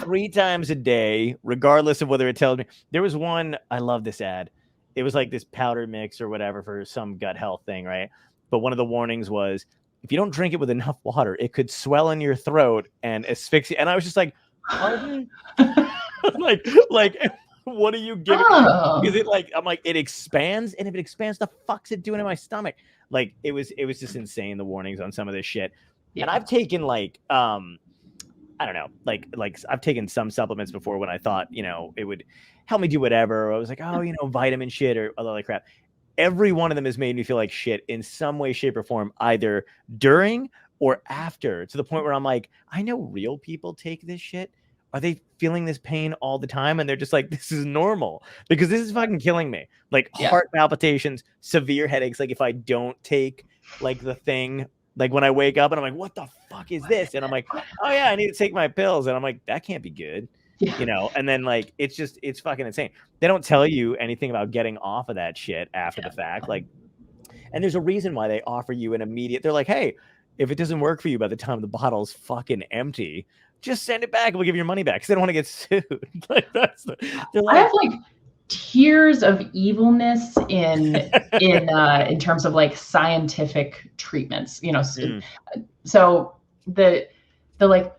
3 times a day, regardless of whether it tells me. There was one, I love this ad. It was like this powder mix or whatever for some gut health thing, right? But one of the warnings was, if you don't drink it with enough water, it could swell in your throat and asphyxiate. And I was just like, pardon? like, what are you giving? Because it like, I'm like, it expands, and if it expands, the fuck's it doing in my stomach? Like, it was just insane, the warnings on some of this shit. And I've taken like, I don't know, like I've taken some supplements before when I thought, you know, it would help me do whatever. I was like, oh, you know, vitamin shit or other like crap. Every one of them has made me feel like shit in some way, shape, or form, either during or after, to the point where I'm like, I know real people take this shit. Are they feeling this pain all the time? And they're just like, this is normal, because this is fucking killing me. Like heart palpitations, severe headaches. Like if I don't take like the thing, like when I wake up and I'm like, what the fuck is this? And I'm like, oh yeah, I need to take my pills. And I'm like, that can't be good. You know, and then like, it's fucking insane. They don't tell you anything about getting off of that shit after the fact. Like, and there's a reason why they offer you an immediate, they're like, hey, if it doesn't work for you by the time the bottle's fucking empty, just send it back and we'll give you your money back, because they don't want to get sued. Like they're like, I have like tiers of evilness in terms of like scientific treatments, you know. So the like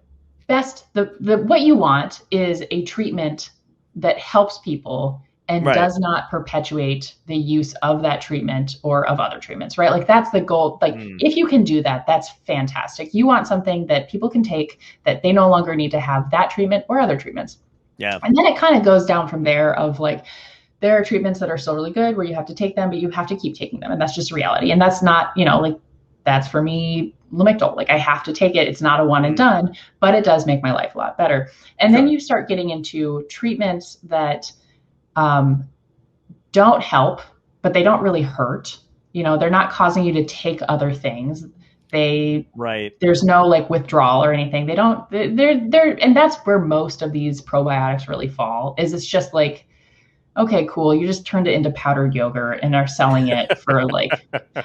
best, the what you want is a treatment that helps people and does not perpetuate the use of that treatment or of other treatments, right? Like that's the goal. Like if you can do that, that's fantastic. You want something that people can take, that they no longer need to have that treatment or other treatments. Yeah. And then it kind of goes down from there of like, there are treatments that are still really good where you have to take them, but you have to keep taking them. And that's just reality. And that's not, you know, like that's for me, Lamictal. Like I have to take it. It's not a one and done, but it does make my life a lot better. And then you start getting into treatments that don't help, but they don't really hurt. You know, they're not causing you to take other things. There's no like withdrawal or anything. They're and that's where most of these probiotics really fall, is it's just like, okay, cool. You just turned it into powdered yogurt and are selling it for like,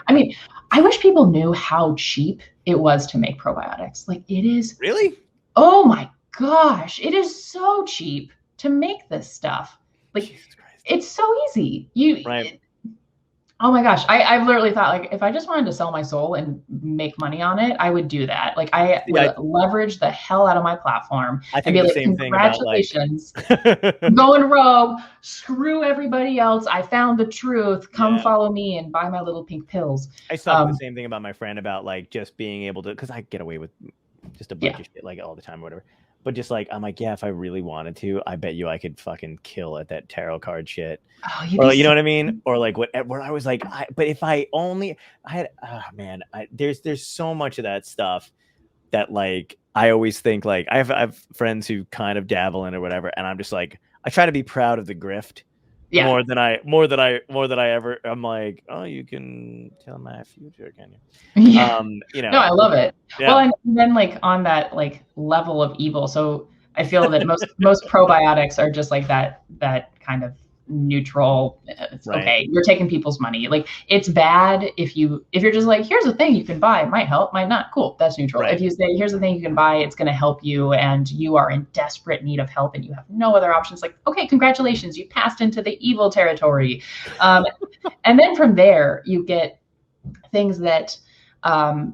I mean, I wish people knew how cheap it was to make probiotics. Like it is really, oh my gosh, it is so cheap to make this stuff. Like it's so easy. Oh my gosh. I've literally thought, like, if I just wanted to sell my soul and make money on it, I would do that. Like I would leverage the hell out of my platform. I think and be like, congratulations, going rogue, screw everybody else. I found the truth. Come follow me and buy my little pink pills. I saw the same thing about my friend about like just being able to, cause I get away with just a bunch of shit like all the time or whatever. But just like, I'm like, yeah, if I really wanted to, I bet you I could fucking kill at that tarot card shit. Oh, you know what I mean? Or like where I was like, but if I had, oh man, there's so much of that stuff that like, I always think like, I have friends who kind of dabble in it or whatever. And I'm just like, I try to be proud of the grift. Yeah. More than I ever. I'm like, oh, you can tell my future, can you? Yeah. You know. No, I love it. Yeah. Well, and then like on that like level of evil, so I feel that most probiotics are just like that kind of neutral. It's okay, you're taking people's money. Like it's bad if you're just like, here's a thing you can buy, it might help, might not. Cool, that's neutral. If you say here's the thing you can buy, it's going to help you, and you are in desperate need of help, and you have no other options. Like, okay, congratulations, you passed into the evil territory. And then from there, you get things that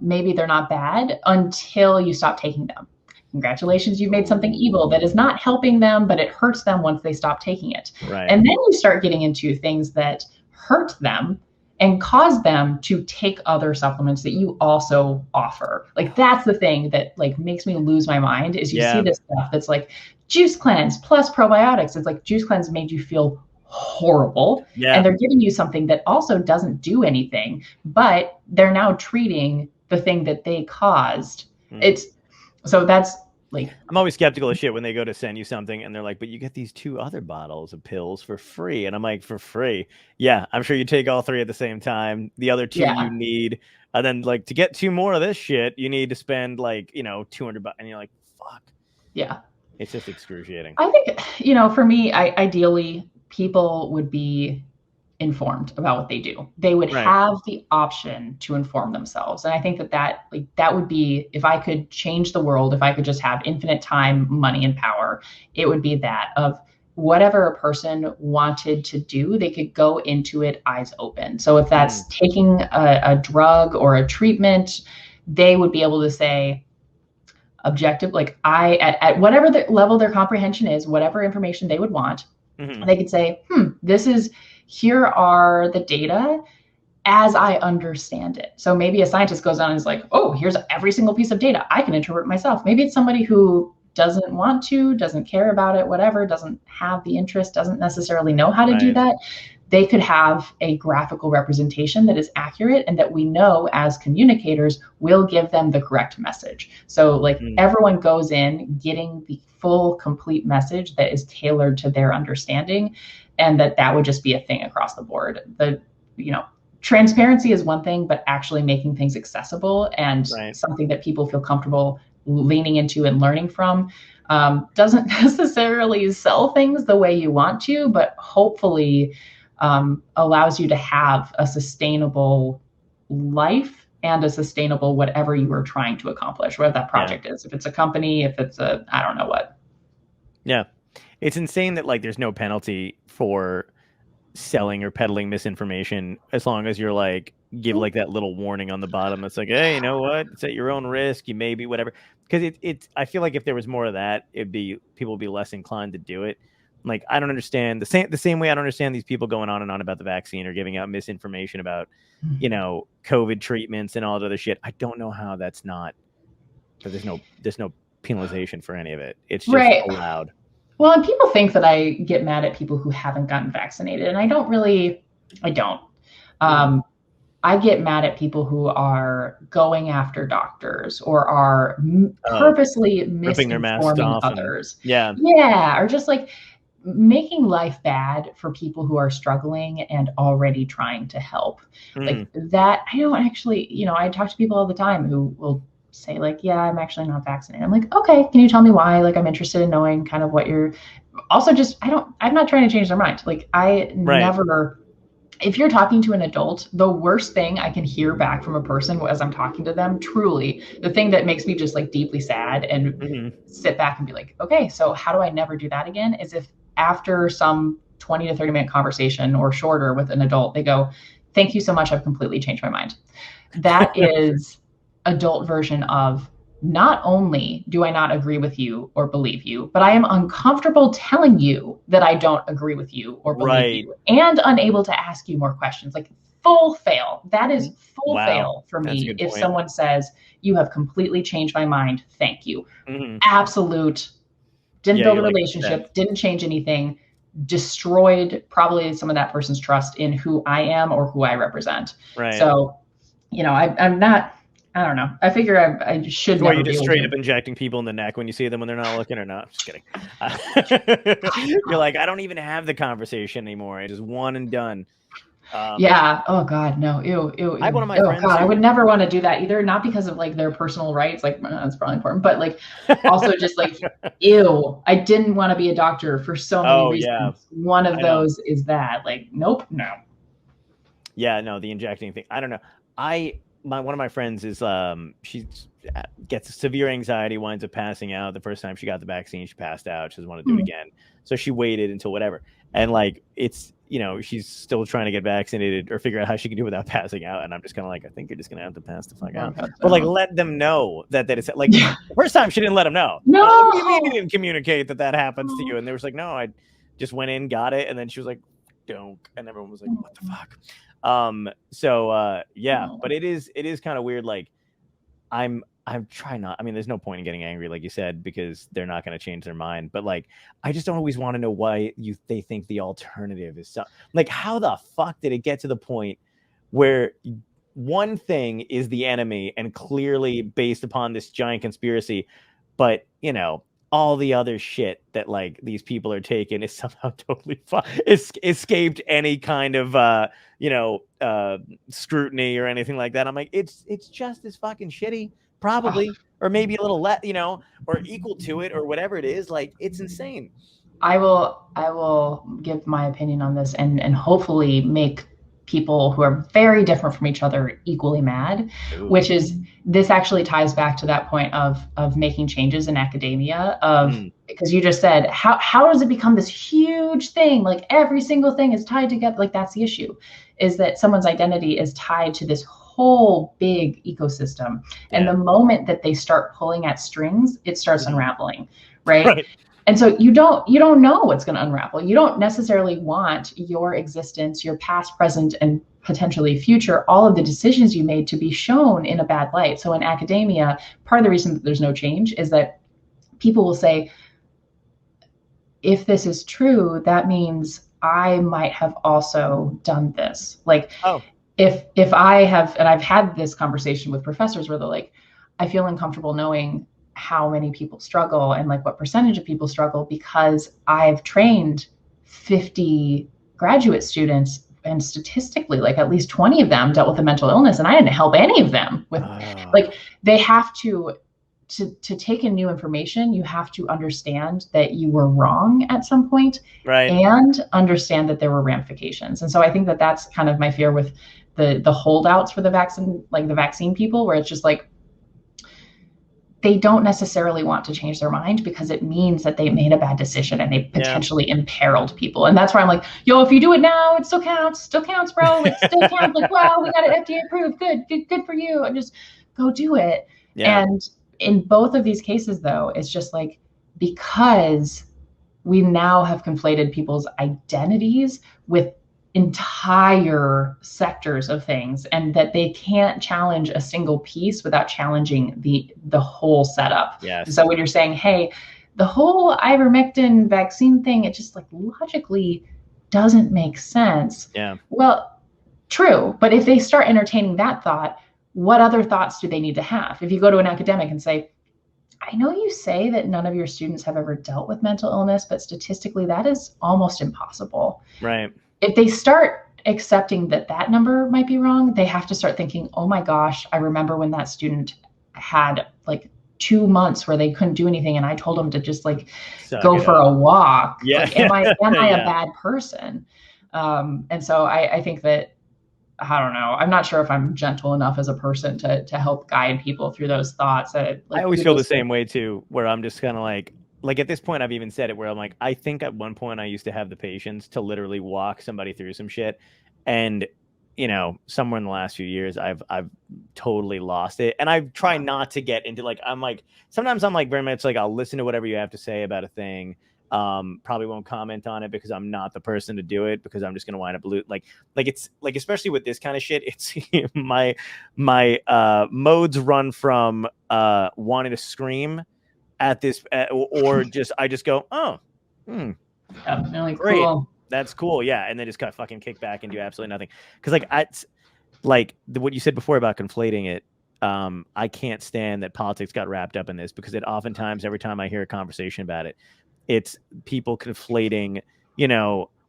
maybe they're not bad until you stop taking them. congratulations, you've made something evil that is not helping them, but it hurts them once they stop taking it. Right. And then you start getting into things that hurt them and cause them to take other supplements that you also offer. Like that's the thing that like makes me lose my mind is you see this stuff that's like juice cleanse plus probiotics. It's like juice cleanse made you feel horrible. And they're giving you something that also doesn't do anything, but they're now treating the thing that they caused. So that's like, I'm always skeptical of shit when they go to send you something and they're like, but you get these 2 other bottles of pills for free. And I'm like, for free? Yeah, I'm sure you take all 3 at the same time. The other 2 you need. And then like to get 2 more of this shit, you need to spend like, $200. And you're like, fuck. Yeah. It's just excruciating. I think, for me, ideally people would be informed about what they do. They would have the option to inform themselves. And I think that would be, if I could change the world, if I could just have infinite time, money, and power, it would be that of whatever a person wanted to do, they could go into it eyes open. So if that's taking a drug or a treatment, they would be able to say, objective, like at whatever the level their comprehension is, whatever information they would want, they could say, here are the data as I understand it. So maybe a scientist goes on and is like, oh, here's every single piece of data. I can interpret myself. Maybe it's somebody who doesn't want to, doesn't care about it, whatever, doesn't have the interest, doesn't necessarily know how to do that. They could have a graphical representation that is accurate and that we know as communicators will give them the correct message. So like everyone goes in getting the full, complete message that is tailored to their understanding, and that would just be a thing across the board. Transparency is one thing, but actually making things accessible and something that people feel comfortable leaning into and learning from doesn't necessarily sell things the way you want to, but hopefully allows you to have a sustainable life and a sustainable whatever you are trying to accomplish, whatever that project is. If it's a company, if it's I don't know what. Yeah. It's insane that like there's no penalty for selling or peddling misinformation as long as you're like give like that little warning on the bottom. It's like, hey, you know what? It's at your own risk. You may be whatever. Because it's I feel like if there was more of that, people would be less inclined to do it. Like I don't understand the same way I don't understand these people going on and on about the vaccine or giving out misinformation about COVID treatments and all that other shit. I don't know how that's not. But there's no penalization for any of it. It's just allowed. Well, and people think that I get mad at people who haven't gotten vaccinated, and I don't. I get mad at people who are going after doctors or are purposely misinforming others. Or just like making life bad for people who are struggling and already trying to help. Like that, I don't actually, I talk to people all the time who will say like, yeah, I'm actually not vaccinated. I'm like, okay, can you tell me why? Like, I'm interested in knowing kind of what you're also just, I'm not trying to change their mind. Like never, if you're talking to an adult, the worst thing I can hear back from a person as I'm talking to them, truly the thing that makes me just like deeply sad and sit back and be like, okay, so how do I never do that again? Is if after some 20 to 30 minute conversation or shorter with an adult, they go, thank you so much. I've completely changed my mind. That is adult version of not only do I not agree with you or believe you, but I am uncomfortable telling you that I don't agree with you or believe you and unable to ask you more questions. Like full fail. That is full fail for me. If someone says you have completely changed my mind, thank you. Absolute. Didn't build a relationship, didn't change anything, destroyed probably some of that person's trust in who I am or who I represent. So, I'm not, I don't know. I figure I should. Why you just straight up injecting people in the neck when you see them when they're not looking or not? Just kidding. You're like, I don't even have the conversation anymore. I just one and done. Oh God, no. Ew. I have one of my friends. God, I would never want to do that either. Not because of like their personal rights. Like that's probably important, but like also just like, ew. I didn't want to be a doctor for so many reasons. Yeah. One of those is that like, nope, no. Yeah, no, the injecting thing. I don't know. one of my friends is she gets severe anxiety, winds up passing out. The first time she got the vaccine, she passed out. She doesn't want to do it again, so she waited until whatever. And like it's she's still trying to get vaccinated or figure out how she can do it without passing out. And I'm just kind of like, I think you're just gonna have to pass the fuck out. But like, let them know that it's like the first time she didn't let them know. No, what do you mean you didn't communicate that happens to you? And they was like, no, I just went in, got it, and then she was like, don't, and everyone was like, what the fuck. But it is kind of weird. Like I'm trying not, I mean, there's no point in getting angry, like you said, because they're not going to change their mind. But like, I just don't always want to know why they think the alternative is so, like, how the fuck did it get to the point where one thing is the enemy and clearly based upon this giant conspiracy, but all the other shit that like these people are taking is somehow totally escaped any kind of scrutiny or anything like that. I'm like, it's just as fucking shitty, probably, or maybe a little less, or equal to it, or whatever it is. Like, it's insane. I will give my opinion on this and hopefully make people who are very different from each other equally mad. Ooh. Which is, this actually ties back to that point of making changes in academia, because you just said, how does it become this huge thing? Like every single thing is tied together. Like that's the issue, is that someone's identity is tied to this whole big ecosystem. Yeah. And the moment that they start pulling at strings, it starts unraveling, right? And so you don't know what's going to unravel. You don't necessarily want your existence, your past, present, and potentially future, all of the decisions you made to be shown in a bad light. So in academia, part of the reason that there's no change is that people will say, if this is true, that means I might have also done this. Like, if I have, and I've had this conversation with professors where they're like, I feel uncomfortable knowing how many people struggle and like what percentage of people struggle, because I've trained 50 graduate students, and statistically like at least 20 of them dealt with a mental illness, and I didn't help any of them with like, they have to take in new information. You have to understand that you were wrong at some point, right? And understand that there were ramifications. And so I think that that's kind of my fear with the holdouts for the vaccine, like the vaccine people, where it's just like, they don't necessarily want to change their mind because it means that they made a bad decision and they potentially imperiled people. And that's why I'm like, yo, if you do it now, it still counts, bro. It still counts. Like, wow, we got it FDA approved. Good for you. And just go do it. Yeah. And in both of these cases, though, it's just like, because we now have conflated people's identities with entire sectors of things, and that they can't challenge a single piece without challenging the whole setup. Yes. So when you're saying, hey, the whole ivermectin vaccine thing, it just like logically doesn't make sense. Yeah. Well, true. But if they start entertaining that thought, what other thoughts do they need to have? If you go to an academic and say, I know you say that none of your students have ever dealt with mental illness, but statistically that is almost impossible. Right. If they start accepting that number might be wrong, they have to start thinking, oh my gosh, I remember when that student had like 2 months where they couldn't do anything, and I told them to just like go for a walk. Yeah. Like, am I a bad person? And so I think that, I don't know, I'm not sure if I'm gentle enough as a person to help guide people through those thoughts. I always feel the same way too, where I'm just kind of like at this point, I've even said it where I'm like, I think at one point I used to have the patience to literally walk somebody through some shit. And, somewhere in the last few years, I've totally lost it. And I try not to get into sometimes I'm like very much like, I'll listen to whatever you have to say about a thing. Probably won't comment on it because I'm not the person to do it, because I'm just going to wind up like it's like, especially with this kind of shit, it's my modes run from wanting to scream at this or just I just go, yeah, really great, cool. That's cool, yeah, and then just kind of fucking kick back and do absolutely nothing, because what you said before about conflating it, I can't stand that politics got wrapped up in this, because it oftentimes, every time I hear a conversation about it, it's people conflating,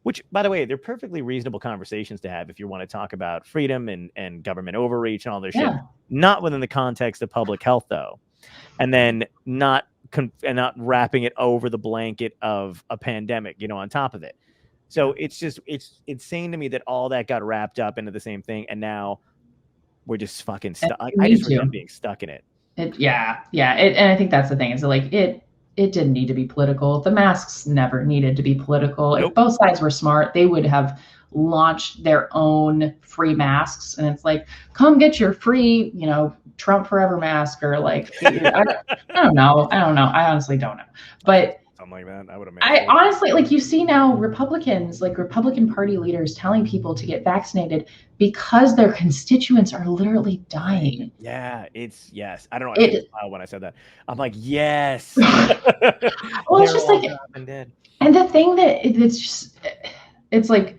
which, by the way, they're perfectly reasonable conversations to have if you want to talk about freedom and government overreach and all this shit, not within the context of public health though, and then not wrapping it over the blanket of a pandemic, on top of it. So it's insane to me that all that got wrapped up into the same thing. And now we're just fucking stuck. Me I just too. resent being stuck in it. Yeah. And I think that's the thing is like it didn't need to be political. The masks never needed to be political. Nope. If both sides were smart, they would have launched their own free masks. And it's like, come get your free, Trump Forever mask, or like, I don't know. I honestly don't know. But something like that, I would have made. I honestly, like, you see now Republicans, like Republican Party leaders telling people to get vaccinated because their constituents are literally dying. Yeah, yes. I don't know. I smiled when I said that. I'm like, yes. Well, it's just like, and the thing that it's like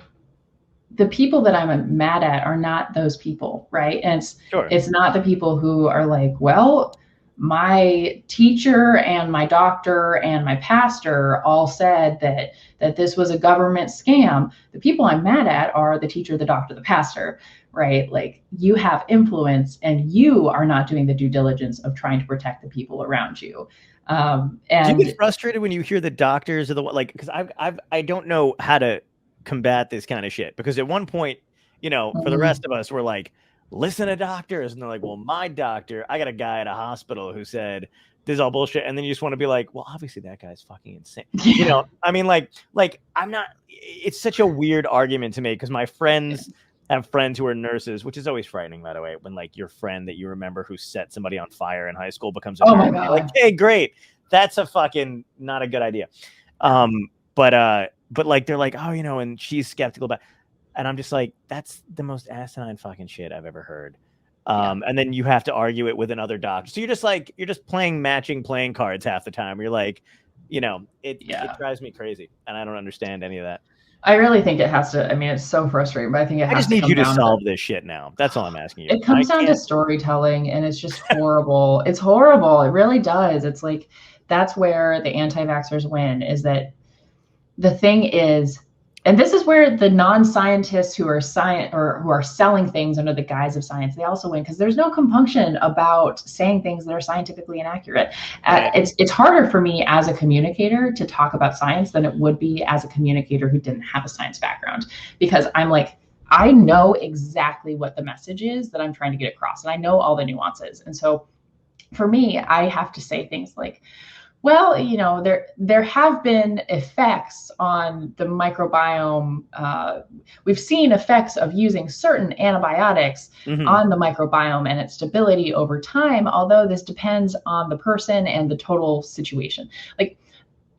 the people that I'm mad at are not those people, right? And it's not the people who are like, well, my teacher and my doctor and my pastor all said that this was a government scam. The people I'm mad at are the teacher, the doctor, the pastor, right? Like, you have influence and you are not doing the due diligence of trying to protect the people around you. And do you get frustrated when you hear the doctors or because I don't know how to combat this kind of shit, because at one point, for the rest of us, we're like, listen to doctors, and they're like, well, my doctor, I got a guy at a hospital who said this is all bullshit, and then you just want to be like, well, obviously that guy's fucking insane. I mean, like I'm not, it's such a weird argument to make, because my friends have friends who are nurses, which is always frightening, by the way, when like your friend that you remember who set somebody on fire in high school becomes a nurse. My God. Like, hey, great, that's a fucking not a good idea. But like they're like, oh, and she's skeptical about. And I'm just like, that's the most asinine fucking shit I've ever heard. And then you have to argue it with another doctor. So you're just playing matching playing cards half the time. You're like, it drives me crazy, and I don't understand any of that. I really think it has to. I mean, it's so frustrating, but I think it has to. I just need you to solve this shit now. That's all I'm asking you. It comes down to storytelling, and it's just horrible. It's horrible. It really does. It's like, that's where the anti-vaxxers win, is that the thing is, and this is where the non-scientists who are who are selling things under the guise of science, they also win, because there's no compunction about saying things that are scientifically inaccurate. It's harder for me as a communicator to talk about science than it would be as a communicator who didn't have a science background, because I'm like, I know exactly what the message is that I'm trying to get across, and I know all the nuances. And so for me, I have to say things like, well, there have been effects on the microbiome. We've seen effects of using certain antibiotics on the microbiome and its stability over time, although this depends on the person and the total situation. Like,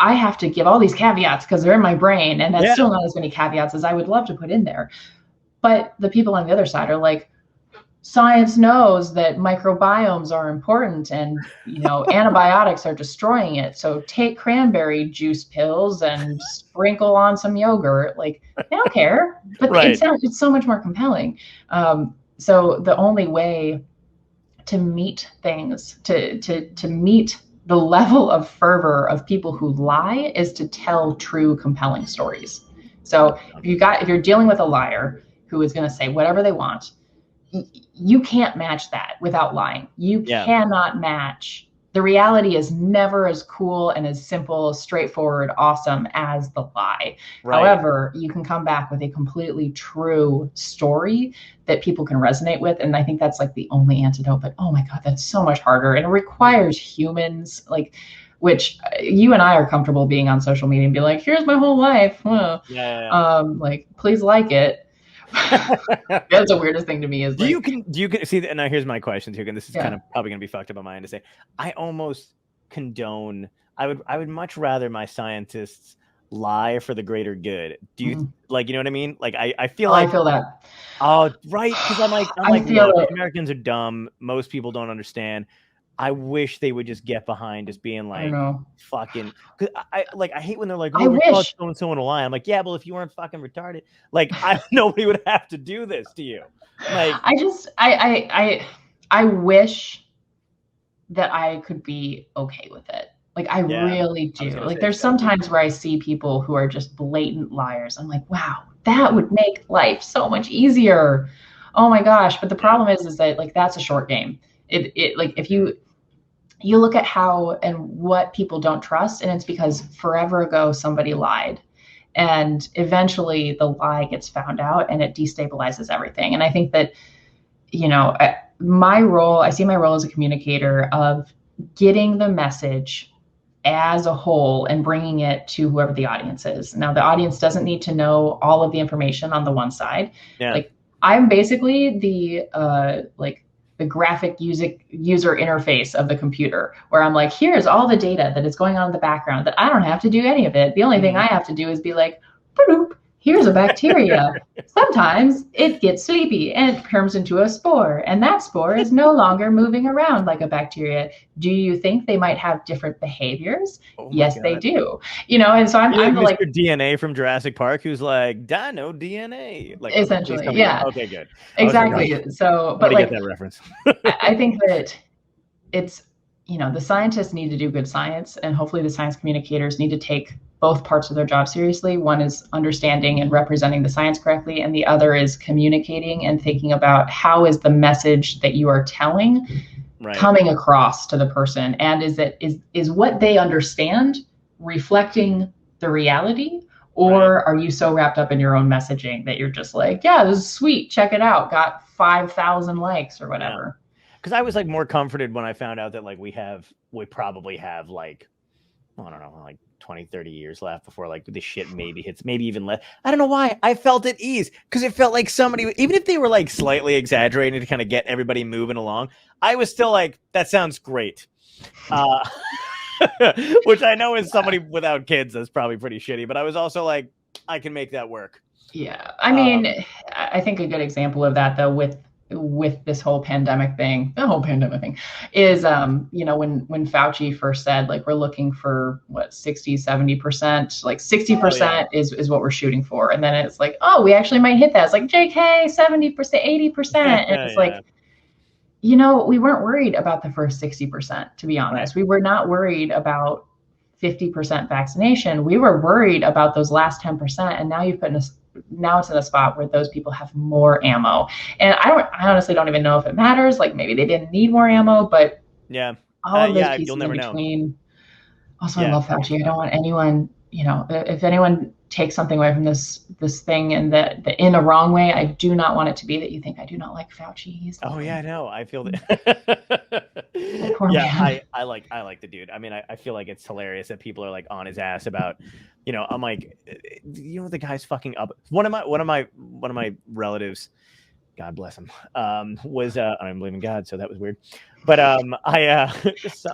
I have to give all these caveats because they're in my brain, and that's still not as many caveats as I would love to put in there. But the people on the other side are like, science knows that microbiomes are important, and antibiotics are destroying it. So take cranberry juice pills and sprinkle on some yogurt. Like, they don't care, but it's so much more compelling. So the only way to meet things, to meet the level of fervor of people who lie, is to tell true, compelling stories. So if you're dealing with a liar who is going to say whatever they want, you can't match that without lying. You cannot match. The reality is never as cool and as simple, straightforward, awesome as the lie. Right. However, you can come back with a completely true story that people can resonate with. And I think that's like the only antidote. But oh my God, that's so much harder. And it requires humans, like, which you and I are comfortable being on social media and be like, here's my whole life. Like, please like it. That's the weirdest thing to me. Is do you see? And now here's my question too, and this is kind of probably going to be fucked up on my end to say. I almost condone. I would much rather my scientists lie for the greater good. Do you like? You know what I mean? Like I feel like I feel that. Oh, right. Because I'm like, look, Americans are dumb. Most people don't understand. I wish they would just get behind just being like, fucking. Because I hate when they're like, oh, we thought so and a lie. I'm like, yeah, well, if you weren't fucking retarded, like, nobody would have to do this to you. Like, I wish that I could be okay with it. Like, I really do. Like, there's sometimes where I see people who are just blatant liars. I'm like, wow, that would make life so much easier. Oh my gosh. But the problem is that, like, that's a short game. It like, if you look at how and what people don't trust, and it's because forever ago somebody lied, and eventually the lie gets found out and it destabilizes everything. And I think that I see my role as a communicator of getting the message as a whole and bringing it to whoever the audience is. Now, the audience doesn't need to know all of the information on the one side. Yeah. Like, I'm basically the graphic user interface of the computer, where I'm like, here's all the data that is going on in the background that I don't have to do any of it. The only thing I have to do is be like, boop, here's a bacteria. Sometimes it gets sleepy and it turns into a spore, and that spore is no longer moving around like a bacteria. Do you think they might have different behaviors? Yes, they do. And so I'm Mr. Like DNA from Jurassic Park, who's like Dino DNA, like essentially, yeah. Okay, good. Exactly. So, but like, get that reference. I think that it's the scientists need to do good science, and hopefully the science communicators need to take both parts of their job seriously. One is understanding and representing the science correctly, and the other is communicating and thinking about how is the message that you are telling coming across to the person, and is what they understand reflecting the reality, or are you so wrapped up in your own messaging that you're just like, yeah, this is sweet, check it out, got 5,000 likes or whatever. Because I was like more comforted when I found out that like we probably have like, I don't know, like 20, 30 years left before like this shit maybe hits, maybe even less. I don't know why. I felt at ease because it felt like somebody, even if they were like slightly exaggerating to kind of get everybody moving along, I was still like, that sounds great. Which I know is somebody without kids, that's probably pretty shitty, but I was also like, I can make that work. Yeah. I mean, I think a good example of that though, with this whole pandemic thing, is, when Fauci first said, like, we're looking for 60, 70%, like 60% is what we're shooting for. And then it's like, oh, we actually might hit that. It's like, JK, 70%, 80%. And it's like, we weren't worried about the first 60%, to be honest. We were not worried about 50% vaccination. We were worried about those last 10%. And now now it's in a spot where those people have more ammo. And I honestly don't even know if it matters. Like, maybe they didn't need more ammo, but all of those pieces in between. Also, I love Fauci. I don't want anyone, if anyone takes something away from this thing and the in a wrong way, I do not want it to be that you think I do not like Fauci. He's I know. I feel that. I like the dude. I mean, I feel like it's hilarious that people are like on his ass about, I'm like, the guy's fucking up. One of my relatives, God bless him, was I don't believe in God, so that was weird. But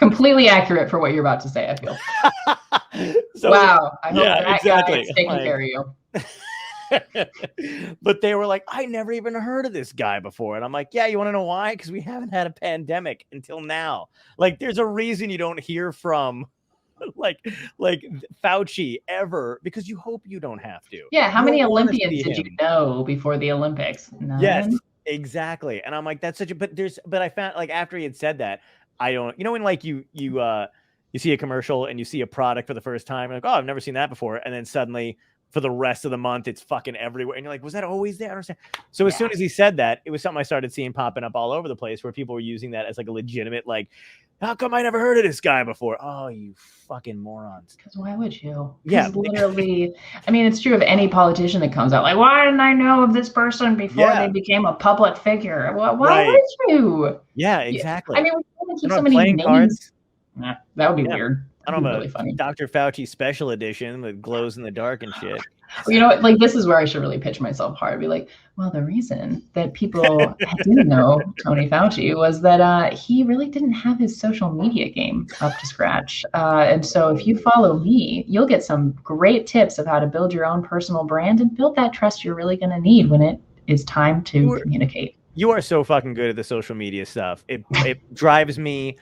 completely accurate for what you're about to say, I feel. Wow. I hope that guy is taking care of you. But they were like, I never even heard of this guy before. And I'm like, yeah, you want to know why? Because we haven't had a pandemic until now. Like, there's a reason you don't hear from like Fauci ever, because you hope you don't have to. Yeah. How many Olympians did you know before the Olympics? None? Yes, exactly. And I'm like, that's such a, but I found, like, after he had said that, I don't, when like you see a commercial and you see a product for the first time, like, oh, I've never seen that before. And then suddenly for the rest of the month, it's fucking everywhere. And you're like, was that always there? I don't understand. So as soon as he said that, it was something I started seeing popping up all over the place where people were using that as like a legitimate, like, how come I never heard of this guy before? Oh, you fucking morons. Because why would you? Yeah. Literally, I mean, it's true of any politician that comes out like, why didn't I know of this person before they became a public figure? Well, why would you? Yeah, exactly. I mean, we want to keep so many names. Cards. Nah, that would be weird. I don't know, really funny. Dr. Fauci special edition that glows in the dark and shit. Well, like, this is where I should really pitch myself hard. Be like, well, the reason that people didn't know Tony Fauci was that he really didn't have his social media game up to scratch. And so if you follow me, you'll get some great tips of how to build your own personal brand and build that trust you're really going to need when it is time to communicate. You are so fucking good at the social media stuff. It drives me.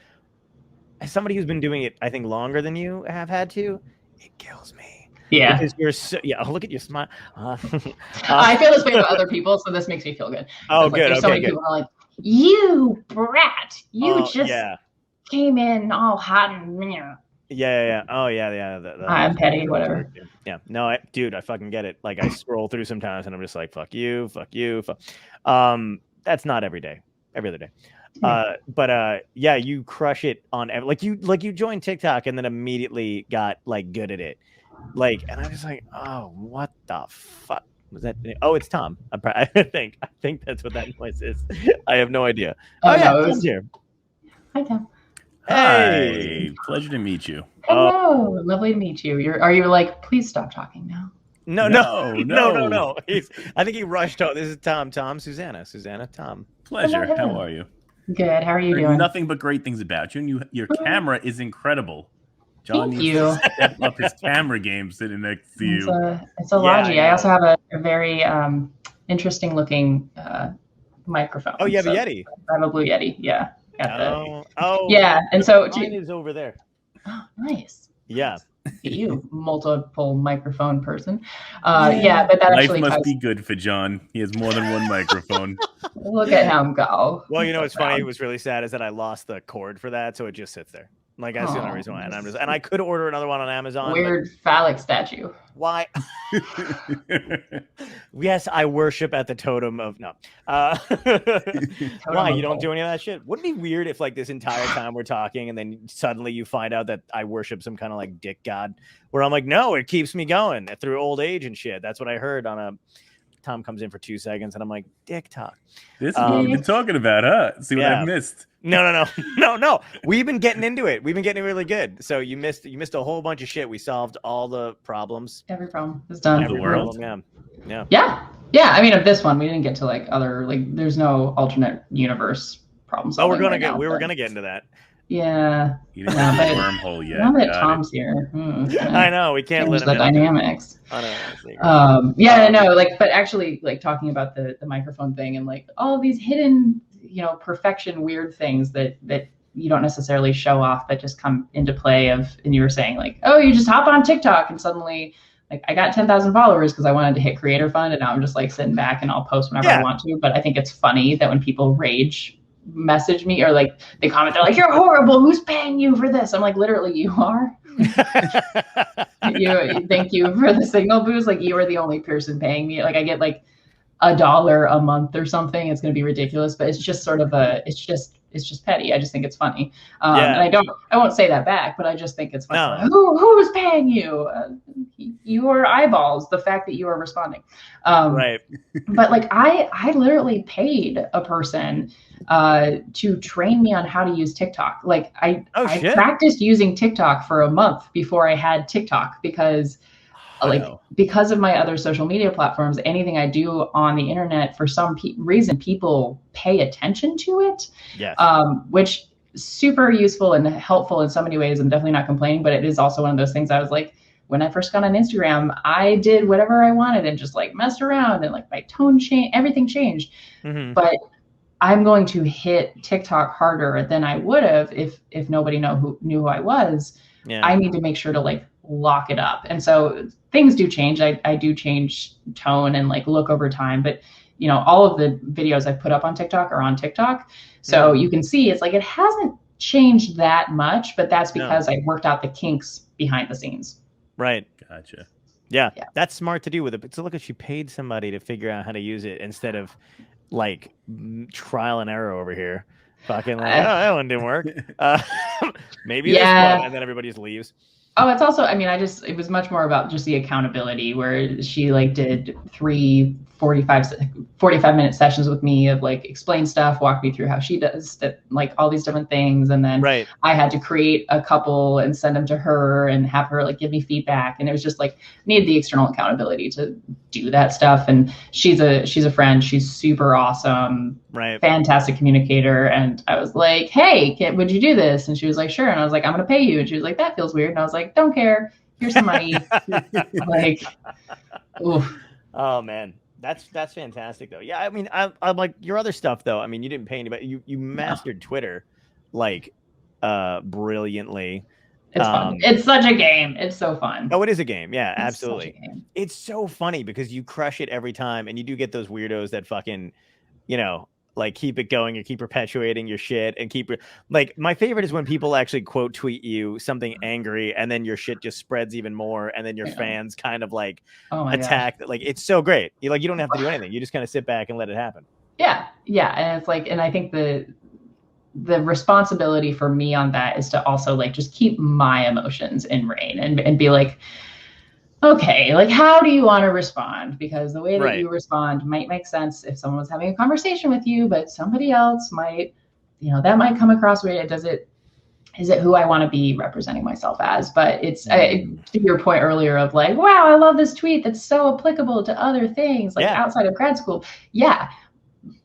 As somebody who's been doing it, I think, longer than you have had to, it kills me. Yeah. Because you're so, look at your smile. I feel this way about other people, so this makes me feel good. Oh, good. There's so many people who are like, you brat, you just came in all hot and Yeah. Oh, yeah. I'm petty, whatever. Yeah. No, dude, I fucking get it. Like, I scroll through sometimes and I'm just like, fuck you. That's not every day. Every other day. But you crush it on you joined TikTok and then immediately got like good at it. Like, and I was like, oh, what the fuck? Was that? Oh, it's Tom. I think that's what that noise is. I have no idea. Oh, yeah, no, Tom's here. Hi, Tom. Hey, hi, pleasure to meet you. Hello, lovely to meet you. Are you like, please stop talking now? No. I think he rushed out. This is Tom, Susanna, Tom. Pleasure. Hello. How are you? Good. How are you Heard doing? nothing but great things about you, and your camera is incredible. John Thank needs you. to step up his camera game sitting next to you. It's a Logi. I also have a very interesting looking microphone. Oh, you have a Yeti. I have a Blue Yeti. Yeah. Yeah. And so mine is over there. Oh, nice. Yeah. You multiple microphone person. But that Life actually must be good for John. He has more than one microphone. Look at him go. Well, you know what's funny? It was really sad is that I lost the cord for that, so it just sits there. Like that's the only reason why. And I could order another one on Amazon. Weird phallic statue. Why? Yes, I worship at the totem of no. Why you don't do any of that shit? Wouldn't it be weird if like this entire time we're talking and then suddenly you find out that I worship some kind of like dick god? Where I'm like, no, it keeps me going through old age and shit. That's what I heard on a. Tom comes in for 2 seconds and I'm like, dick talk. This is what we've been talking about, huh? See what I missed. No. We've been getting into it. We've been getting really good. So you missed a whole bunch of shit. We solved all the problems. Every problem is done. Every world. Yeah. I mean, of this one, we didn't get to like other like. There's no alternate universe problems. Oh, we were gonna get into that. Yeah. You didn't have a wormhole yet. Now that Tom's here. I know we can't let him the in. Dynamics. But actually, like talking about the microphone thing and like all of these hidden, perfection weird things that you don't necessarily show off that just come into play and you were saying like, oh, you just hop on TikTok and suddenly like I got 10,000 followers because I wanted to hit creator fund and now I'm just like sitting back and I'll post whenever I want to. But I think it's funny that when people rage message me or like they comment, they're like, you're horrible, who's paying you for this? I'm like, literally you are. Thank you for the signal boost. Like you are the only person paying me. Like I get like $1 a month or something. It's going to be ridiculous, but it's just sort of it's just petty. I just think it's funny. And I won't say that back, but I just think it's funny. No. Who's paying you? Your eyeballs, the fact that you are responding. Right. But like I literally paid a person to train me on how to use TikTok. Like I practiced using TikTok for a month before I had TikTok because because of my other social media platforms, anything I do on the internet, for some reason, people pay attention to it. Yes. Which super useful and helpful in so many ways. I'm definitely not complaining, but it is also one of those things I was like, when I first got on Instagram, I did whatever I wanted and just like messed around and like my tone changed, everything changed. Mm-hmm. But I'm going to hit TikTok harder than I would have if nobody knew who I was. Yeah. I need to make sure to like lock it up. And so things do change. I do change tone and like look over time, but all of the videos I put up on TikTok are on TikTok. So you can see it's like, it hasn't changed that much, but that's because I worked out the kinks behind the scenes. Right. Gotcha. Yeah. That's smart to do with it. So look, if you paid somebody to figure out how to use it instead of like trial and error over here. Fucking like, that one didn't work. Maybe this one, and then everybody just leaves. Oh, it's also, I mean, it was much more about just the accountability where she like did 3 45-minute sessions with me of like explain stuff, walk me through how she does that, like all these different things. And then I had to create a couple and send them to her and have her like give me feedback. And it was just like needed the external accountability to do that stuff. And she's a friend. She's super awesome, fantastic communicator. And I was like, hey, would you do this? And she was like, sure. And I was like, I'm going to pay you. And she was like, that feels weird. And I was like, don't care. Here's some money. Like, oof. Oh man. That's fantastic though. Yeah, I mean, I'm like your other stuff though. I mean, you didn't pay anybody. You mastered Twitter like brilliantly. It's fun. It's such a game. It's so fun. Oh, it is a game. Yeah, absolutely. It's so funny because you crush it every time, and you do get those weirdos that fucking, like keep it going, you keep perpetuating your shit and keep like my favorite is when people actually quote tweet you something angry and then your shit just spreads even more and then your fans kind of like attack that. Like it's so great. You don't have to do anything. You just kind of sit back and let it happen. Yeah. And it's like, and I think the responsibility for me on that is to also like just keep my emotions in rein and be like, okay, like how do you want to respond? Because the way that Right. you respond might make sense if someone was having a conversation with you, but somebody else might, that might come across weird. Is it who I want to be representing myself as? But it's to your point earlier of like, wow, I love this tweet that's so applicable to other things like outside of grad school. Yeah.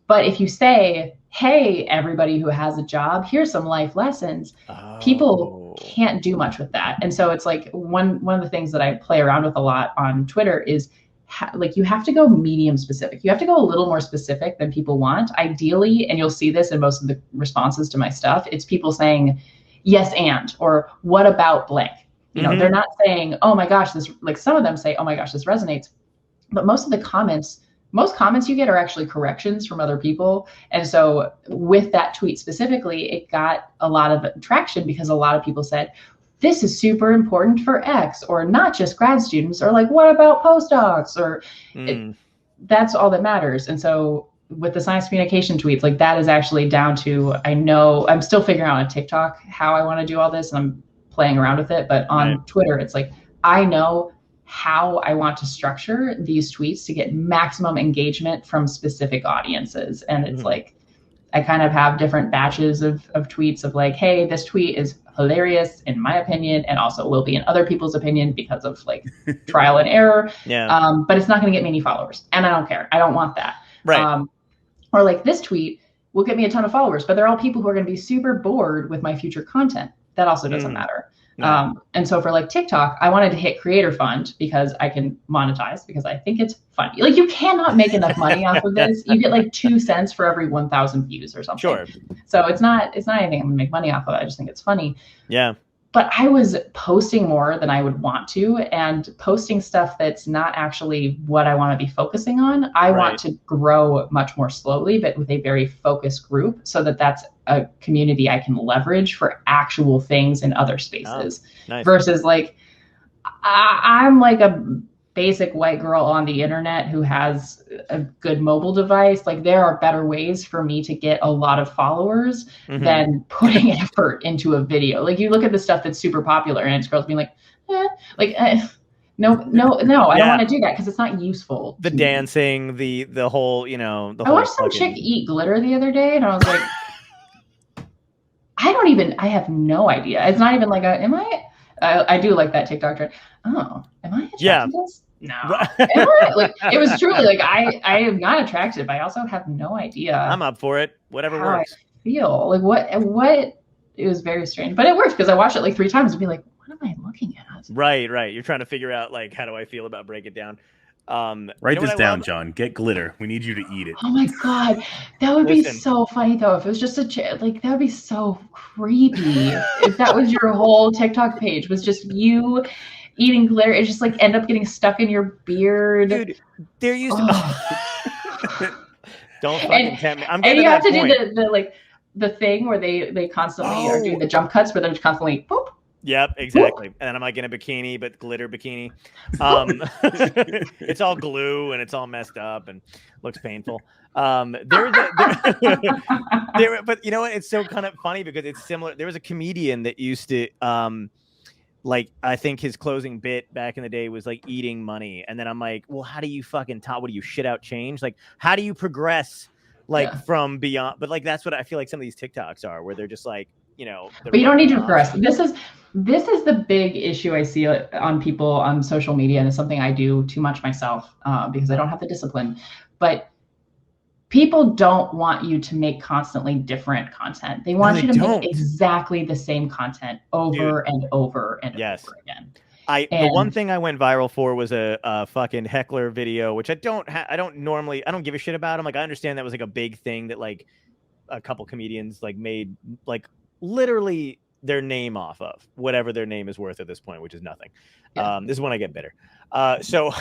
But if you say, hey, everybody who has a job, here's some life lessons, people can't do much with that. And so it's like one of the things that I play around with a lot on Twitter is like you have to go medium specific. You have to go a little more specific than people want. Ideally, and you'll see this in most of the responses to my stuff, it's people saying, yes, and, or what about blank? They're not saying, oh my gosh, this, like some of them say, oh my gosh, this resonates. But most comments you get are actually corrections from other people. And so with that tweet specifically, it got a lot of traction because a lot of people said, this is super important for X, or not just grad students, or like, what about postdocs? Or that's all that matters. And so with the science communication tweets, like that is actually down to, I know I'm still figuring out on TikTok how I want to do all this and I'm playing around with it. But on Twitter, it's like, I know how I want to structure these tweets to get maximum engagement from specific audiences. And it's like, I kind of have different batches of tweets of like, hey, this tweet is hilarious in my opinion, and also will be in other people's opinion because of like trial and error. But it's not going to get me any followers. And I don't care. I don't want that. Right. Or like this tweet will get me a ton of followers, but they're all people who are going to be super bored with my future content. That also doesn't matter. And so for like TikTok, I wanted to hit creator fund because I can monetize because I think it's funny. Like you cannot make enough money off of this. You get like 2 cents for every 1,000 views or something. Sure. So it's not anything I'm gonna make money off of. I just think it's funny. Yeah. But I was posting more than I would want to, and posting stuff that's not actually what I want to be focusing on. I want to grow much more slowly, but with a very focused group so that that's a community I can leverage for actual things in other spaces. Nice. Versus like, I'm like a basic white girl on the internet who has a good mobile device. Like there are better ways for me to get a lot of followers than putting effort into a video. Like you look at the stuff that's super popular and it's girls being like, no, I don't want to do that because it's not useful. The dancing, the whole, the I watched some chick eat glitter the other day and I was like, I have no idea. It's not even like I do like that TikTok trend. Oh, am I attracted to this? No. Like it was truly like I am not attractive. I also have no idea. I'm up for it. Whatever how works. I feel like what it was very strange, but it worked because I watched it like 3 times and be like, what am I looking at? Right. You're trying to figure out like how do I feel about break it down. Write this down, John. Get glitter. We need you to eat it. Oh my god, that would be so funny though. If it was just like that would be so creepy. If that was your whole TikTok page was just you eating glitter, it just like end up getting stuck in your beard. Dude, they're used to don't fucking tempt me. I'm and you have to point. do the thing where they constantly are doing the jump cuts where they're just constantly boop. Yep, exactly. And then I'm like in a bikini, but glitter bikini. It's all glue and it's all messed up and looks painful. But you know what? It's so kind of funny because it's similar. There was a comedian that used to, like, I think his closing bit back in the day was like eating money. And then I'm like, well, how do you fucking what do you shit out change? Like, how do you progress from beyond? But like, that's what I feel like some of these TikToks are, where they're just like, but you don't need to progress. This is the big issue I see on people on social media, and it's something I do too much myself because I don't have the discipline. But people don't want you to make constantly different content. They want you to make exactly the same content over and over and over again. The one thing I went viral for was a fucking heckler video, which I don't give a shit about. I'm like, I understand that was like a big thing that like a couple comedians like made like literally their name off of whatever their name is worth at this point, which is nothing. This is when I get bitter. So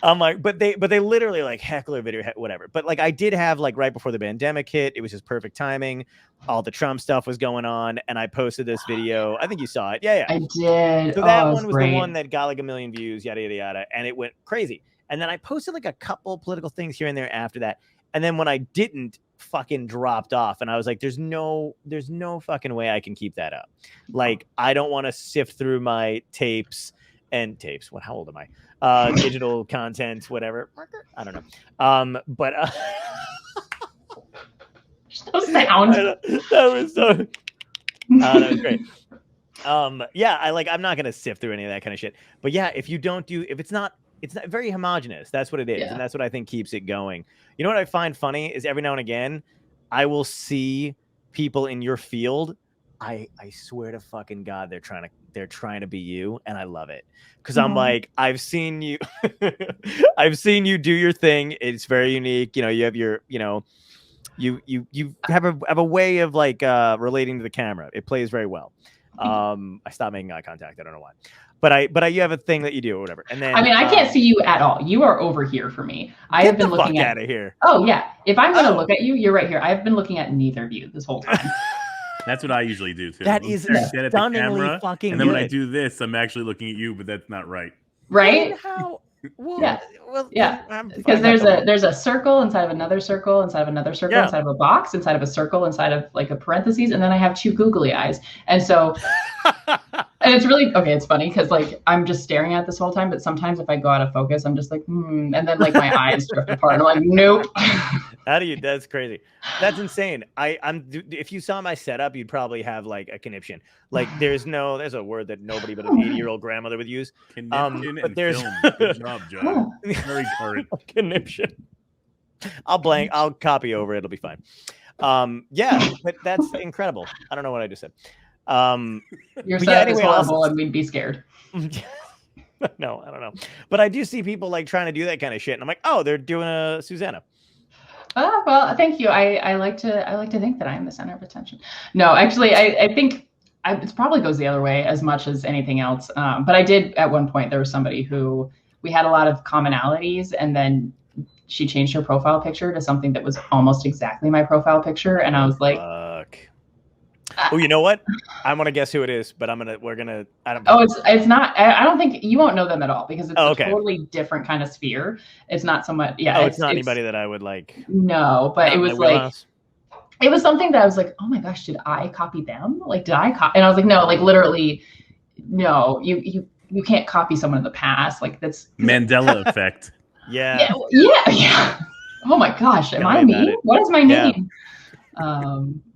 I'm like, but they literally like heckler video, whatever. But like I did have like right before the pandemic hit, it was just perfect timing. All the Trump stuff was going on, and I posted this video. I think you saw it. Yeah. I did. So that one was the one that got like 1 million views, yada yada yada, and it went crazy. And then I posted like a couple political things here and there after that. And then when I didn't, fucking dropped off, and I was like, there's no fucking way I can keep that up. Like, I don't want to sift through my tapes and tapes. What? How old am I? Digital content, whatever. I don't know. But those sounds. That was so. That was great. Yeah, I'm not gonna sift through any of that kind of shit. But yeah, if it's not very homogenous. That's what it is, and that's what I think keeps it going. You know what I find funny is every now and again, I will see people in your field. I swear to fucking God, they're trying to be you, and I love it because I'm like, I've seen you, I've seen you do your thing. It's very unique. You know, you have your, you know, you have a way of like relating to the camera. It plays very well. I stopped making eye contact. I don't know why, but you have a thing that you do or whatever. And then I mean, I can't see you at all. You are over here for me. I have been looking out of here. Oh yeah, if I'm going to look at you, you're right here. I have been looking at neither of you this whole time. That's what I usually do too. That is stunningly fucking and then good. when I do this, I'm actually looking at you, but that's not right. Right? How? Well, yeah. Well, yeah. Because there's a circle inside of another circle inside of another circle inside of a box inside of a circle inside of like a parentheses, and then I have two googly eyes, and so. And it's really okay. It's funny because like I'm just staring at this whole time, but sometimes if I go out of focus, I'm just like, and then like my eyes drift apart. And I'm like, nope. How do you? That's crazy. That's insane. I'm. If you saw my setup, you'd probably have like a conniption. Like there's a word that nobody but an 80-year-old grandmother would use. Conniption but there's film. Good job, John. Very current. Conniption. I'll copy over. It'll be fine. Yeah, but that's incredible. I don't know what I just said. Your setup is horrible and we'd be scared. No, I don't know. But I do see people like trying to do that kind of shit. And I'm like, oh, they're doing a Susanna. Well, thank you. I like to think that I am the center of attention. No, actually, I think it probably goes the other way as much as anything else. But I did at one point, there was somebody who we had a lot of commonalities, and then she changed her profile picture to something that was almost exactly my profile picture. And I was like, oh, you know what? I want to guess who it is, but we're gonna. I don't. Oh, it's not. I don't think you won't know them at all because it's a totally different kind of sphere. It's not so much. Yeah. Oh, it's not anybody that I would like. No, but it was like, it was something that I was like, oh my gosh, did I copy them? Like, did I copy? And I was like, no, like literally, no. You can't copy someone in the past. Like that's Mandela effect. Yeah. Yeah. Oh my gosh, am I me? What is my name?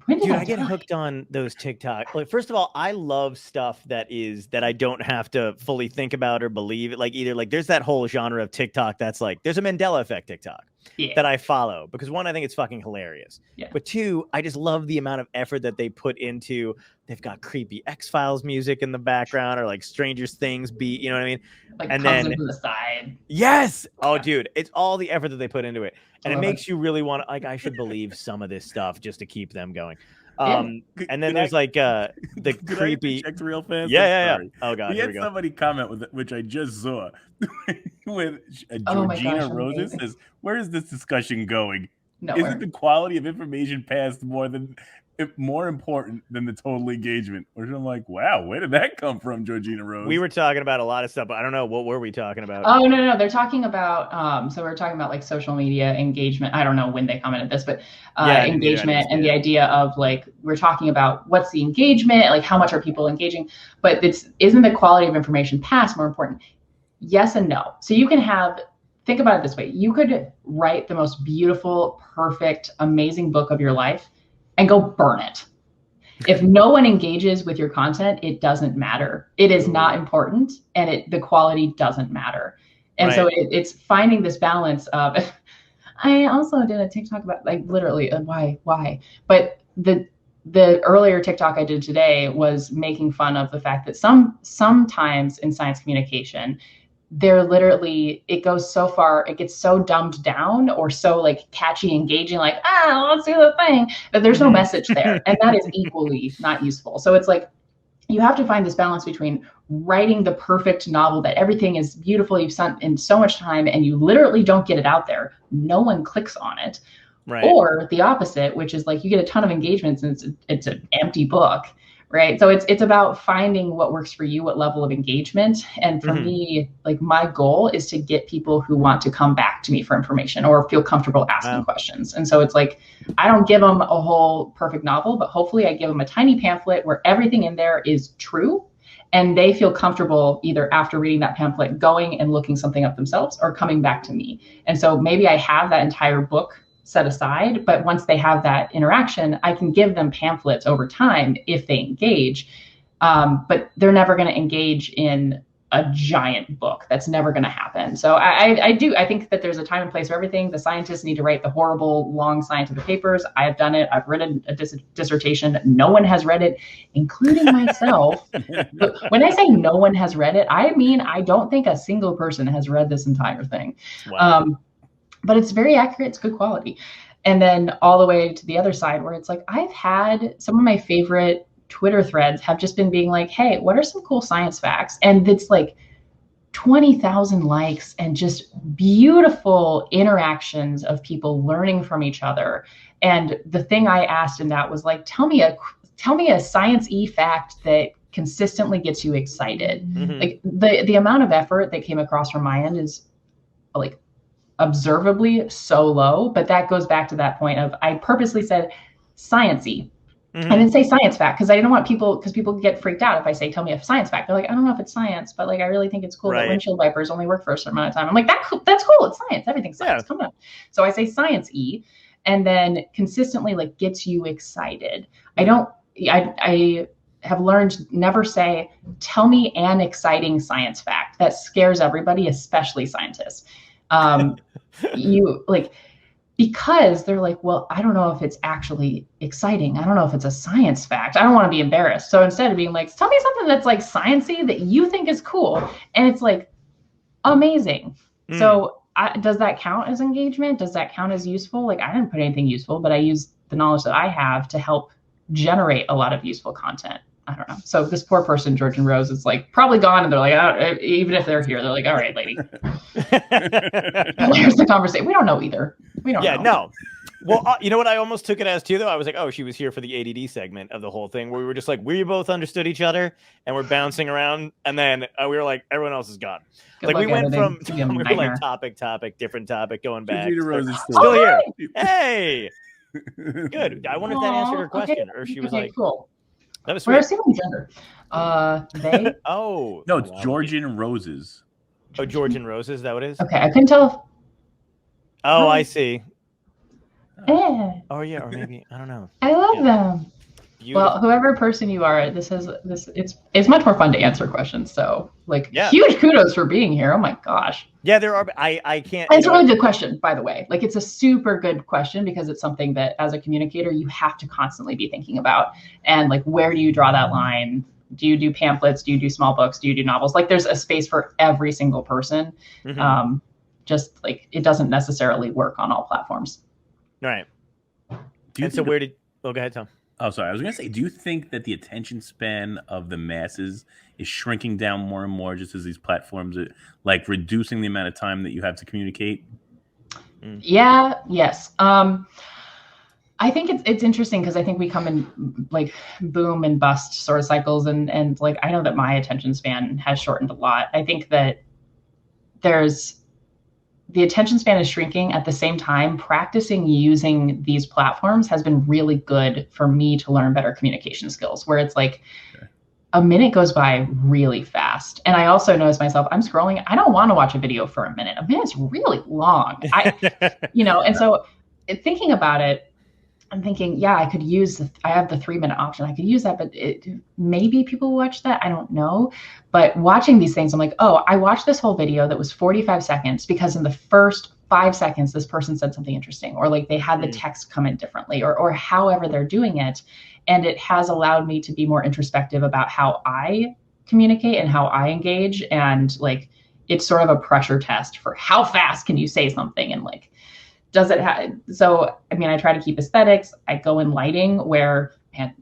Dude, I get hooked on those TikTok. Like, first of all, I love stuff that I don't have to fully think about or believe. Like either like there's that whole genre of TikTok that's like there's a Mandela effect TikTok that I follow because one, I think it's fucking hilarious. Yeah. But two, I just love the amount of effort that they put into. They've got creepy X-Files music in the background or like Stranger Things beat. You know what I mean? Like and then from the side. Yes. Oh, dude, it's all the effort that they put into it. And it makes you really want to, like, I should believe some of this stuff just to keep them going. And then there's like the creepy. Check the real fans. Yeah. Oh god, we had somebody comment with it, which I just saw with Georgina Roses says, "Where is this discussion going? Nowhere. Isn't the quality of information passed more important than the total engagement?" Or I'm like, wow, where did that come from, Georgina Rose? We were talking about a lot of stuff, but I don't know, what were we talking about? Oh no, they're talking about so we're talking about like social media engagement. I don't know when they commented this, but engagement and the idea of like we're talking about what's the engagement, like how much are people engaging, but isn't the quality of information passed more important? Yes and no. So you can think about it this way. You could write the most beautiful, perfect, amazing book of your life and go burn it. If no one engages with your content, it doesn't matter. It is not important, and the quality doesn't matter. And so it's finding this balance of. I also did a TikTok about like literally why, but the earlier TikTok I did today was making fun of the fact that sometimes in science communication, it goes so far, it gets so dumbed down or so like catchy, engaging, like, let's do the thing, that there's no message there. And that is equally not useful. So it's like, you have to find this balance between writing the perfect novel that everything is beautiful, you've spent in so much time and you literally don't get it out there. No one clicks on it. Right. Or the opposite, which is like you get a ton of engagements and it's an empty book. Right. So it's about finding what works for you, what level of engagement. And for me, like my goal is to get people who want to come back to me for information or feel comfortable asking questions. And so it's like, I don't give them a whole perfect novel, but hopefully I give them a tiny pamphlet where everything in there is true And they feel comfortable either after reading that pamphlet going and looking something up themselves or coming back to me. And so maybe I have that entire book set aside, but once they have that interaction, I can give them pamphlets over time if they engage. But they're never going to engage in a giant book. That's never going to happen. So I think that there's a time and place for everything. The scientists need to write the horrible, long scientific papers. I've done it. I've written a dissertation. No one has read it, including myself. But when I say no one has read it, I mean, I don't think a single person has read this entire thing. Wow. But it's very accurate. It's good quality. And then all the way to the other side where it's like, I've had some of my favorite Twitter threads have just been being like, hey, what are some cool science facts? And it's like 20,000 likes and just beautiful interactions of people learning from each other. And the thing I asked in that was like, tell me a science-y fact that consistently gets you excited. Mhm. Like the amount of effort that came across from my end is like observably so low, but that goes back to that point of I purposely said science-y. Mhm. I didn't say science fact because I didn't want people, because people get freaked out if I say, tell me a science fact. They're like, I don't know if it's science, but like, I really think it's cool Right. that windshield wipers only work for a certain amount of time. I'm like, that's cool. It's science. Everything's science. Yeah. Come on. So I say science-y, and then consistently like gets you excited. I have learned never say, tell me an exciting science fact. That scares everybody, especially scientists. You like, because they're like, well, I don't know if it's actually exciting. I don't know if it's a science fact. I don't want to be embarrassed. So instead of being like, tell me something that's like sciencey that you think is cool, and it's like amazing. So does that count as engagement? Does that count as useful? Like, I didn't put anything useful, but I used the knowledge that I have to help generate a lot of useful content. I don't know. So this poor person, George and Rose, is like probably gone, and they're like, oh, even if they're here, they're like, all right, lady. Here's the conversation. We don't know either. We don't know. No. Well, you know what I almost took it as too, though? I was like, oh, she was here for the ADD segment of the whole thing where we were just like, we both understood each other and we're bouncing around. And then we were like, everyone else is gone. Good Like we luck went editing. from, It's gonna be a we were nightmare. like topic, different topic, going back. Georgina Rose is Still here. Hi. Hey, good. I wonder if that answered her question, or she was like, cool. that was We're sweet. assuming gender. They. Oh. No, it's wow. Georgian Roses. Oh, George and Roses, is that what it is? Okay, I couldn't tell if. Oh, I see. Eh, Oh, yeah, or maybe, I don't know. I love Yeah. them. Beautiful. Well, whoever person you are, it's much more fun to answer questions. So, like, Yeah. huge kudos for being here. Oh my gosh. Yeah, there are, I can't. And it's a you know really good question, by the way. Like, it's a super good question because it's something that as a communicator, you have to constantly be thinking about. And like, where do you draw that line? Do you do pamphlets? Do you do small books? Do you do novels? Like, there's a space for every single person. Mhm. Just like, it doesn't necessarily work on all platforms. Right. Do you And so think- where did, oh, go ahead, Tom. Oh, sorry. I was going to say, do you think that the attention span of the masses is shrinking down more and more just as these platforms are like reducing the amount of time that you have to communicate? Yeah. Yes. I think it's interesting because I think we come in like boom and bust sort of cycles, and like I know that my attention span has shortened a lot. I think that the attention span is shrinking. At the same time, practicing using these platforms has been really good for me to learn better communication skills, where it's like a minute goes by really fast. And I also notice myself, I'm scrolling. I don't want to watch a video for a minute. A minute's really long. And so thinking about it, I'm thinking, yeah, I have the 3-minute option. I could use that, but maybe people watch that. I don't know. But watching these things, I'm like, oh, I watched this whole video that was 45 seconds because in the first 5 seconds, this person said something interesting, or like they had the text come in differently, or however they're doing it. And it has allowed me to be more introspective about how I communicate and how I engage. And like, it's sort of a pressure test for how fast can you say something, and like, does it have, so, I mean, I try to keep aesthetics. I go in lighting where, man,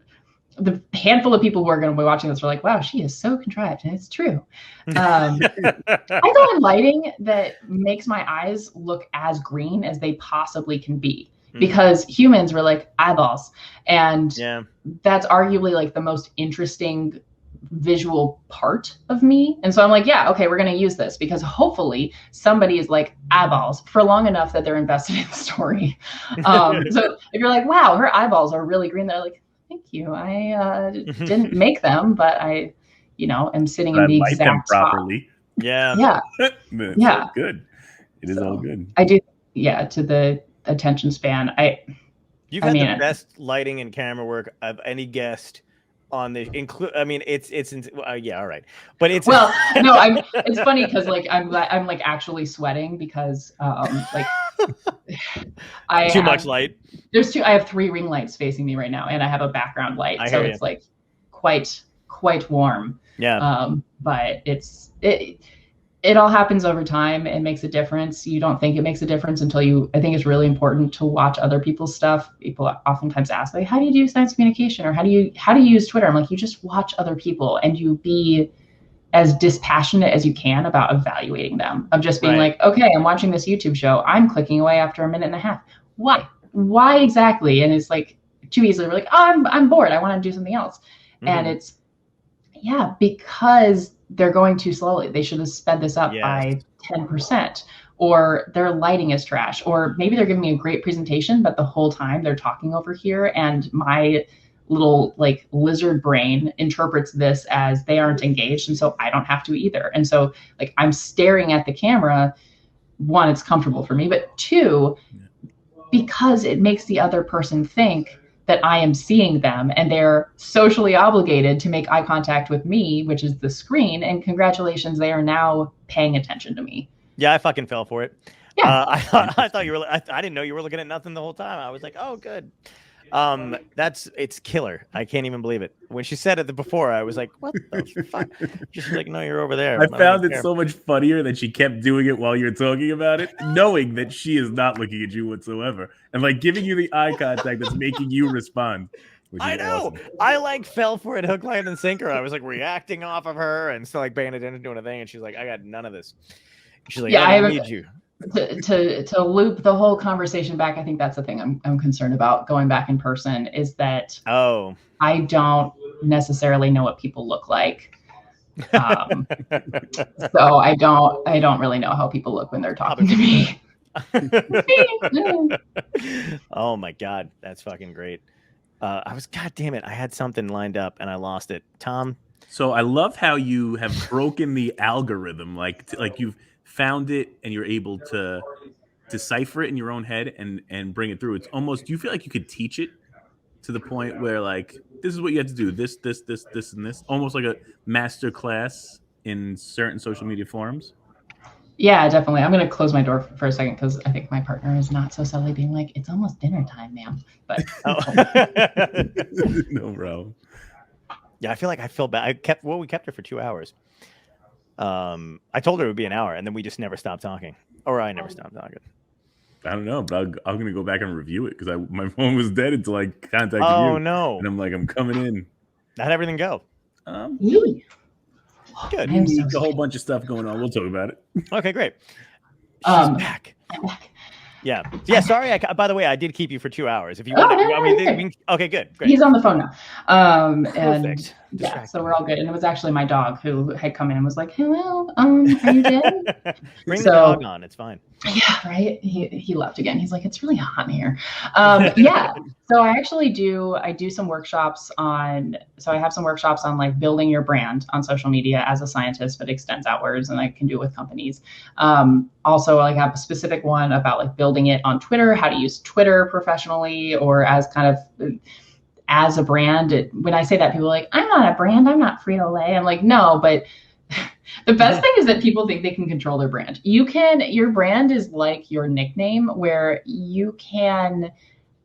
the handful of people who are going to be watching this are like, wow, she is so contrived. And it's true. I go in lighting that makes my eyes look as green as they possibly can be, because humans were like eyeballs. And that's arguably like the most interesting visual part of me. And so I'm like, yeah, okay, we're going to use this because hopefully somebody is like eyeballs for long enough that they're invested in the story. So if you're like, wow, her eyeballs are really green, they're like, thank you. I didn't make them, but I am sitting But in I the light them exact spot. properly. Yeah. Yeah. It's Yeah. all good. It is all good. I do. Yeah. To the attention span. You've had the best lighting and camera work of any guest on the yeah, all right, but it's no, it's funny because like I'm like actually sweating because like I too much light. I have 3 ring lights facing me right now, and I have a background light, so it's like quite warm. Yeah. But it all happens over time. It makes a difference. You don't think it makes a difference until I think it's really important to watch other people's stuff. People oftentimes ask, like, how do you do science communication? Or how do you use Twitter? I'm like, you just watch other people and you be as dispassionate as you can about evaluating them, of just being like, okay, I'm watching this YouTube show. I'm clicking away after a minute and a half. Why exactly? And it's like too easily, we're like, oh, I'm bored. I want to do something else. Mm-hmm. And it's, because they're going too slowly. They should have sped this up by 10%, or their lighting is trash, or maybe they're giving me a great presentation, but the whole time they're talking over here, and my little like lizard brain interprets this as they aren't engaged, and so I don't have to either. And so like I'm staring at the camera. 1, it's comfortable for me, but 2, because it makes the other person think that I am seeing them, and they're socially obligated to make eye contact with me, which is the screen. And congratulations, they are now paying attention to me. Yeah, I fucking fell for it. Yeah. I thought you were. I didn't know you were looking at nothing the whole time. I was like, oh, good. It's killer. I can't even believe it. When she said it before, I was like, what the fuck? She's like, no, you're over there. I found it so much funnier that she kept doing it while you're talking about it, knowing that she is not looking at you whatsoever, and like giving you the eye contact that's making you respond. I know. Awesome. I like fell for it hook, line, and sinker. I was like reacting off of her and still like paying attention to a thing, and she's like, I got none of this. She's like, I need you. To loop the whole conversation back, I think that's the thing I'm concerned about going back in person, is that I don't necessarily know what people look like. So I don't really know how people look when they're talking to me. Oh my God, that's fucking great. God damn it, I had something lined up and I lost it. Tom? So I love how you have broken the algorithm, like you've found it and you're able to decipher it in your own head and bring it through. It's almost, do you feel like you could teach it to the point where like, this is what you have to do, this, and this, almost like a master class in certain social media forums? Yeah, definitely. I'm going to close my door for a second because I think my partner is not so subtly being like, it's almost dinner time, ma'am. But no problem. Yeah, I feel like I feel bad. We kept her for 2 hours. I told her it would be an hour, and then we just never stopped talking, or I never stopped talking. I don't know, but I'm gonna go back and review it because my phone was dead until I contacted you. Oh no! And I'm like, I'm coming in. How'd everything go? Good. A whole bunch of stuff going on. We'll talk about it. Okay, great. She's back. I'm back. Yeah. Sorry. By the way, I did keep you for 2 hours. If you want, okay, good. Great. He's on the phone now. Perfect. And so we're all good. And it was actually my dog who had come in and was like, "Hello, are you dead?" Bring the dog on. It's fine. Yeah, right. He left again. He's like, "It's really hot in here." Yeah. So I actually do some workshops on. So I have some workshops on like building your brand on social media as a scientist, but extends outwards, and I can do it with companies. Also, I have a specific one about like building it on Twitter, how to use Twitter professionally or as kind of as a brand. When I say that, people are like, I'm not a brand, I'm not Frito-Lay. I'm like, no, but the best thing is that people think they can control their brand. Your brand is like your nickname, where you can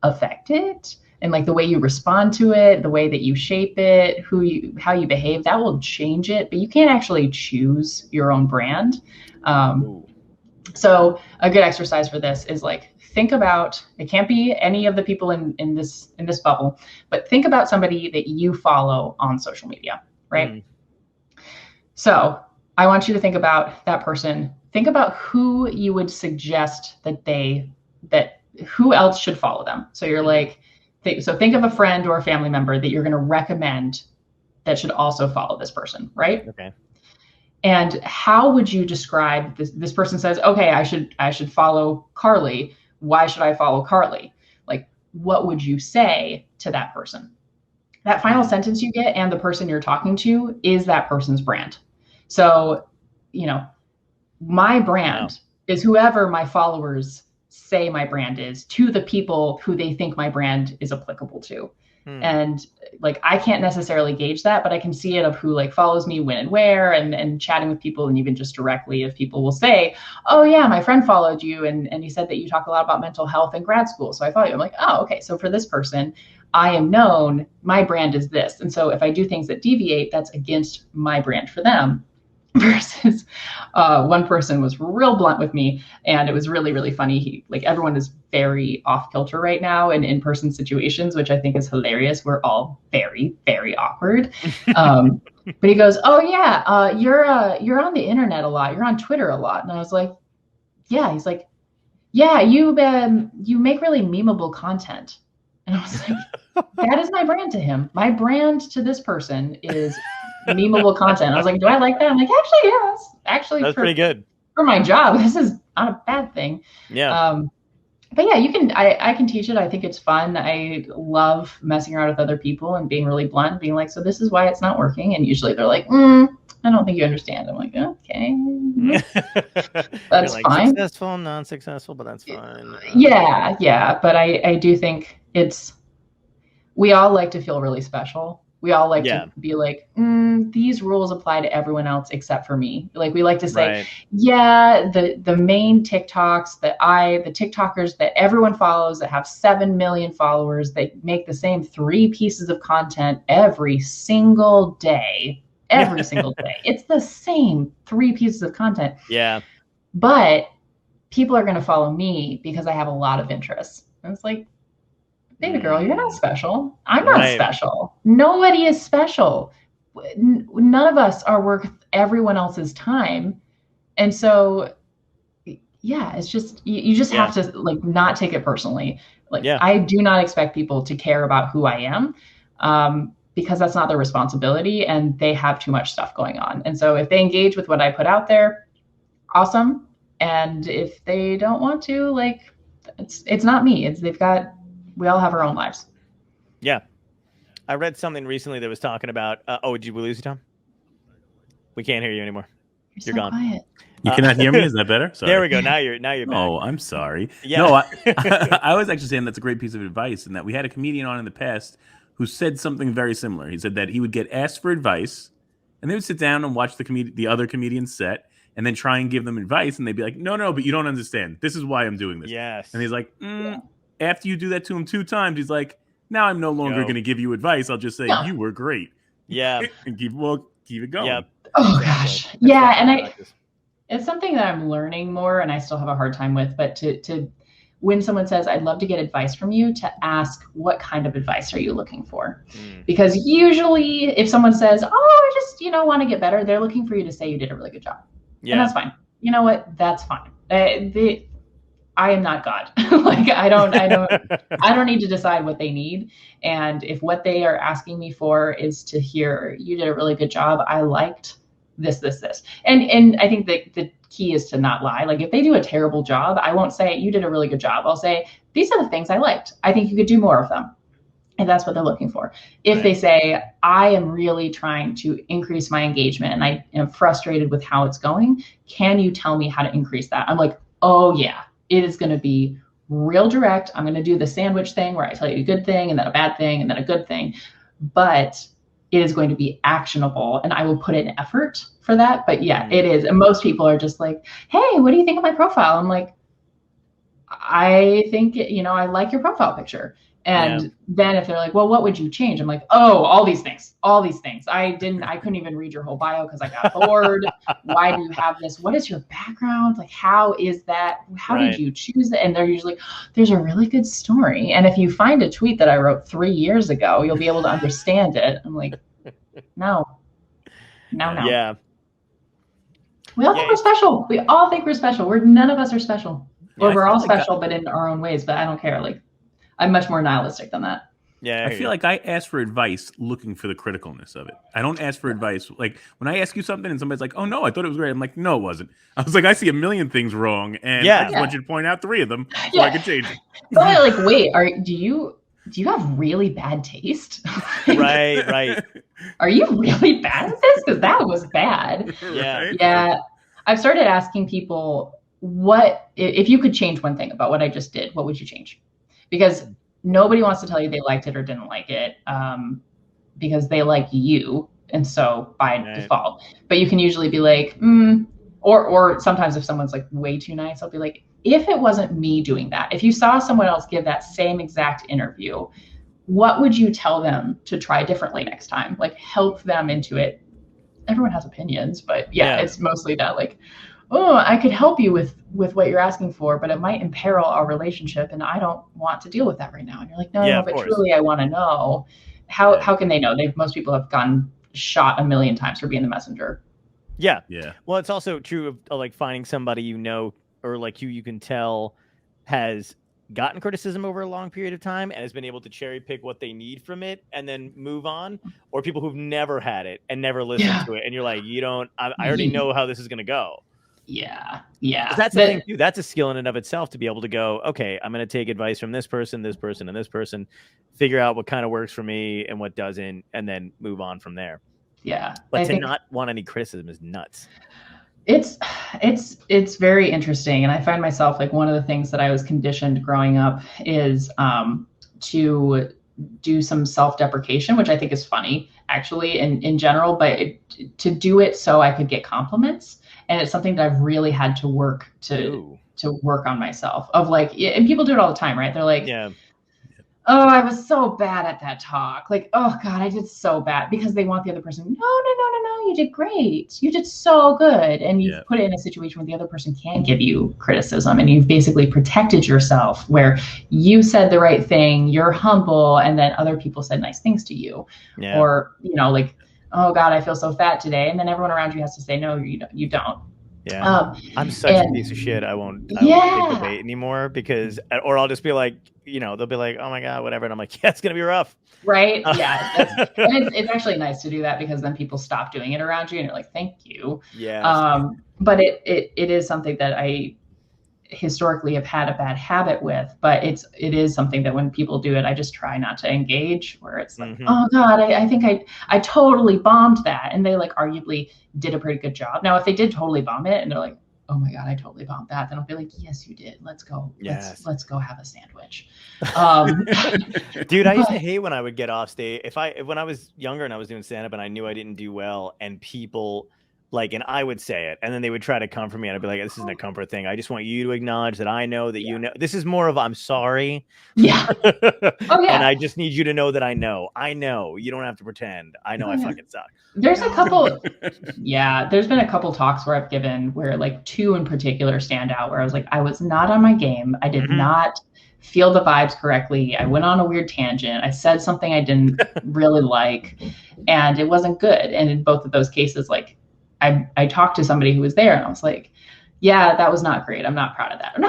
affect it, and like the way you respond to it, the way that you shape it, how you behave, that will change it, but you can't actually choose your own brand. So a good exercise for this is like, think about, it can't be any of the people in this bubble, but think about somebody that you follow on social media, right? Mm. So I want you to think about that person. Think about who you would suggest that who else should follow them. So you're like, think of a friend or a family member that you're going to recommend that should also follow this person, right? Okay. And how would you describe this? This person says, okay, I should follow Carly. Why should I follow Carly? Like, what would you say to that person? that final sentence you get and the person you're talking to is that person's brand. So, my brand is whoever my followers say my brand is to the people who they think my brand is applicable to. And like, I can't necessarily gauge that, but I can see it of who like follows me when and where, and chatting with people, and even just directly, if people will say, oh yeah, my friend followed you and he said that you talk a lot about mental health in grad school, so I follow you. I'm like, oh, okay. So for this person, I am known, my brand is this. And so if I do things that deviate, that's against my brand for them. Versus one person was real blunt with me, and it was really, really funny. Everyone is very off kilter right now in in-person situations, which I think is hilarious. We're all very, very awkward. But he goes, oh yeah, you're on the internet a lot. You're on Twitter a lot. And I was like, yeah. He's like, yeah, you make really memeable content. And I was like, that is my brand to him. My brand to this person is memeable content. I was like, do I like that? I'm like, actually, yeah, that's pretty good for my job. This is not a bad thing. Yeah. But yeah, I can teach it. I think it's fun. I love messing around with other people and being really blunt, being like, so this is why it's not working. And usually they're like, I don't think you understand. I'm like, okay, that's like, fine. Successful, non-successful, but that's fine. Yeah. But I do think we all like to feel really special. We all like to be like, these rules apply to everyone else except for me. Like, we like to say, yeah, the main TikToks the TikTokers that everyone follows, that have 7 million followers, they make the same 3 pieces of content every single day. Every single day. It's the same 3 pieces of content. Yeah. But people are going to follow me because I have a lot of interests. And it's like, baby girl, you're not special. I'm not special. Nobody is special. None of us are worth everyone else's time. And so, yeah, it's just, you just have to like not take it personally. Like, I do not expect people to care about who I am, because that's not their responsibility, and they have too much stuff going on. And so if they engage with what I put out there, awesome. And if they don't want to, like, it's not me. We all have our own lives. Yeah. I read something recently that was talking about, did we lose you, Tom? We can't hear you anymore. You're so gone. Quiet. You cannot hear me? Is that better? Sorry. There we go. Now you're back. Oh, I'm sorry. Yeah. No, I was actually saying that's a great piece of advice, and that we had a comedian on in the past who said something very similar. He said that he would get asked for advice, and they would sit down and watch the other comedian's set, and then try and give them advice, and they'd be like, no, but you don't understand. This is why I'm doing this. Yes. And he's like, after you do that to him 2 times, he's like, now I'm no longer going to give you advice. I'll just say you were great. Yeah. And keep it going. Yep. Oh gosh. Yeah. And it's something that I'm learning more, and I still have a hard time with, but to when someone says, I'd love to get advice from you, to ask, what kind of advice are you looking for? Because usually if someone says, I just, want to get better, they're looking for you to say you did a really good job. Yeah. And that's fine. You know what? That's fine. I am not God. Like, I don't need to decide what they need. And if what they are asking me for is to hear, you did a really good job, I liked this. And I think that the key is to not lie. Like, if they do a terrible job, I won't say you did a really good job. I'll say, these are the things I liked. I think you could do more of them. If that's what they're looking for. If they say, I am really trying to increase my engagement and I am frustrated with how it's going, can you tell me how to increase that? I'm like, oh yeah, it is going to be real direct. I'm going to do the sandwich thing where I tell you a good thing and then a bad thing and then a good thing, but it is going to be actionable, and I will put in effort for that. But yeah, it is. And most people are just like, hey, what do you think of my profile? I'm like, I think, I like your profile picture. And then if they're like, well, what would you change? I'm like, oh, all these things. I couldn't even read your whole bio because I got bored. Why do you have this? What is your background? Like, how is that? How did you choose it? And they're usually, there's a really good story. And if you find a tweet that I wrote 3 years ago, you'll be able to understand it. I'm like, no. Yeah. We all think we're special. We all think we're special. None of us are special. Or we're all special, but in our own ways. But I don't care. Like, I'm much more nihilistic than that. Yeah, I feel like I ask for advice looking for the criticalness of it. I don't ask for advice. Like, when I ask you something and somebody's like, oh, no, I thought it was great. I'm like, no, it wasn't. I was like, I see a million things wrong, and I just want you to point out 3 of them so I can change it. But like, wait, do you have really bad taste? Right. Are you really bad at this? Because that was bad. Yeah. Right? Yeah. I've started asking people, what if you could change one thing about what I just did, what would you change? Because nobody wants to tell you they liked it or didn't like it, because they like you, and so by default. But you can usually be like, or sometimes if someone's like way too nice, I'll be like, if it wasn't me doing that, if you saw someone else give that same exact interview, what would you tell them to try differently next time? Like, help them into it. Everyone has opinions, but yeah. It's mostly that, like, oh, I could help you with what you're asking for, but it might imperil our relationship, and I don't want to deal with that right now. And you're like, no, but truly I want to know. How can they know? Most people have gotten shot a million times for being the messenger. Yeah. Well, it's also true of like finding somebody you know, or like who you can tell has gotten criticism over a long period of time and has been able to cherry pick what they need from it and then move on, or people who've never had it and never listened to it. And you're like, I already know how this is going to go. Yeah. That's the thing too. That's a skill in and of itself, to be able to go, okay, I'm going to take advice from this person, and this person, figure out what kind of works for me and what doesn't, and then move on from there. Yeah. But to not want any criticism is nuts. It's very interesting. And I find myself, like, one of the things that I was conditioned growing up is to do some self-deprecation, which I think is funny actually in general, but to do it so I could get compliments. And it's something that I've really had to work to work on myself, of like, and people do it all the time, right? They're like, oh, I was so bad at that talk. Like, oh God, I did so bad, because they want the other person. No, you did great. You did so good. And you've put it in a situation where the other person can give you criticism, and you've basically protected yourself, where you said the right thing, you're humble, and then other people said nice things to you. Or, like, oh God, I feel so fat today. And then everyone around you has to say, no, you don't. Yeah. I'm such a piece of shit. I won't take the bait anymore, because, or I'll just be like, they'll be like, oh my God, whatever. And I'm like, yeah, it's going to be rough. Right. Yeah. And it's actually nice to do that, because then people stop doing it around you and you're like, thank you. Yeah. But it is something that I historically have had a bad habit with, but it is something that when people do it, I just try not to engage, where it's like, oh God, I think I totally bombed that. And they, like, arguably did a pretty good job. Now, if they did totally bomb it and they're like, oh my God, I totally bombed that, then I'll be like, yes, you did. Let's go. Yes. Let's go have a sandwich. Dude, I used to hate when I would get off stage. When I was younger and I was doing stand-up and I knew I didn't do well, and people, like, and I would say it, and then they would try to comfort me, and I'd be like, this isn't a comfort thing. I just want you to acknowledge that I know that you know. This is more of, I'm sorry. Yeah. Oh yeah. And I just need you to know that I know. You don't have to pretend. I know I fucking suck. There's a couple. There's been a couple talks where I've given where, like, two in particular stand out, where I was like, I was not on my game. I did not feel the vibes correctly. I went on a weird tangent. I said something I didn't really like, and it wasn't good. And in both of those cases, like, I talked to somebody who was there, and I was like, yeah, that was not great. I'm not proud of that. No.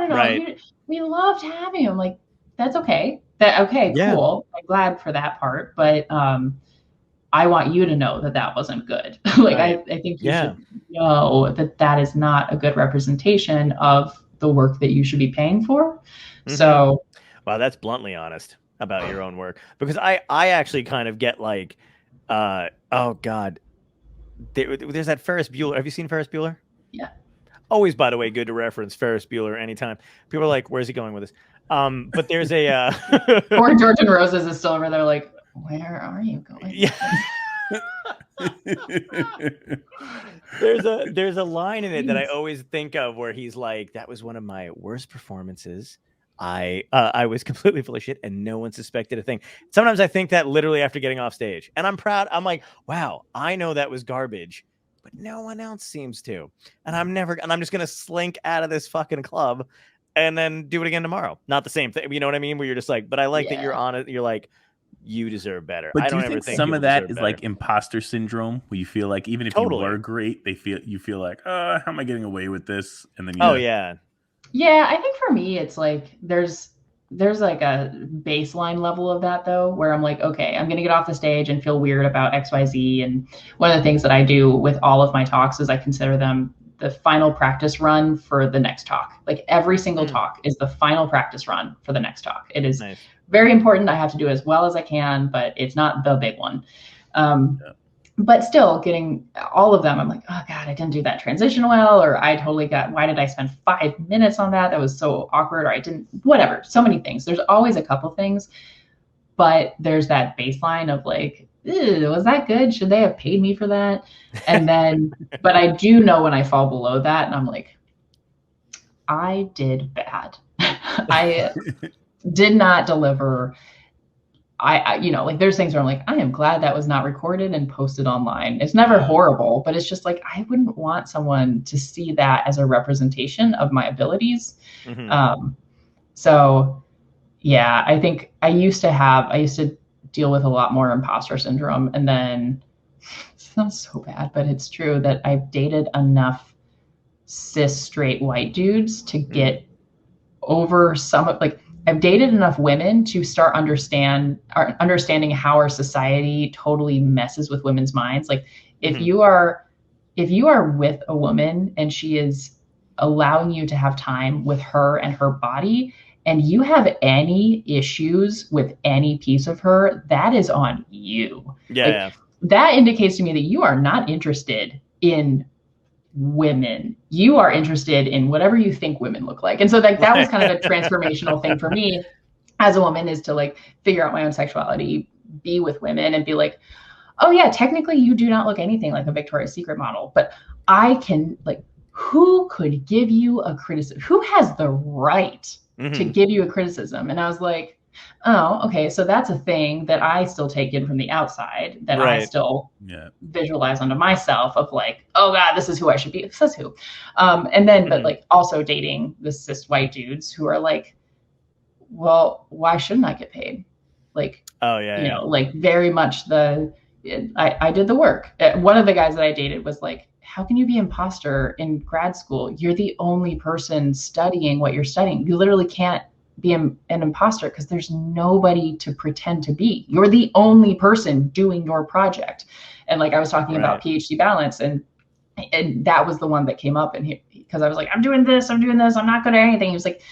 Right. We loved having him. Like, that's okay. Cool. I'm glad for that part. But I want you to know that wasn't good. Like, I think you should know that is not a good representation of the work that you should be paying for. So. Wow, that's bluntly honest about your own work. Because I actually kind of get like, oh God. There's that Ferris Bueller. Have you seen Ferris Bueller? Yeah. Always, by the way, good to reference Ferris Bueller anytime. People are like, where's he going with this? But there's a or George and Roses is still over there like, where are you going? Yeah. There's a line in it that I always think of, where he's like, that was one of my worst performances. I was completely full of shit and no one suspected a thing. Sometimes I think that literally after getting off stage, and I'm proud. I'm like, wow, I know that was garbage, but no one else seems to. And I'm just going to slink out of this fucking club and then do it again tomorrow. Not the same thing. You know what I mean? Where you're just like, but I like that you're on it. You're like, you deserve better. But do you think some of that is like imposter syndrome, where you feel like even if you were great, you feel like, how am I getting away with this? And then Yeah, I think for me, it's like there's like a baseline level of that, though, where I'm like, okay, I'm going to get off the stage and feel weird about XYZ. And one of the things that I do with all of my talks is I consider them the final practice run for the next talk. Like every single talk is the final practice run for the next talk. It is very important. I have to do as well as I can, but it's not the big one. But still getting all of them, I'm like, oh God, I didn't do that transition well, or I totally why did I spend 5 minutes on that? That was so awkward, or I didn't, whatever. So many things. There's always a couple things, but there's that baseline of like, was that good? Should they have paid me for that? And then, but I do know when I fall below that and I'm like, I did bad. I did not deliver. I like there's things where I'm like, I am glad that was not recorded and posted online. It's never horrible, but it's just like, I wouldn't want someone to see that as a representation of my abilities. So yeah, I think I used to deal with a lot more imposter syndrome. And then it sounds so bad, but it's true that I've dated enough cis straight white dudes to get over some of like, I've dated enough women to start understanding how our society totally messes with women's minds. Like if you are with a woman and she is allowing you to have time with her and her body, and you have any issues with any piece of her, that is on you. That indicates to me that you are not interested in women. You are interested in whatever you think women look like. And so that was kind of a transformational thing for me as a woman, is to like figure out my own sexuality, be with women and be like, oh yeah, technically you do not look anything like a Victoria's Secret model, but I can like, who could give you a criticism? Who has the right to give you a criticism? And I was like, oh, okay. So that's a thing that I still take in from the outside, that I still visualize onto myself of like, oh God, this is who I should be. Says who? And then, but like also dating the cis white dudes who are like, well, why shouldn't I get paid? Like, like very much I did the work. One of the guys that I dated was like, how can you be imposter in grad school? You're the only person studying what you're studying. You literally can't be an imposter because there's nobody to pretend to be. You're the only person doing your project. And like I was talking about PhD balance, and that was the one that came up, and because I was like, I'm doing this, I'm not good at anything. He was like,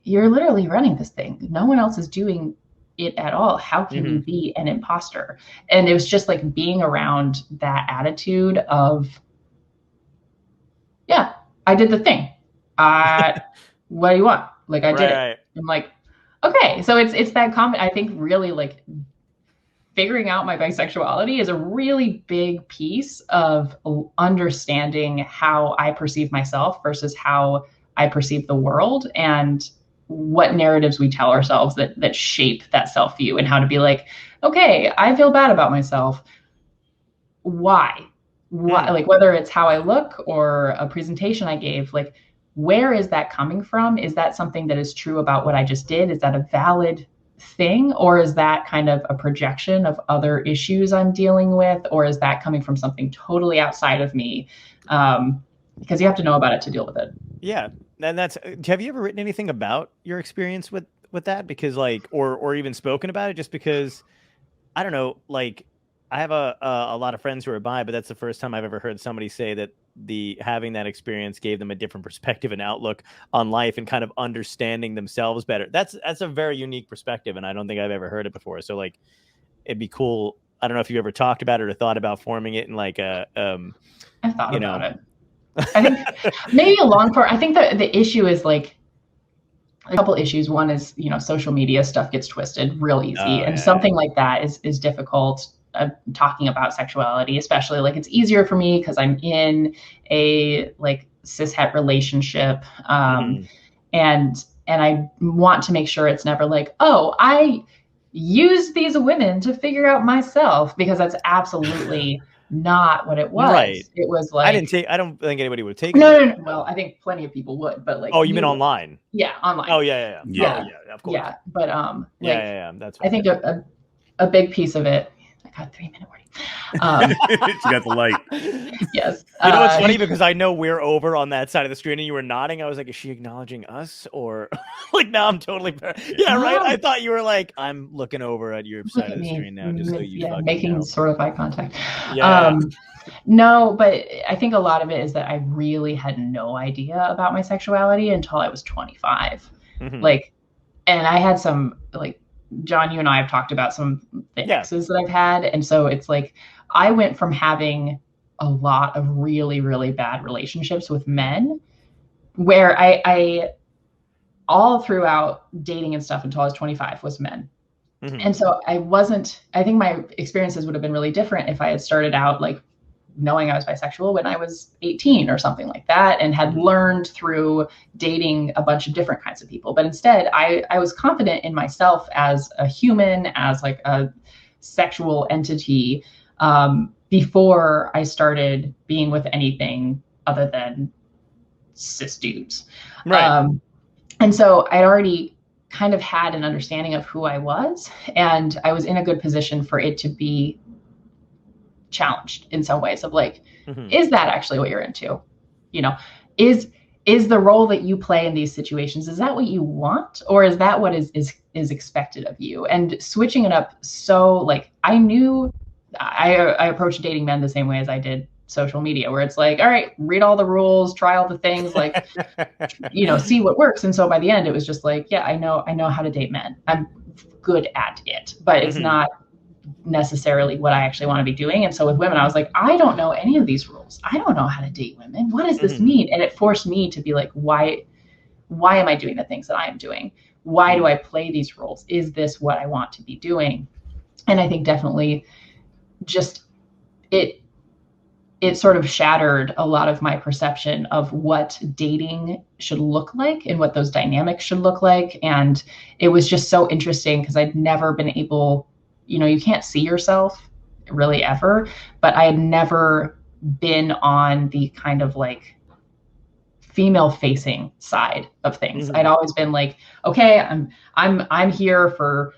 you're literally running this thing. No one else is doing it at all. How can you be an imposter? And it was just like being around that attitude of, yeah, I did the thing. What do you want? Like I did it. I'm like, okay. So it's that comment. I think really like figuring out my bisexuality is a really big piece of understanding how I perceive myself versus how I perceive the world, and what narratives we tell ourselves that shape that self-view, and how to be like, okay, I feel bad about myself. Why? Like whether it's how I look or a presentation I gave, like, where is that coming from? Is that something that is true about what I just did? Is that a valid thing? Or is that kind of a projection of other issues I'm dealing with? Or is that coming from something totally outside of me? Because you have to know about it to deal with it. Yeah. And have you ever written anything about your experience with that? Because like, or even spoken about it, just because, I don't know, like I have a lot of friends who are bi, but that's the first time I've ever heard somebody say that having that experience gave them a different perspective and outlook on life and kind of understanding themselves better. That's a very unique perspective, and I don't think I've ever heard it before. So like, it'd be cool. I don't know if you ever talked about it or thought about forming it in like a I've thought about it. I think maybe a long form. I think that the issue is like a couple issues. One is, social media stuff gets twisted real easy, and something like that is difficult. Talking about sexuality, especially, like, it's easier for me because I'm in a like cishet relationship, and I want to make sure it's never like, oh, I use these women to figure out myself, because that's absolutely not what it was. Right. It was like, I don't think anybody would take it. No. Well, I think plenty of people would, but like, oh, you mean online? Yeah, online. Oh, yeah, of course. Yeah, but yeah, that's. I think a big piece of it. God, 3-minute warning. She got the light. Yes. You know what's funny? Because I know we're over on that side of the screen and you were nodding. I was like, is she acknowledging us? Or like, now I'm totally, yeah, right. I thought you were like, I'm looking over at your side of the screen now, just so you fucking making know. sort of eye contact. Yeah. No, but I think a lot of it is that I really had no idea about my sexuality until I was 25. Like, and I had some, like, John, you and I have talked about some of the exes that I've had. And so it's like, I went from having a lot of really, really bad relationships with men where I all throughout dating and stuff until I was 25 was men. And so I think my experiences would have been really different if I had started out like knowing I was bisexual when I was 18 or something like that, and had learned through dating a bunch of different kinds of people. But instead, I was confident in myself as a human, as like a sexual entity, before I started being with anything other than cis dudes. Right. And so I'd already kind of had an understanding of who I was, and I was in a good position for it to be challenged in some ways of like, is that actually what you're into? You know, is the role that you play in these situations, is that what you want? Or is that what is expected of you? And switching it up. So like, I knew I approached dating men the same way as I did social media, where it's like, all right, read all the rules, try all the things, like, you know, see what works. And so by the end, it was just like, yeah, I know how to date men. I'm good at it, but it's not necessarily what I actually want to be doing. And so with women, I was like, I don't know any of these rules. I don't know how to date women. What does this mean? And it forced me to be like, why am I doing the things that I am doing? Why do I play these roles? Is this what I want to be doing? And I think definitely just it sort of shattered a lot of my perception of what dating should look like and what those dynamics should look like. And it was just so interesting because I'd never been able, you know, you can't see yourself really ever, but I had never been on the kind of like female facing side of things. I'd always been like, okay, I'm here for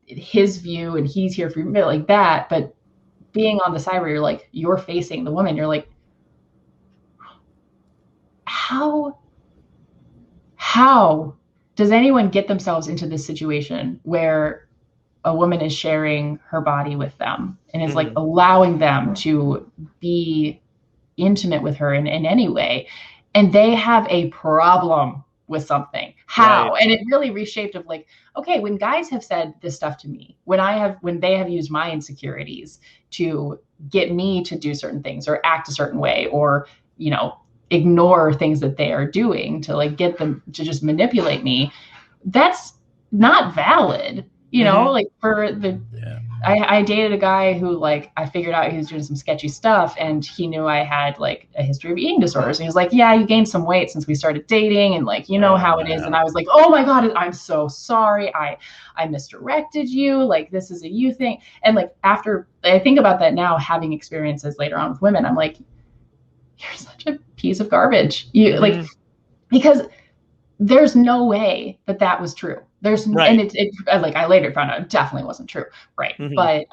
his view and he's here for me, like that. But being on the side where you're like, you're facing the woman, you're like, how does anyone get themselves into this situation where a woman is sharing her body with them and is like allowing them to be intimate with her in any way, and they have a problem with something? How? Right. And it really reshaped of like, okay, when guys have said this stuff to me, when they have used my insecurities to get me to do certain things or act a certain way, or, you know, ignore things that they are doing to like get them to just manipulate me, that's not valid. You know, like for the, I dated a guy who like, I figured out he was doing some sketchy stuff, and he knew I had like a history of eating disorders. And he was like, yeah, you gained some weight since we started dating. And like, you know how it is. And I was like, oh my God, I'm so sorry. I misdirected you. Like, this is a you thing. And like, after I think about that now, having experiences later on with women, I'm like, you're such a piece of garbage. You like, because there's no way that was true. There's and it like I later found out it definitely wasn't true. Right. But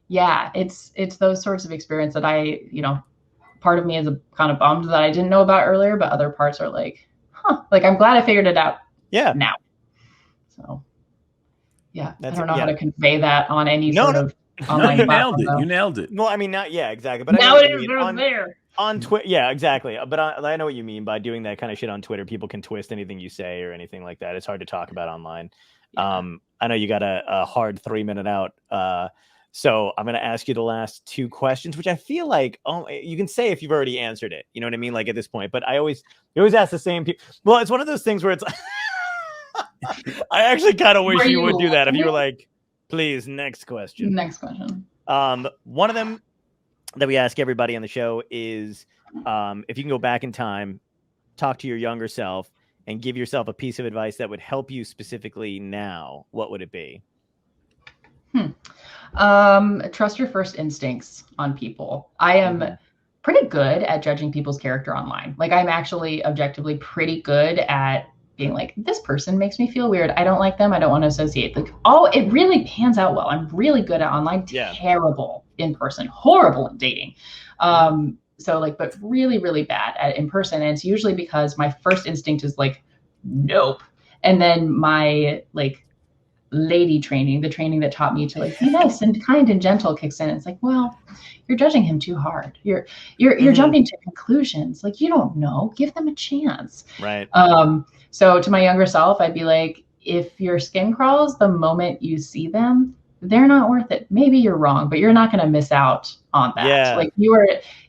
yeah, it's those sorts of experience that I, you know, part of me is kind of bummed that I didn't know about earlier, but other parts are like, like I'm glad I figured it out now. So yeah, I don't know how to convey that on any sort of online platform. You nailed it. Well, I mean, exactly. But now it is there. On Twitter, yeah, exactly. But I know what you mean by doing that kind of shit on Twitter. People can twist anything you say or anything like that. It's hard to talk about online. I know you got a hard 3-minute out. So I'm going to ask you the last 2 questions, which I feel like you can say if you've already answered it. You know what I mean? Like at this point. But you always ask the same people. Well, it's one of those things where it's. I actually kind of wish you would do that if you were like, please, next question. Next question. One of them that we ask everybody on the show is if you can go back in time, talk to your younger self, and give yourself a piece of advice that would help you specifically now, what would it be? Trust your first instincts on people. I am pretty good at judging people's character online. Like I'm actually objectively pretty good at being like, this person makes me feel weird. I don't like them. I don't want to associate. Like, oh, it really pans out well. I'm really good at online, terrible in person, horrible in dating. So like, but really, really bad at in person. And it's usually because my first instinct is like, nope. And then my like lady training, the training that taught me to like be nice and kind and gentle kicks in. It's like, well, you're judging him too hard. You're jumping to conclusions. Like, you don't know, give them a chance. Right. So to my younger self, I'd be like, if your skin crawls the moment you see them, they're not worth it. Maybe you're wrong, but you're not going to miss out on that. Yeah. Like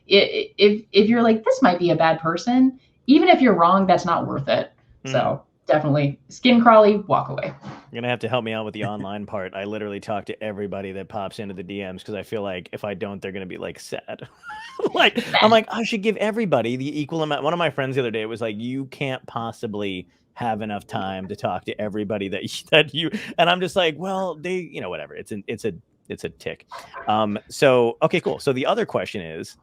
if you're like, this might be a bad person, even if you're wrong, that's not worth it. So definitely skin crawly, walk away. You're gonna have to help me out with the online part. I literally talk to everybody that pops into the DMs because I feel like if I don't, they're gonna be like sad. Like I'm like, I should give everybody the equal amount. One of my friends the other day was like, you can't possibly have enough time to talk to everybody that you, and I'm just like, well, they, you know, whatever. It's a tick. So okay, cool. So the other question is,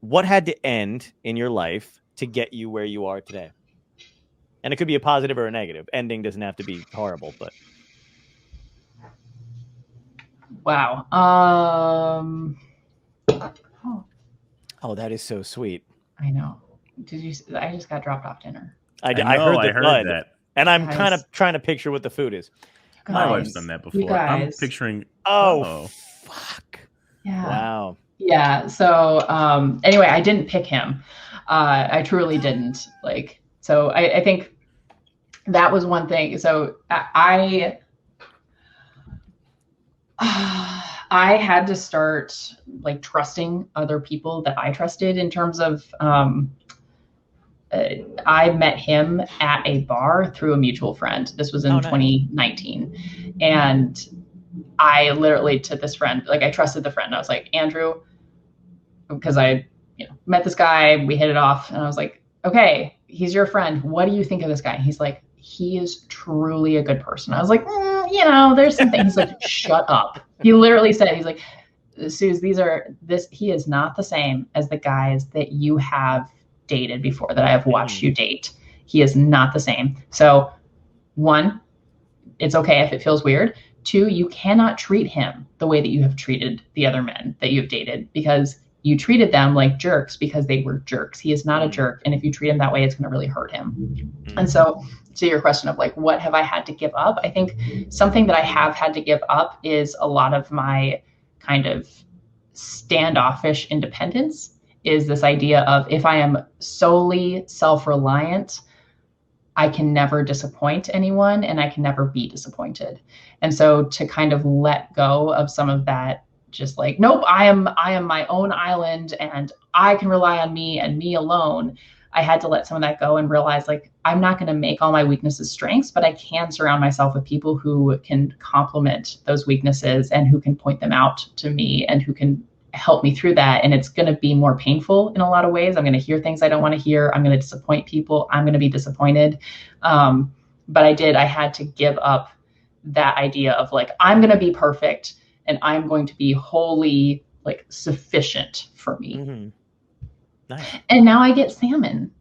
what had to end in your life to get you where you are today? And it could be a positive or a negative. Ending doesn't have to be horrible, but. Wow. Oh, that is so sweet. I know. I just got dropped off dinner. I heard that. And I'm kind of trying to picture what the food is. My wife's done that before. I'm picturing. Oh, fuck. Yeah. Wow. Yeah. So anyway, I didn't pick him. I truly didn't. Like, so I think that was one thing. So I had to start like trusting other people that I trusted in terms of, I met him at a bar through a mutual friend. This was in 2019. And I literally to this friend, like I trusted the friend. I was like, Andrew, because I met this guy, we hit it off. And I was like, okay, he's your friend. What do you think of this guy? He's like, he is truly a good person. I was like, there's some things. He's like, shut up. He literally said, he's like, Suze, he is not the same as the guys that you have dated before, that I have watched you date. He is not the same. So 1, it's okay if it feels weird. 2, you cannot treat him the way that you have treated the other men that you've dated, because you treated them like jerks because they were jerks. He is not a jerk. And if you treat him that way, it's going to really hurt him. And so to your question of like, what have I had to give up? I think something that I have had to give up is a lot of my kind of standoffish independence, is this idea of if I am solely self-reliant, I can never disappoint anyone and I can never be disappointed. And so to kind of let go of some of that, just like, nope, I am my own island and I can rely on me and me alone. I had to let some of that go and realize like, I'm not going to make all my weaknesses strengths, but I can surround myself with people who can complement those weaknesses and who can point them out to me and who can help me through that. And it's going to be more painful in a lot of ways. I'm going to hear things I don't want to hear. I'm going to disappoint people. I'm going to be disappointed. But I had to give up that idea of like, I'm going to be perfect and I'm going to be wholly like sufficient for me. Mm-hmm. Nice. And now I get salmon.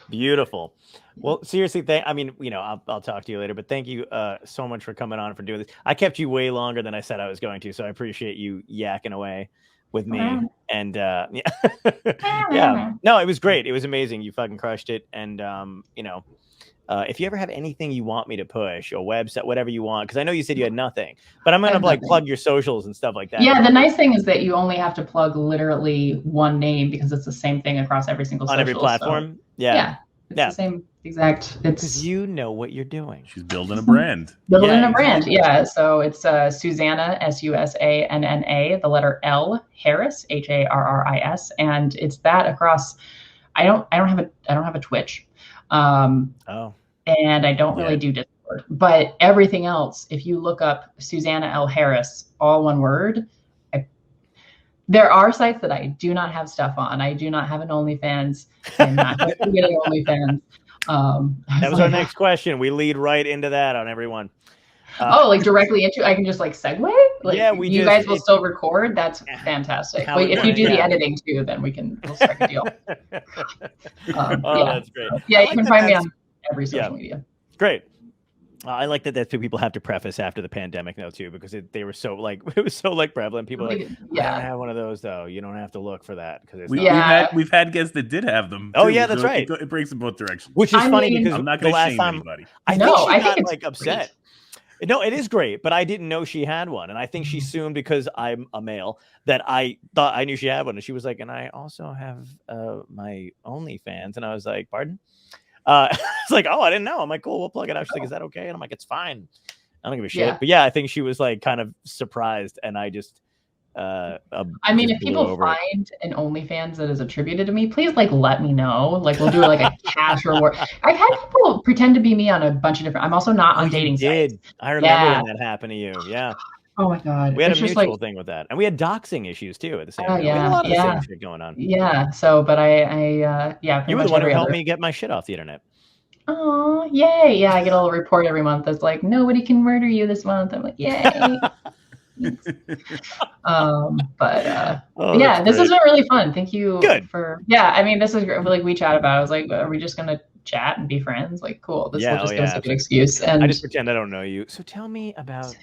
Beautiful. Well, seriously, I'll talk to you later, but thank you so much for coming on, for doing this. I kept you way longer than I said I was going to, so I appreciate you yakking away with me. And yeah, no, it was great. It was amazing. You fucking crushed it. And if you ever have anything you want me to push, a website, whatever you want, because I know you said you had nothing, but I'm gonna like plug your socials and stuff like that. Yeah, the nice thing is that you only have to plug literally one name because it's the same thing across every single social. On every platform. So, yeah, it's the same exact. Because you know what you're doing. She's building a brand. Yeah. So it's Susanna, Susanna, the letter L, Harris, Harris, and it's that across. I don't have a Twitch. And I don't really do Discord, but everything else, if you look up Susanna L. Harris, all one word, there are sites that I do not have stuff on. I do not have an OnlyFans. I'm not getting OnlyFans. That was our next question. We lead right into that on everyone. Like directly into. I can just like segue. Like, yeah, we you just, guys will still record. That's fantastic. how But it if you went, do the yeah. editing too, then we'll strike a deal. Oh, that's great. Yeah, I you like can that find me that's- on every social media. Great. I like that that's what people have to preface after the pandemic now too, because they were so like it was so like prevalent. People are like, I don't have one of those though. You don't have to look for that because it's we've had guests that did have them. Oh too, yeah, that's so right. It breaks in both directions. Which is funny because I'm not the going to last shame time anybody. I think she I think got it's like upset. No, it is great, but I didn't know she had one, and I think she assumed because I'm a male that I thought I knew she had one, and she was like, and I also have my OnlyFans, and I was like, pardon? It's like, oh, I didn't know. I'm like, cool, we'll plug it out. She's like, is that okay? And I'm like, it's fine. I don't give a shit. Yeah. But yeah, I think she was like kind of surprised, and I just I mean, if people find an OnlyFans that is attributed to me, please like let me know. Like we'll do like a cash reward. I've had people pretend to be me on a bunch of different. I'm also not on dating sites. I remember when that happened to you. Yeah. Oh my god. We had a mutual thing with that, and we had doxing issues too at the same time. We had a lot of the same shit going on. Yeah. So, but you were the one who helped me get my shit off the internet. Oh, yay! Yeah, I get a little report every month that's like, nobody can murder you this month. I'm like, yay. This has been really fun. Thank you. Good. I mean, this is like we chat about. I was like, are we just gonna chat and be friends? Like, cool. This will just give us a good excuse. And I just pretend I don't know you. So tell me about.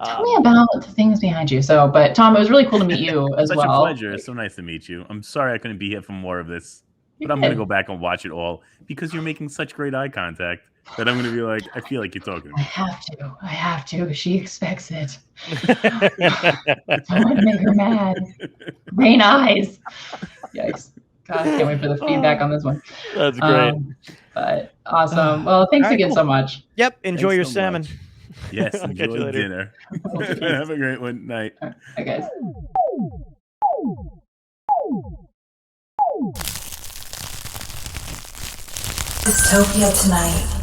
Tell me about the things behind you. So, but Tom, it was really cool to meet you as Such well. Such a pleasure. It's so nice to meet you. I'm sorry I couldn't be here for more of this, but I'm going to go back and watch it all because you're making such great eye contact that I'm going to be like, I feel like you're talking to me. I have to. She expects it. Don't make her mad. Rain eyes. Yikes. God, can't wait for the feedback on this one. That's great. But awesome. Well, thanks again so much. Yep. Enjoy your salmon. Much. Yes, enjoy dinner. Have a great one. Night. Bye, guys. Dystopia tonight.